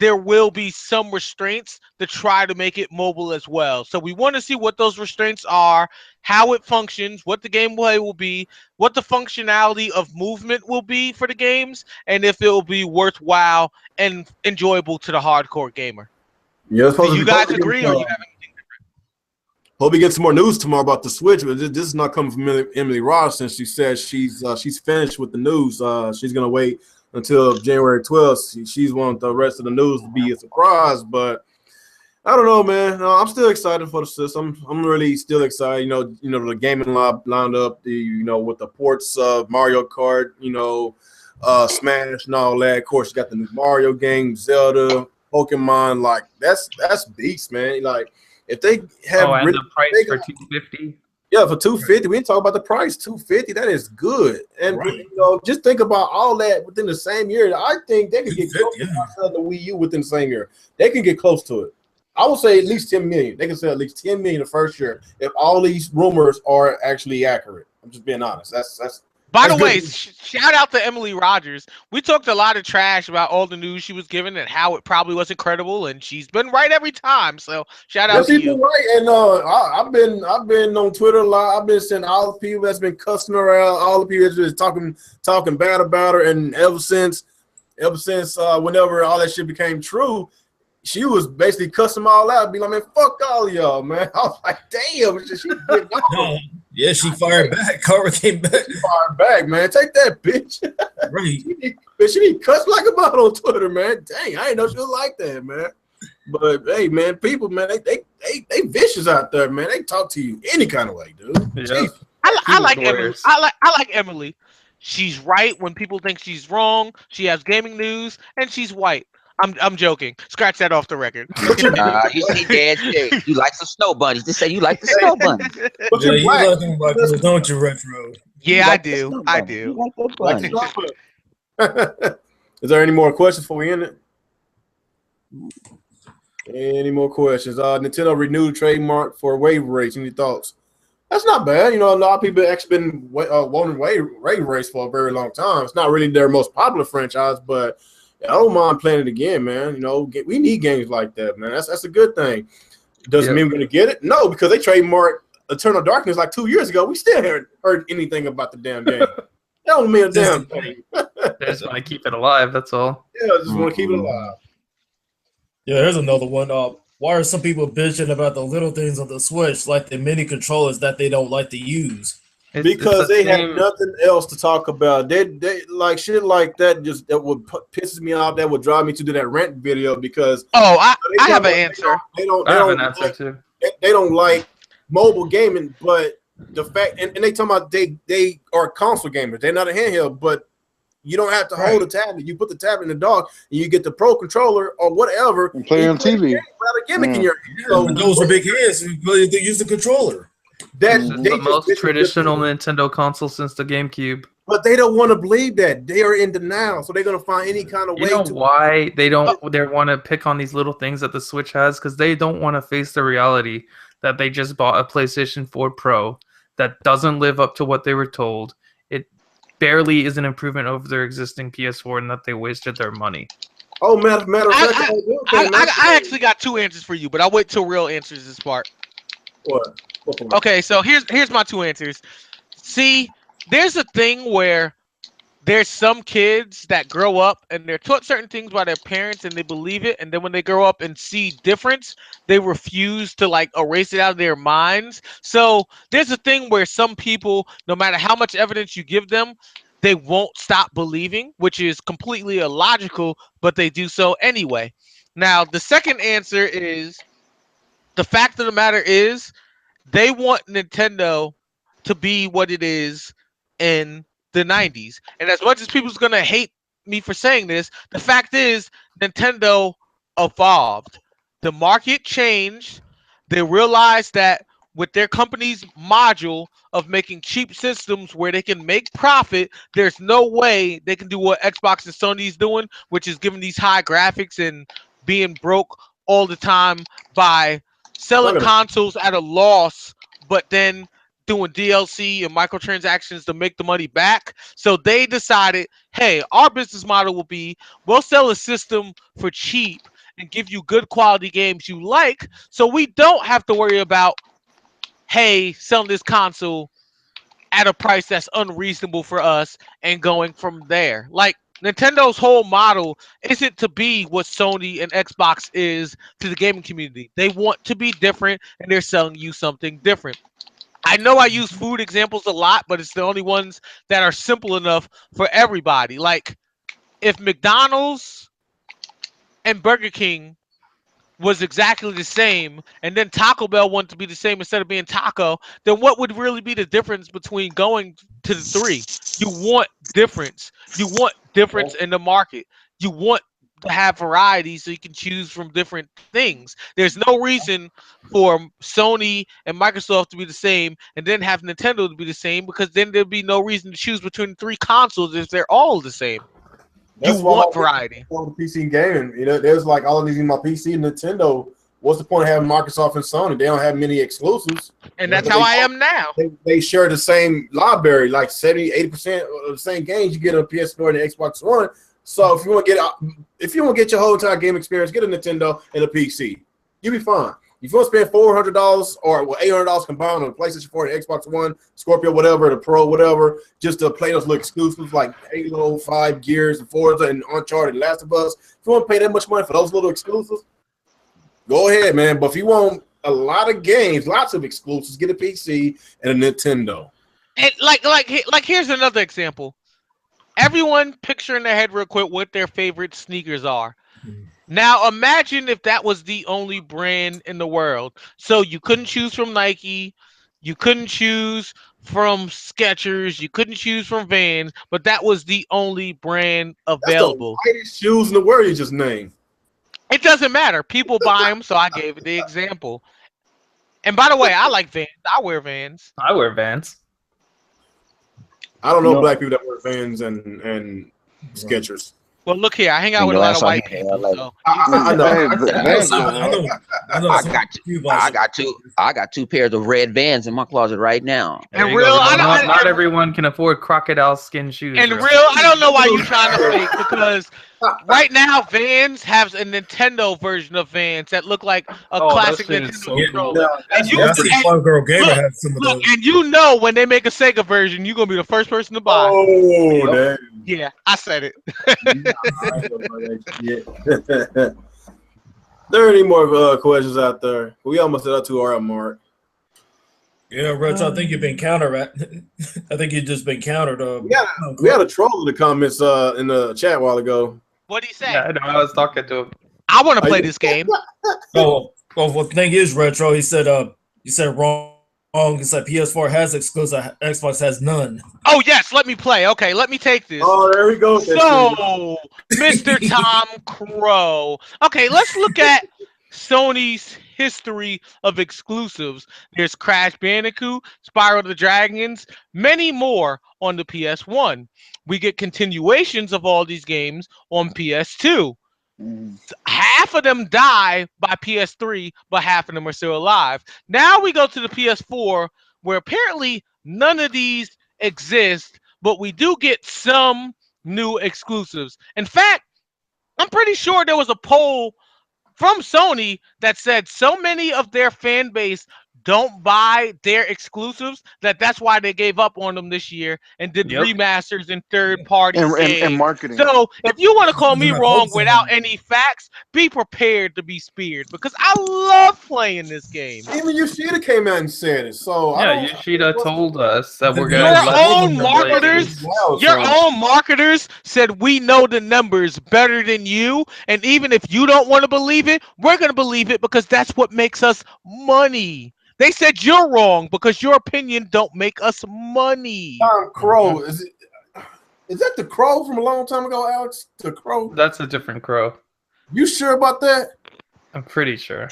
there will be some restraints to try to make it mobile as well. So we want to see what those restraints are, how it functions, what the gameplay will be, what the functionality of movement will be for the games, and if it will be worthwhile and enjoyable to the hardcore gamer. Yeah, do you guys agree or you have anything different? Hope we get some more news tomorrow about the Switch, but this is not coming from Emily Ross since she said she's finished with the news. She's gonna wait until January 12th. She's wanting the rest of the news to be a surprise, but I don't know, man. I'm still excited for the system. I'm really still excited. You know, the gaming lined up. With the ports of Mario Kart, Smash and all that. Of course, you got the new Mario game, Zelda, Pokemon. Like that's beast, man. Like if they have and the price for $250. Yeah, for $250, we didn't talk about the price. $250, that is good. And just think about all that within the same year. I think they could get close to selling the Wii U within the same year. They can get close to it. I would say at least 10 million. They can sell at least 10 million the first year if all these rumors are actually accurate. I'm just being honest. That's By the way, shout out to Emily Rogers. We talked a lot of trash about all the news she was given and how it probably wasn't credible, and she's been right every time. So shout out to you. Been right, and I've been on Twitter a lot. I've been seeing all the people that's been cussing her out, all the people that's just talking bad about her, and ever since whenever all that shit became true, she was basically cussing them all out, be like, man, fuck all of y'all, man. I was like, damn, she getting on. Yeah, she fired back. Cara came back. She fired back, man. Take that, bitch. Right. She need cuss like a bot on Twitter, man. Dang, I ain't know she was like that, man. But hey, man, people, man, they vicious out there, man. They talk to you any kind of way, dude. Yeah. I like Emily. I like Emily. She's right when people think she's wrong. She has gaming news, and she's white. I'm joking. Scratch that off the record. You see, Dad, you like some snow bunnies. Just say you like the snow bunnies. Yeah, you like them about those, don't you, Retro? Yeah, I do. I do. Is there any more questions before we end it? Any more questions? Nintendo renewed trademark for Wave Race. Any thoughts? That's not bad. A lot of people actually been wanting Wave Race for a very long time. It's not really their most popular franchise, but I don't mind playing it again, man. We need games like that, man. That's a good thing. Doesn't mean we're gonna get it. No, because they trademarked Eternal Darkness like 2 years ago. We still haven't heard anything about the damn game. That don't mean a damn thing. They just want to keep it alive. That's all. Yeah, just want to keep it alive. Yeah, there's another one. Why are some people bitching about the little things on the Switch, like the mini controllers that they don't like to use? Because they have nothing else to talk about. They like shit like that. Just that would pisses me off. That would drive me to do that rant video because I have an answer. They don't. I have an answer too. They don't like mobile gaming, but the fact and they talking about they are console gamers. They're not a handheld, but you don't have to hold a tablet. You put the tablet in the dock, and you get the pro controller or whatever. And play on TV. Without a gimmick in your hand. So those are big hands. They use the controller. That's the most traditional Nintendo console since the GameCube. But they don't want to believe that. They are in denial, so they're going to find any kind of way. You know why they don't? They want to pick on these little things that the Switch has because they don't want to face the reality that they just bought a PlayStation 4 Pro that doesn't live up to what they were told. It barely is an improvement over their existing PS4, and that they wasted their money. Oh, matter of fact, I actually got two answers for you, but I'll wait till real answers this part. What? Okay, so here's my two answers. See, there's a thing where there's some kids that grow up and they're taught certain things by their parents and they believe it, and then when they grow up and see difference, they refuse to like erase it out of their minds. So there's a thing where some people, no matter how much evidence you give them, they won't stop believing, which is completely illogical, but they do so anyway. Now, the second answer is the fact of the matter is they want Nintendo to be what it is in the 90s. And as much as people's going to hate me for saying this, the fact is Nintendo evolved. The market changed. They realized that with their company's module of making cheap systems where they can make profit, there's no way they can do what Xbox and Sony's doing, which is giving these high graphics and being broke all the time by selling consoles at a loss, but then doing DLC and microtransactions to make the money back. So they decided, hey, our business model will be, we'll sell a system for cheap and give you good quality games you like, so we don't have to worry about, hey, selling this console at a price that's unreasonable for us and going from there. Like, Nintendo's whole model isn't to be what Sony and Xbox is to the gaming community. They want to be different, and they're selling you something different. I know I use food examples a lot, but it's the only ones that are simple enough for everybody. Like, if McDonald's and Burger King was exactly the same, and then Taco Bell wanted to be the same instead of being taco, then what would really be the difference between going to the three? You want difference. You want difference in the market. You want to have variety so you can choose from different things. There's no reason for Sony and Microsoft to be the same and then have Nintendo to be the same, because then there'd be no reason to choose between three consoles if they're all the same. That's you want variety. For the PC gaming, you know, there's like all of these in my PC, Nintendo. What's the point of having Microsoft and Sony? They don't have many exclusives. And that's how I am now. They share the same library, like 70-80% of the same games you get on PS4 and the Xbox One. So if you want to get your whole entire game experience, get a Nintendo and a PC. You'll be fine. If you want to spend $400 or $800 combined on the PlayStation 4 and Xbox One, Scorpio, whatever, the Pro, whatever, just to play those little exclusives like Halo, 5, Gears, and Forza, and Uncharted, and Last of Us, if you want to pay that much money for those little exclusives, go ahead, man. But if you want a lot of games, lots of exclusives, get a PC and a Nintendo. And like here's another example. Everyone picture in their head real quick what their favorite sneakers are. Now imagine if that was the only brand in the world. So you couldn't choose from Nike, you couldn't choose from Skechers, you couldn't choose from Vans, but that was the only brand available. That's the lightest shoes in the world you just named. It doesn't matter. People buy them, so I gave the example. And by the way, I like Vans. I wear Vans. I wear Vans. I don't know black people that wear Vans and Skechers. Well, look here. I hang out And with a your lot ass of on white here, people, LA. so I know. Hey, Vans I go hard. know. I some got people I like- got two pairs of red Vans in my closet right now. There and you real, go. I don't, Not everyone can afford crocodile skin shoes. and Real. real, I don't know why you trying to fake because right now Vans has a Nintendo version of Vans that look like a Oh, that classic shit is Nintendo so controller. cool. And you, Yeah, I see and, Fun Girl Gamer look, has some of look, those. and you know when they make a Sega version, you're gonna be the first person to buy. Oh, damn. Yeah, I said it. There any more questions out there? We almost at our 2-hour mark. Yeah, Rich, I think you've been countered. I think you've just been countered. We had a troll in the comments in the chat a while ago. What do you say? Yeah, I know. I was talking to him. I want to play this game. well, the thing is, Retro, he said wrong. He said PS4 has exclusive, Xbox has none. Oh yes, let me play. Okay, let me take this. Oh, there we go. So, Mr. Tom Crow. Okay, let's look at Sony's history of exclusives. There's Crash Bandicoot, Spyro the Dragons, many more on the PS1. We get continuations of all these games on PS2. Half of them die by PS3, but half of them are still alive. Now we go to the PS4, where apparently none of these exist, but we do get some new exclusives. In fact, I'm pretty sure there was a poll from Sony that said so many of their fan base don't buy their exclusives that's why they gave up on them this year and did remasters and third-party games. And marketing. So if you want to call me They're not wrong focusing without on any facts, be prepared to be speared because I love playing this game. Even Yoshida came out and said it. So Yeah, Yoshida told us that we're Your gonna Your let own them play marketers, these. Wow, your so- own marketers said we know the numbers better than you, and even if you don't want to believe it, we're gonna believe it because that's what makes us money. They said you're wrong because your opinion don't make us money. Tom Crow, is that the Crow from a long time ago, Alex? The Crow? That's a different Crow. You sure about that? I'm pretty sure.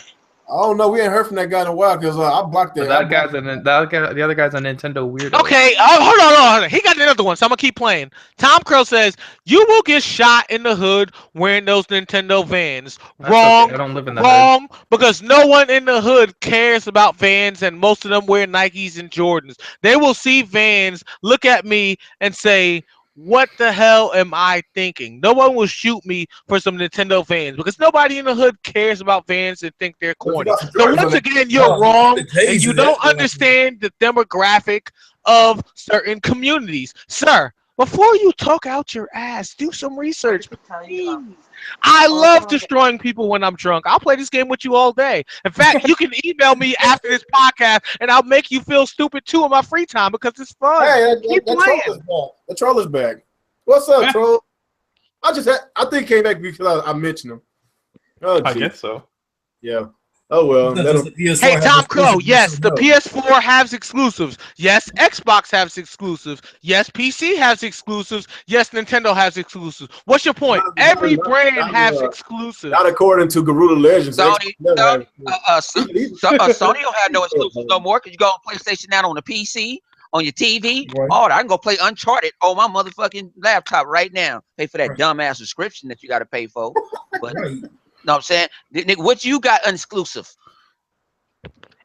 I don't know. We ain't heard from that guy in a while because I blocked But that. the other guy's a Nintendo weirdo. Okay, hold on. He got another one, so I'm gonna keep playing. Tom Crow says you will get shot in the hood wearing those Nintendo Vans. That's Wrong. okay. I don't live in the Wrong, because no one in the hood cares about Vans, and most of them wear Nikes and Jordans. They will see Vans, look at me, and say, what the hell am I thinking? No one will shoot me for some Nintendo Vans because nobody in the hood cares about Vans and think they're corny. So once again, you're wrong, and you don't understand the demographic of certain communities. Sir, before you talk out your ass, do some research, please. I love destroying people when I'm drunk. I'll play this game with you all day. In fact, you can email me after this podcast, and I'll make you feel stupid too in my free time because it's fun. Hey, Keep that playing. troll is back. The troll is back. What's up, troll? I think he came back because I mentioned him. Oh, I gee. guess so. Yeah. Oh well. Hey, Tom Crow, yes, the PS4 has exclusives. Yes, Xbox has exclusives. Yes, PC has exclusives. Yes, Nintendo has exclusives. What's your point? Every brand has exclusives. Not according to Garuda Legends. Sony don't have no exclusives no more because you go on PlayStation now on the PC, on your TV. Right. Oh, I can go play Uncharted on my motherfucking laptop right now. Pay for that dumbass subscription that you got to pay for. But know what I'm saying? Nick, what you got exclusive?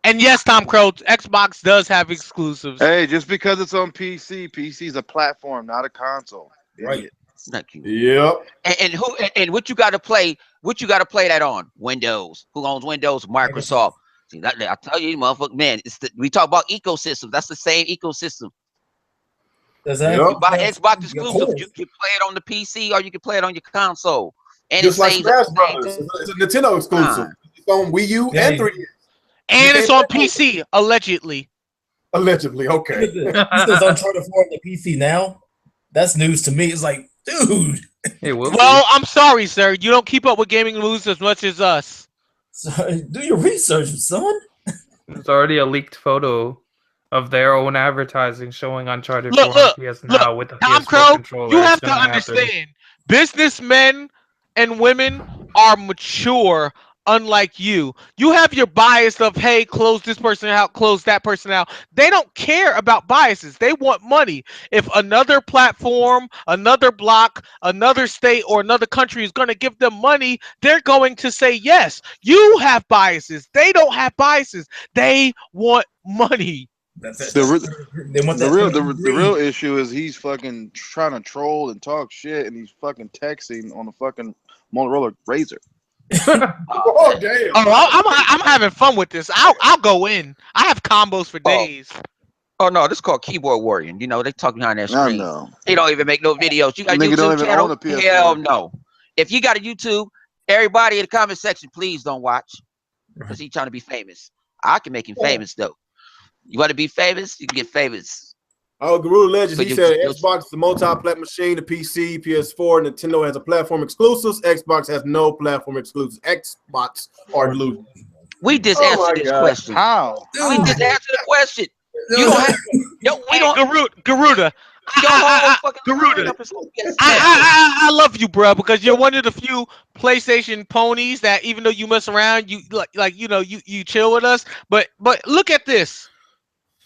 And yes, Tom Crow, Xbox does have exclusives. Hey, just because it's on PC, PC is a platform, not a console. Right. Thank you. Yep. And what you got to play? What you got to play that on? Windows. Who owns Windows? Microsoft. See, I tell you, motherfucker, man. We talk about ecosystems. That's the same ecosystem. You buy Xbox exclusive, you can play it on the PC or you can play it on your console. And just it like saves Smash Brothers. It's a Nintendo exclusive. It's on Wii U and 3DS. And it's on PC, allegedly. Allegedly, okay. He says Uncharted 4 on the PC now. That's news to me. It's like, dude. Well, I'm sorry, sir. You don't keep up with gaming news as much as us. So, do your research, son. There's already a leaked photo of their own advertising showing Uncharted 4 on PS Now with the Tom PS4 Crow, controller. you It's have to gonna happen. understand, businessmen and women are mature unlike you. You have your bias of, hey, close this person out, close that person out. They don't care about biases. They want money. If another platform, another block, another state, or another country is going to give them money, they're going to say yes. You have biases. They don't have biases. They want money. The real issue is he's fucking trying to troll and talk shit, and he's fucking texting on a fucking Motorola Razr. Oh damn! Oh, I'm having fun with this. I'll go in. I have combos for days. Oh no, this is called keyboard warrior. You know, they talk behind that I screen. know. They don't even make no videos. You got a Nigga don't YouTube even channel? own a PS4. Hell no. If you got a YouTube, everybody in the comment section, please don't watch. Because he's trying to be famous. I can make him famous though. You want to be famous? You can get famous. Oh, Guru Legends, he said you- Xbox is a multi-plat machine, the PC, PS4, Nintendo has a platform exclusives. Xbox has no platform exclusives. Xbox are delusional. We just Oh answered my this God. question. How? We just answered the question. You don't have we don't Garuda. your whole fucking Garuda. lineup is like, yes, I love you, bro, because you're one of the few PlayStation ponies that even though you mess around, you like you know you chill with us. But look at this.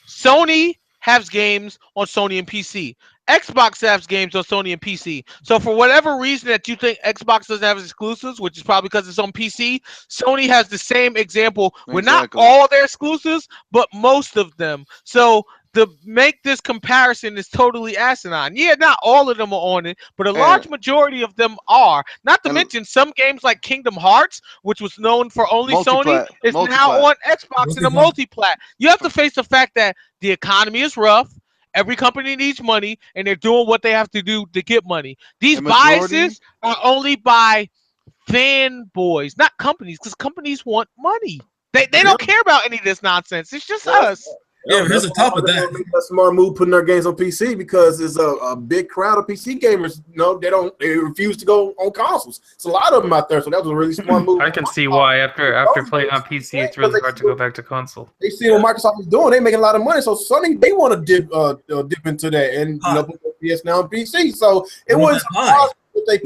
Sony has games on Sony and PC. Xbox has games on Sony and PC. So for whatever reason that you think Xbox doesn't have exclusives, which is probably because it's on PC, Sony has the same example with not all their exclusives, but most of them. So to make this comparison is totally asinine. Yeah, not all of them are on it, but a large majority of them are. Not to mention some games like Kingdom Hearts, which was known for only Sony, is now on Xbox in a multi-plat. You have to face the fact that the economy is rough. Every company needs money, and they're doing what they have to do to get money. These biases are only by fanboys, not companies, because companies want money. They don't care about any of this nonsense. It's just us. Yeah, here's the top of that. Make a smart move putting their games on PC because there's a big crowd of PC gamers. No, they refuse to go on consoles. It's a lot of them out there, so that was a really smart move. I can see why after playing on PC, it's really hard to go back to console. They see what Microsoft is doing; they making a lot of money. So Sony, they want to dip into that and put PS now on PC. So it was they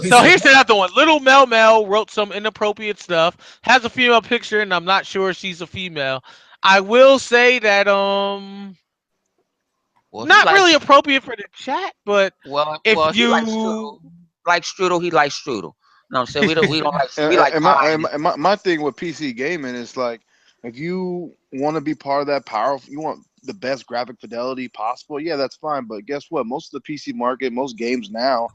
So here's another one. Little Mel Mel wrote some inappropriate stuff. Has a female picture, and I'm not sure she's a female. I will say that not really appropriate for the chat, but if you like Strudel, he likes Strudel. No, I'm saying we don't like. We like. My thing with PC gaming is like, if you want to be part of that powerful, you want the best graphic fidelity possible. Yeah, that's fine. But guess what? Most of the PC market, most games now,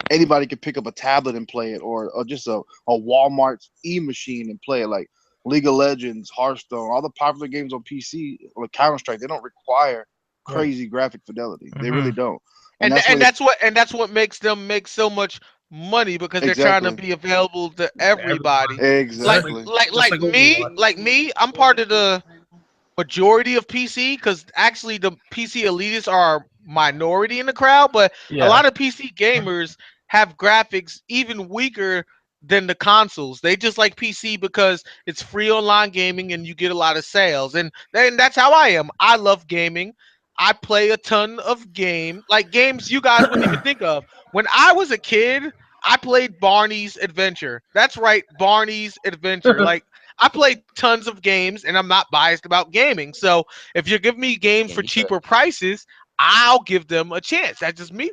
anybody can pick up a tablet and play it, or just a Walmart e-machine and play it. Like League of Legends, Hearthstone, all the popular games on PC, like Counter-Strike, they don't require crazy graphic fidelity. They really don't. And that's what makes them make so much money, because they're trying to be available to everybody. Exactly. Like me, I'm part of the majority of PC, because actually the PC elitists are minority in the crowd, but a lot of PC gamers have graphics even weaker than the consoles. They just like PC because it's free online gaming and you get a lot of sales. And that's how I am. I love gaming. I play a ton of games you guys wouldn't even think of. When I was a kid, I played Barney's Adventure. That's right, Barney's Adventure. Like, I played tons of games, and I'm not biased about gaming. So if you give me games for cheaper prices, I'll give them a chance. That's just me.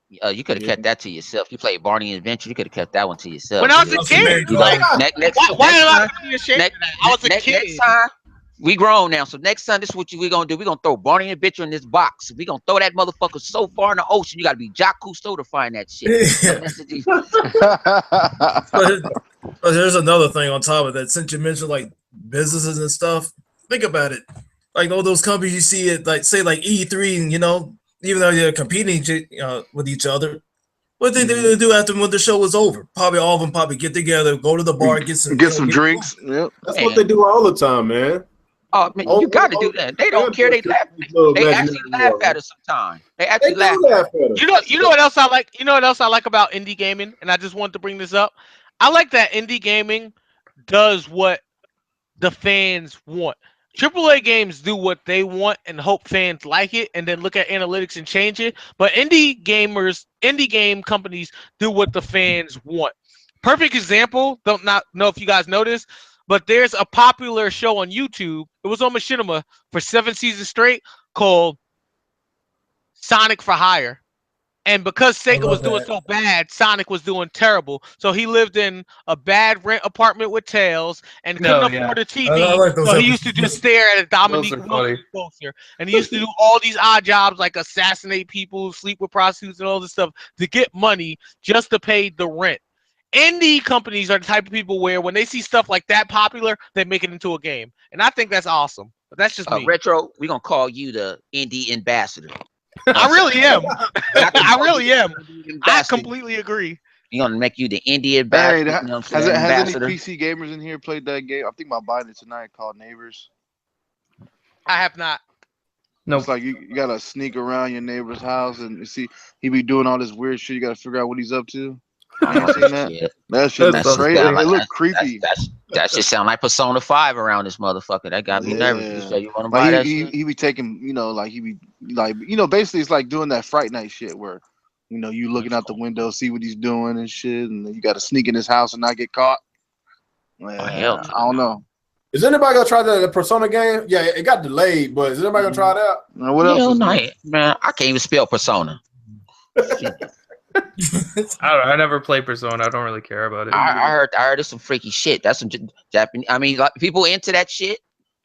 You could have kept that to yourself. You played Barney Adventure. You could have kept that one to yourself. When I was a kid, why am I being ashamed of that? I was a kid. Next time, we grown now. So next time, this is what we're gonna do. We're gonna throw Barney Adventure in this box. We're gonna throw that motherfucker so far in the ocean. You gotta be Jacques Cousteau to find that shit. But there's another thing on top of that. Since you mentioned like businesses and stuff, think about it. Like all those companies you see at like say like E3, and even though they're competing with each other, what they do after when the show is over? Probably all of them get together, go to the bar, get some drinks. Yep. That's what they do all the time, man. Oh man, you got to do that. They don't care. They laugh. They actually laugh at us sometimes. They actually laugh at us. You know what else I like? You know what else I like about indie gaming? And I just wanted to bring this up. I like that indie gaming does what the fans want. AAA games do what they want and hope fans like it, and then look at analytics and change it. But indie game companies do what the fans want. Perfect example. Don't not know if you guys noticed, but there's a popular show on YouTube. It was on Machinima for 7 seasons straight called Sonic for Hire. And because Sega was doing so bad, Sonic was doing terrible. So he lived in a bad rent apartment with Tails and couldn't afford a TV. like those So he used to just stare at a Dominique Wilkins poster. And he used to do all these odd jobs like assassinate people, sleep with prostitutes, and all this stuff to get money just to pay the rent. Indie companies are the type of people where when they see stuff like that popular, they make it into a game. And I think that's awesome. But that's just me. Retro, we're going to call you the indie ambassador. I really am. I really am. I completely agree. You're gonna make you the Indian back. Hey, has any PC gamers in here played that game? I think I'm buying it tonight called Neighbors. I have not. No. It's like you gotta sneak around your neighbor's house and you see he be doing all this weird shit. You gotta figure out what he's up to. You ain't seen that? That shit is crazy. It look creepy. That shit sound like Persona 5 around this motherfucker. That got me nervous. You want to buy that shit? He be taking, like he be like, basically it's like doing that Fright Night shit where, you looking out the window, see what he's doing and shit, and then you got to sneak in his house and not get caught. I don't know. Is anybody gonna try the Persona game? Yeah, it got delayed, but is anybody gonna try it out? What else? Man, I can't even spell Persona. I never play Persona. I don't really care about it. I heard it's some freaky shit. That's some Japanese. I mean, like, people into that shit.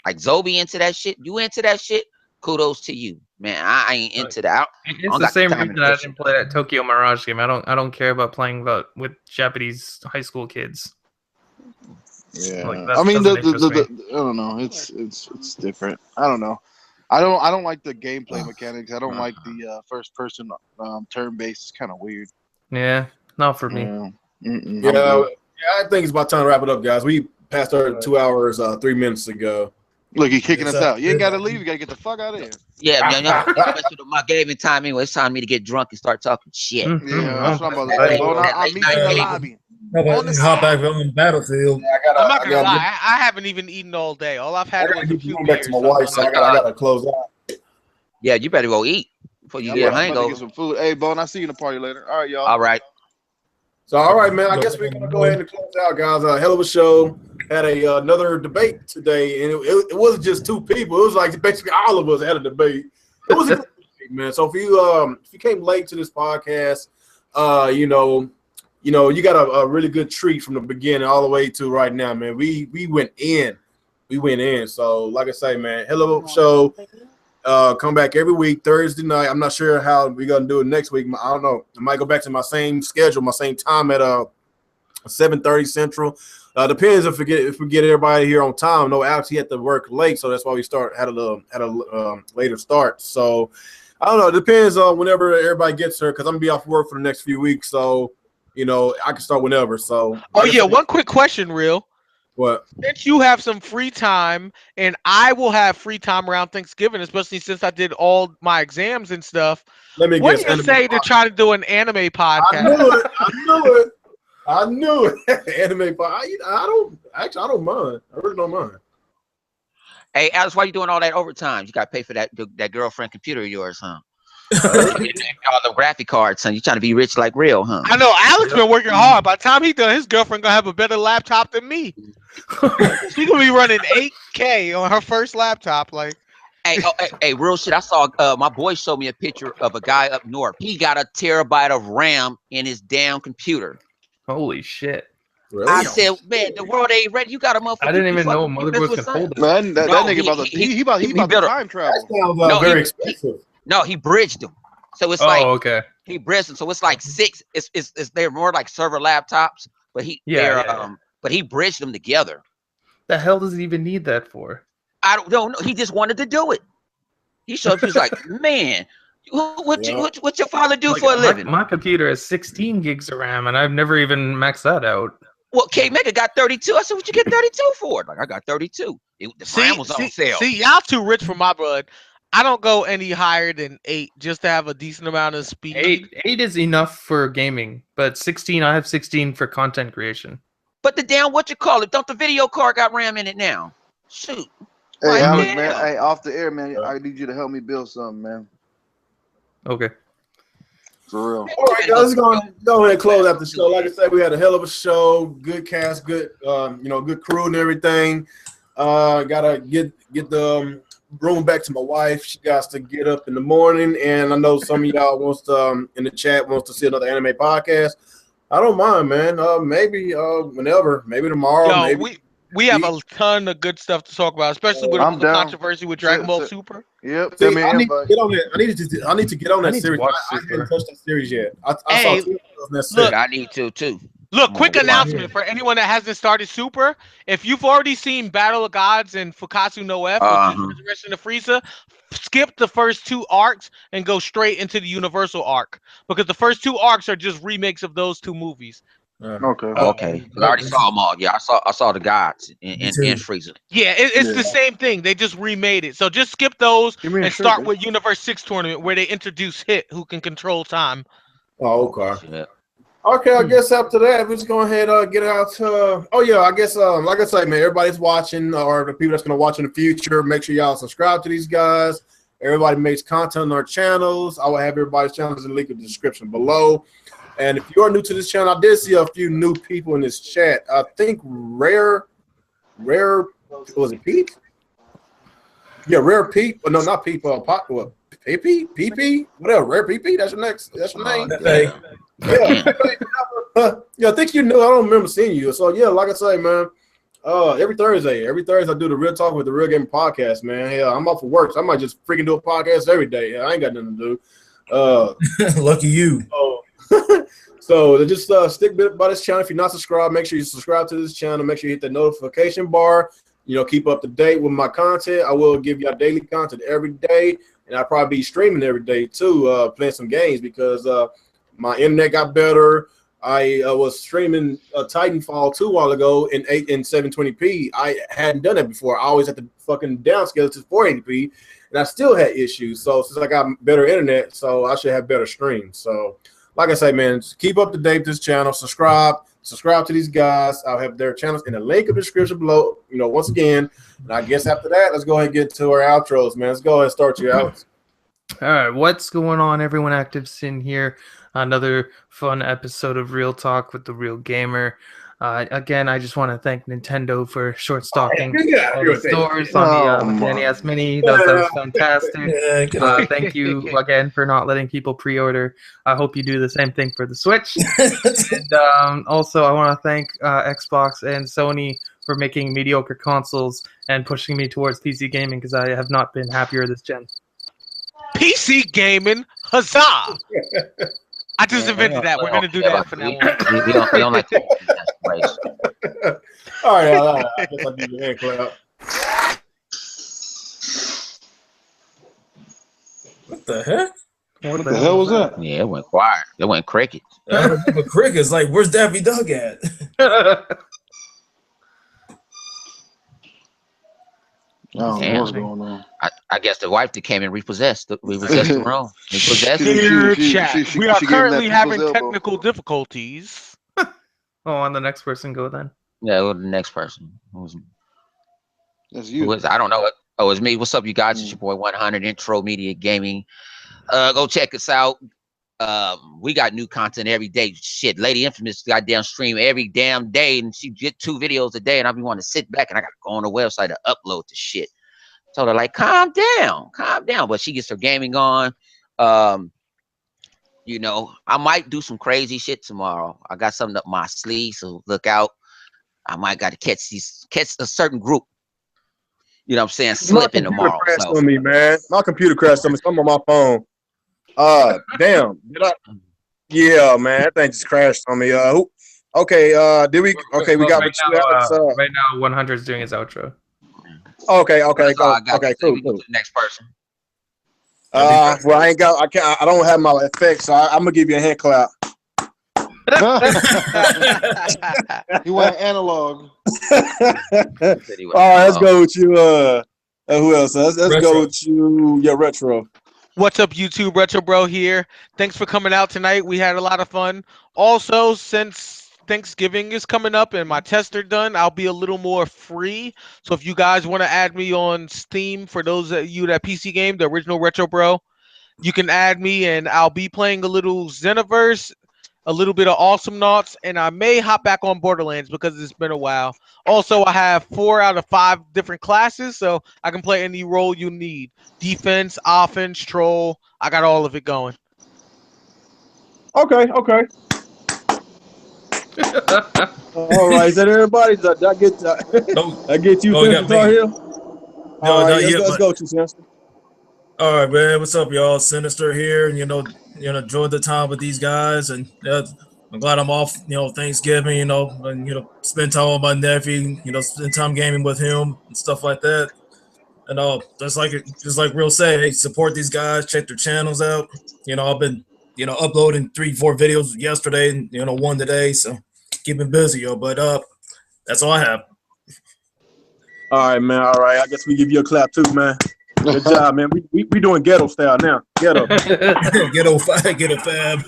Like Zobi into that shit. You into that shit? Kudos to you, man. I ain't into that. It's the same reason I didn't play that Tokyo Mirage game. I don't care about playing with Japanese high school kids. Yeah, I mean, I don't know. It's different. I don't know. I don't like the gameplay mechanics. I don't like the first person turn based. It's kind of weird. Yeah, not for me. Yeah, I think it's about time to wrap it up, guys. We passed our 2 hours 3 minutes ago. Look, he's kicking us out. You ain't got to leave. You got to get the fuck out of here. Yeah, man. My gaming time anyway. It's time for me to get drunk and start talking shit. Yeah, that's what I'm about to say. I'll meet you in the lobby. Hop back on Battlefield. I'm not gonna lie. I haven't even eaten all day. All I've had was a few beers. Back to my wife, so I gotta close out. Yeah, you better go eat before you get a hangover. Get some food. Hey, Bone, I'll see you in the party later. All right, y'all. All right. So, all right, man. I guess we're gonna go ahead and close out, guys. A hell of a show. Had another debate today, and it wasn't just two people. It was like basically all of us had a debate. It was a good debate, man. So if you came late to this podcast, you got a really good treat from the beginning all the way to right now, man. We went in. So, like I say, man, hell of a show. Come back every week, Thursday night. I'm not sure how we're gonna do it next week. I don't know. I might go back to my same schedule, my same time at 7:30 Central. Depends if we get everybody here on time. No, Alex, he had to work late, so that's why we had a later start. So I don't know. It depends on whenever everybody gets here, because I'm gonna be off work for the next few weeks. So I can start whenever. So one quick question, Real. What? Since you have some free time, and I will have free time around Thanksgiving, especially since I did all my exams and stuff. What do you say to try to do an anime podcast? I knew it. Anime podcast. I don't mind. I really don't mind. Hey, Alex, why you doing all that overtime? You got to pay for that girlfriend computer of yours, huh? All the graphic cards, son. You trying to be rich like Real, huh? I know Alex been working hard. By the time he done, his girlfriend gonna have a better laptop than me. She gonna be running 8K on her first laptop. Like, hey, real shit. I saw my boy showed me a picture of a guy up north. He got a terabyte of RAM in his damn computer. Holy shit! Really? I said, man, the world ain't ready. You got a motherfucker. I didn't even know motherboards could hold it. Man, that nigga about to time travel. That sounds very expensive. No, he bridged them. So it's okay. He bridged them. So it's like 6. It's they're more like server laptops, but but he bridged them together. The hell does he even need that for? I don't know. He just wanted to do it. He showed up. He was like, man, what your father do for a living? My computer has 16 gigs of RAM, and I've never even maxed that out. Well, K-Mega got 32. I said, what you get 32 for? Like, I got 32. The RAM was on sale. See, y'all too rich for my blood. I don't go any higher than 8 just to have a decent amount of speed. 8 is enough for gaming, but 16, I have 16 for content creation. But the damn, don't the video card got RAM in it now? Shoot. Hey, Alex, man, hey, off the air, man, I need you to help me build something, man. Okay. For real. All right, guys, let's go ahead and close out the show. Like I said, we had a hell of a show, good cast, good good crew and everything. Gotta get the room back to my wife. She got to get up in the morning, and I know some of y'all wants to in the chat wants to see another anime podcast. I don't mind, man. Maybe whenever, maybe tomorrow. Yo, maybe we have a ton of good stuff to talk about, especially with all I'm the down. controversy with Dragon Ball Super. Yep. See, Send me I an need to invite. get on that. I need to get on that series. watch I Super. haven't touched that series yet. I Hey, saw 2 episodes in that look, series. I need to too. Look, quick Yeah. announcement for anyone that hasn't started Super. If you've already seen Battle of Gods and Fukatsu no F, which is Resurrection of Frieza, skip the first 2 arcs and go straight into the Universal arc. Because the first 2 arcs are just remakes of those 2 movies. Okay. Okay, 'cause I already saw them all. Yeah, I saw the gods in Frieza. Yeah, it's Yeah. the same thing. They just remade it. So just skip those Give me a and shirt, start dude. with Universe 6 tournament where they introduce Hit, who can control time. Oh, okay. Yeah. Okay, I guess after that, we're just going ahead get out. I guess like I say, man, everybody's watching, or the people that's going to watch in the future, make sure y'all subscribe to these guys. Everybody makes content on our channels. I will have everybody's channels in the link in the description below. And if you are new to this channel, I did see a few new people in this chat. I think Rare, was it Pete? Yeah, Rare Pete. No, not Pete. PP, whatever. Rare PP. That's your name. Hey, Yeah, I think you knew. I don't remember seeing you. So yeah, like I say, man. Every Thursday I do the Real Talk with the Real Game podcast, man. Yeah, I'm off for work, so I might just freaking do a podcast every day. Yeah, I ain't got nothing to do. lucky you. So just stick by this channel. If you're not subscribed, make sure you subscribe to this channel. Make sure you hit the notification bar. Keep up to date with my content. I will give y'all daily content every day, and I'll probably be streaming every day too, playing some games because my internet got better. I was streaming Titanfall 2 a while ago in 720p. I hadn't done that before. I always had to fucking downscale to 480p, and I still had issues. So since I got better internet, so I should have better streams. So like I say, man, just keep up to date with this channel. Subscribe to these guys. I'll have their channels in the link in the description below. Once again, and I guess after that, let's go ahead and get to our outros, man. Let's go ahead and start you out. All right, what's going on, everyone? ActivesiN here. Another fun episode of Real Talk with the Real Gamer. Again, I just want to thank Nintendo for short stocking all the stores on the NES Mini. That was fantastic. Thank you again for not letting people pre-order. I hope you do the same thing for the Switch. And also, I want to thank Xbox and Sony for making mediocre consoles and pushing me towards PC gaming because I have not been happier this gen. PC gaming, huzzah! I just invented that. We're gonna do that for now. We don't like to race. All right. I guess I'll give you a hand clap. What the heck? What the hell was that? Yeah, it went quiet. It went cricket. I remember crickets. Like, where's Daffy Duck at? I don't know Damn. what's going on. I guess the wife that came and repossessed the room. Repossessed it. Dear She- chat, she we are gave him that currently having people's elbow. technical difficulties. Oh, on the next person go then. Yeah, well, the next person. Who That's you. was I don't know. Oh, it's me. What's up, you guys? It's your boy 100 Intro Media Gaming. Go check us out. We got new content every day. Shit, Lady Infamous goddamn stream every damn day, and she get 2 videos a day, and I be wanting to sit back and I gotta go on the website to upload the shit. So they're like, calm down. But she gets her gaming on. I might do some crazy shit tomorrow. I got something up my sleeve, so look out. I might got to catch a certain group. You know what I'm saying? Slipping tomorrow. Crashed on me, man. My computer crashed on me. So I'm on my phone. Damn. Did I? Yeah, man. That thing just crashed on me. Okay. Did we? Okay, we got right what you now, Alex. right now, 100 is doing his outro. Okay. That's all I got. Okay. We go Cool. to the next person. Well, I don't have my effects, so I'm gonna give you a hand clap. He went analog. All right, let's go with you. Who else? Let's go with you. Yeah, Retro. What's up, YouTube? Retro Bro here. Thanks for coming out tonight. We had a lot of fun. Also, since Thanksgiving is coming up and my tests are done, I'll be a little more free. So if you guys want to add me on Steam, for those of you that PC game, the original Retro Bro, you can add me, and I'll be playing a little Xenoverse, a little bit of Awesome Naughts, and I may hop back on Borderlands because it's been a while. Also, I have 4 out of 5 different classes, so I can play any role you need. Defense, offense, troll. I got all of it going. Okay. All right, is that everybody? Did I get I get you, No, you Senator got Tar me. Heel? No, All right, not yet, let's but go to Senator. all right, man. What's up, y'all? Sinister here, and enjoyed the time with these guys, and I'm glad I'm off. Thanksgiving. And spend time with my nephew. Spend time gaming with him and stuff like that. And just like Real say, hey, support these guys. Check their channels out. I've been uploading 3-4 videos yesterday, and one today. So keeping busy, yo. But that's all I have. All right, man. All right, I guess we give you a clap too, man. Good job, man. We doing ghetto style now. Ghetto. Ghetto fab.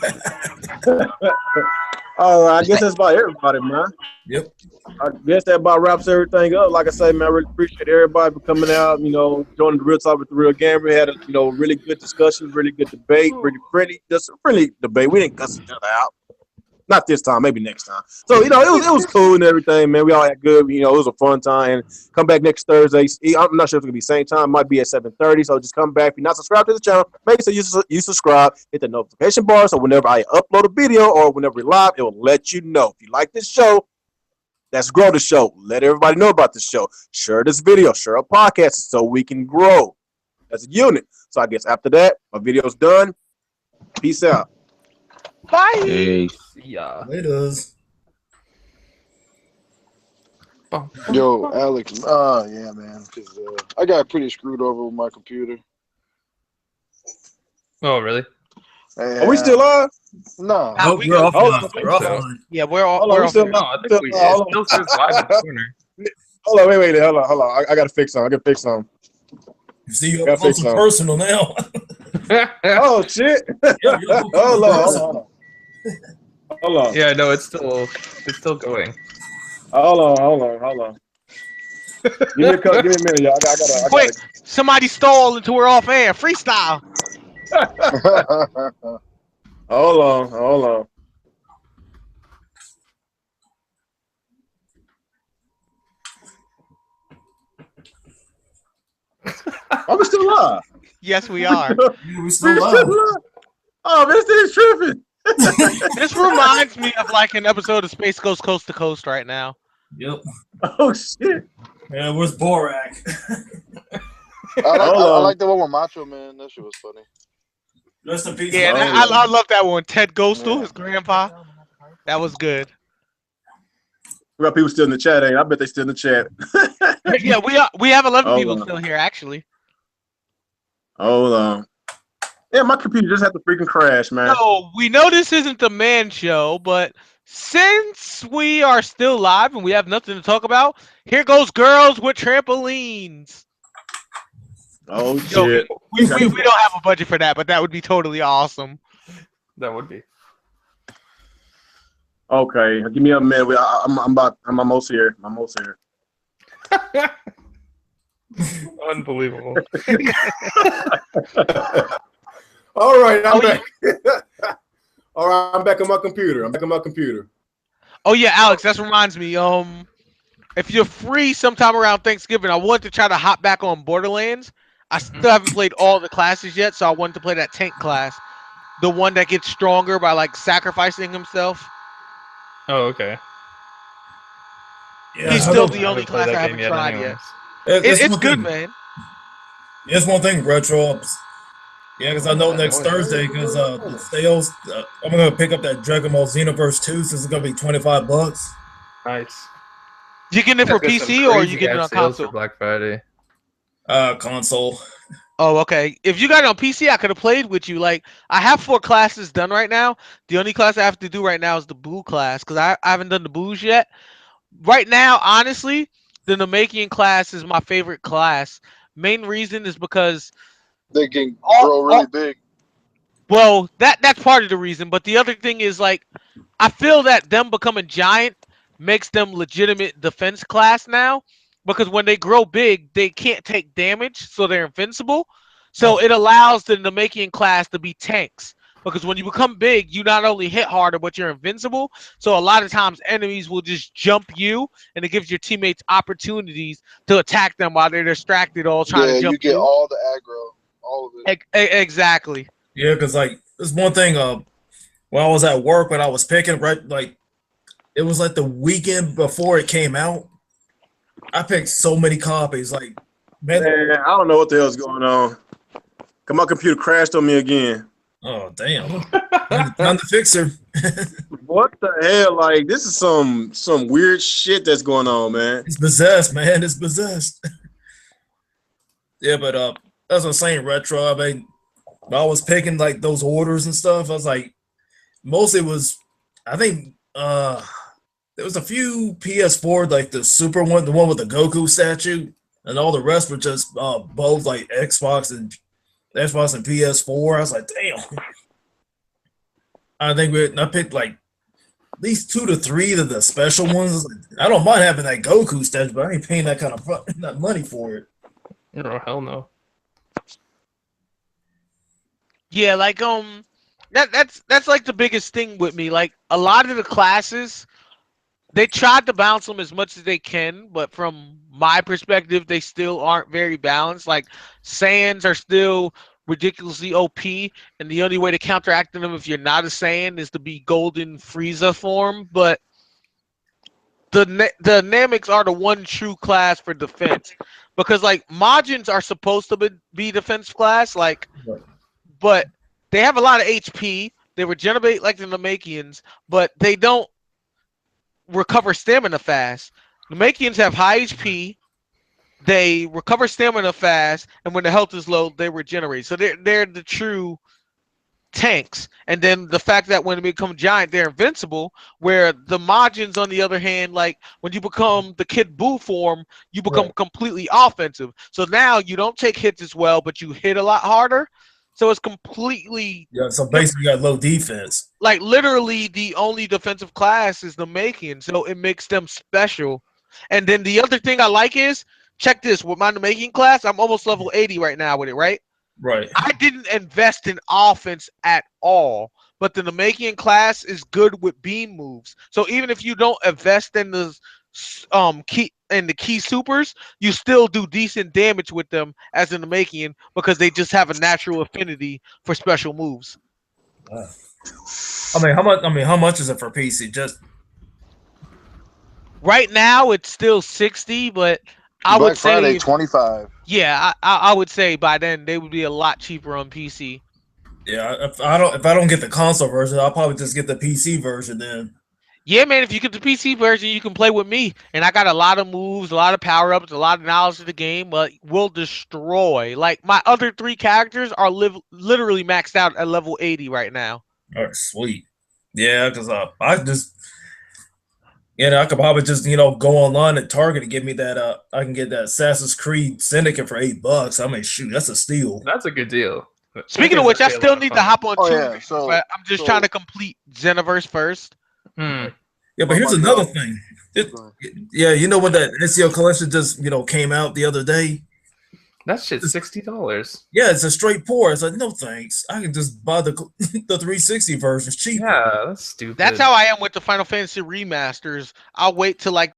All right, I guess that's about everybody, man. Yep. I guess that about wraps everything up. Like I say, man, I really appreciate everybody for coming out, joining the Real Talk with the Real Gamer. We had a, really good discussion, really good debate, really friendly, just a friendly debate. We didn't cuss each other out. Not this time, maybe next time. So, it was cool and everything, man. We all had good, it was a fun time. And come back next Thursday. I'm not sure if it's going to be same time. It might be at 7:30. So just come back. If you're not subscribed to the channel, make sure you subscribe. Hit the notification bar so whenever I upload a video or whenever we're live, it will let you know. If you like this show, let's grow the show. Let everybody know about the show. Share this video. Share a podcast so we can grow as a unit. So I guess after that, my video's done. Peace out. Bye. Hey. Yeah. Laters. Yo, Alex. Yeah, man. Because I got pretty screwed over with my computer. Oh, really? And, Are we still live? No. Oh, we we're go. offline. think We're so. offline. Yeah, we're all. Hold on, We're we all still No, I think we. It still says live in the corner. Hold on, wait, hold on. I gotta fix something. You see, you're Gotta up close fix and something. personal now. Oh shit! Yeah, you're up close and Hold personal. on. Yeah, no, it's still going. Hold on. Give me a minute, y'all. I gotta. Quick! Somebody stole into her off air. Freestyle. Hold on. Are we still live? Yes, we are. Yeah, we still live. Oh, this is tripping. This reminds me of like an episode of Space Ghost Coast to Coast right now. Yep. Oh shit. Yeah, where's Borak? I like the one with Macho Man. That shit was funny. Rest in peace. Yeah, and I love that one. Ted Ghostal, his grandpa. That was good. We got people still in the chat, I bet they still in the chat. Yeah, we have 11 Hold people on. still here actually. Hold on. Yeah, my computer just had to freaking crash, man. So we know this isn't the man show, but since we are still live and we have nothing to talk about, here goes girls with trampolines. Oh Yo, shit. we don't have a budget for that, but that would be totally awesome. That would be. Okay, give me a minute. I'm almost here. Unbelievable. All right, I'm back. All right, I'm back on my computer. Oh yeah, Alex, that reminds me. If you're free sometime around Thanksgiving, I want to try to hop back on Borderlands. I still haven't played all the classes yet, so I wanted to play that tank class, the one that gets stronger by like sacrificing himself. Oh, okay. Yeah, He's still the only class I haven't tried yet. It's good, man. It's one thing, retro. Yeah, because I know next Thursday, because the sales, I'm gonna pick up that Dragon Ball Xenoverse 2, so it's gonna be $25. Nice. You getting it for PC or you getting it on console? For Black Friday. Console. Oh, okay. If you got it on PC, I could have played with you. Like, I have 4 classes done right now. The only class I have to do right now is the Boo class, because I haven't done the Boos yet. Right now, honestly, the Namekian class is my favorite class. Main reason is because They can grow really big. well, that's part of the reason, but the other thing is like I feel that them becoming giant makes them legitimate defense class now because when they grow big, they can't take damage, so they're invincible. So it allows the Namekian class to be tanks. Because when you become big, you not only hit harder, but you're invincible. So a lot of times enemies will just jump you, and it gives your teammates opportunities to attack them while they're distracted, all trying to Yeah, jump you get all the aggro, all of it. Exactly. Yeah, because like there's one thing. When I was at work, when I was picking it was like the weekend before it came out. I picked so many copies. Like, man, I don't know what the hell's going on. My computer crashed on me again. oh damn! Time to fix her. What the hell? Like, this is some weird shit that's going on, man. It's possessed, man. It's possessed. Yeah, but that's what I'm saying. Retro. I mean, when I was picking like those orders and stuff, I was like, mostly was, I think, there was a few PS4, like the Super one, the one with the Goku statue, and all the rest were just both like Xbox and PS4. I was like, damn. I picked like at least 2 to 3 of the special ones. I don't mind having that Goku statue, but I ain't paying that kind of that money for it. Oh hell no. Yeah, like that's like the biggest thing with me. Like a lot of the classes, they tried to balance them as much as they can, but from my perspective, they still aren't very balanced. Like Saiyans are still ridiculously OP, and the only way to counteract them if you're not a Saiyan is to be Golden Frieza form. But the Namecs are the one true class for defense, because like Majins are supposed to be defense class, like, but they have a lot of HP. They regenerate like the Namekians, but they don't recover stamina fast. Namekians have high HP. They recover stamina fast, and when the health is low, they regenerate. So they're the true tanks. And then the fact that when they become giant, they're invincible. Where the Majins, on the other hand, like when you become the Kid Buu form, you become completely offensive. So now you don't take hits as well, but you hit a lot harder. So it's completely So basically, you got low defense. Like literally, the only defensive class is the Namekian, so it makes them special. And then the other thing I like is, check this, with my Namekian class, I'm almost level 80 right now with it, right? Right. I didn't invest in offense at all, but the Namekian class is good with beam moves. So even if you don't invest in the key supers, you still do decent damage with them as a Namekian, because they just have a natural affinity for special moves. How much is it for PC? Just right now, it's still 60, but I Black would say Friday 25. Yeah, I would say by then they would be a lot cheaper on PC. Yeah, if I don't get the console version, I'll probably just get the PC version then. Yeah, man, if you get the PC version, you can play with me, and I got a lot of moves, a lot of power ups, a lot of knowledge of the game, but will destroy. Like my other 3 characters are literally maxed out at level 80 right now. All right, sweet. Yeah, because I could probably just go online at Target and give me that. I can get that Assassin's Creed Syndicate for $8. I mean, shoot, that's a steal. That's a good deal. Speaking of which, I still need to hop on too. Yeah, but I'm just trying to complete Xenoverse first. Yeah, but here's another thing. You know when that NCO collection just came out the other day? That shit's $60. Yeah, it's a straight pour. It's like, no thanks. I can just buy the 360 version. It's cheaper. Yeah, that's stupid. That's how I am with the Final Fantasy remasters. I'll wait till like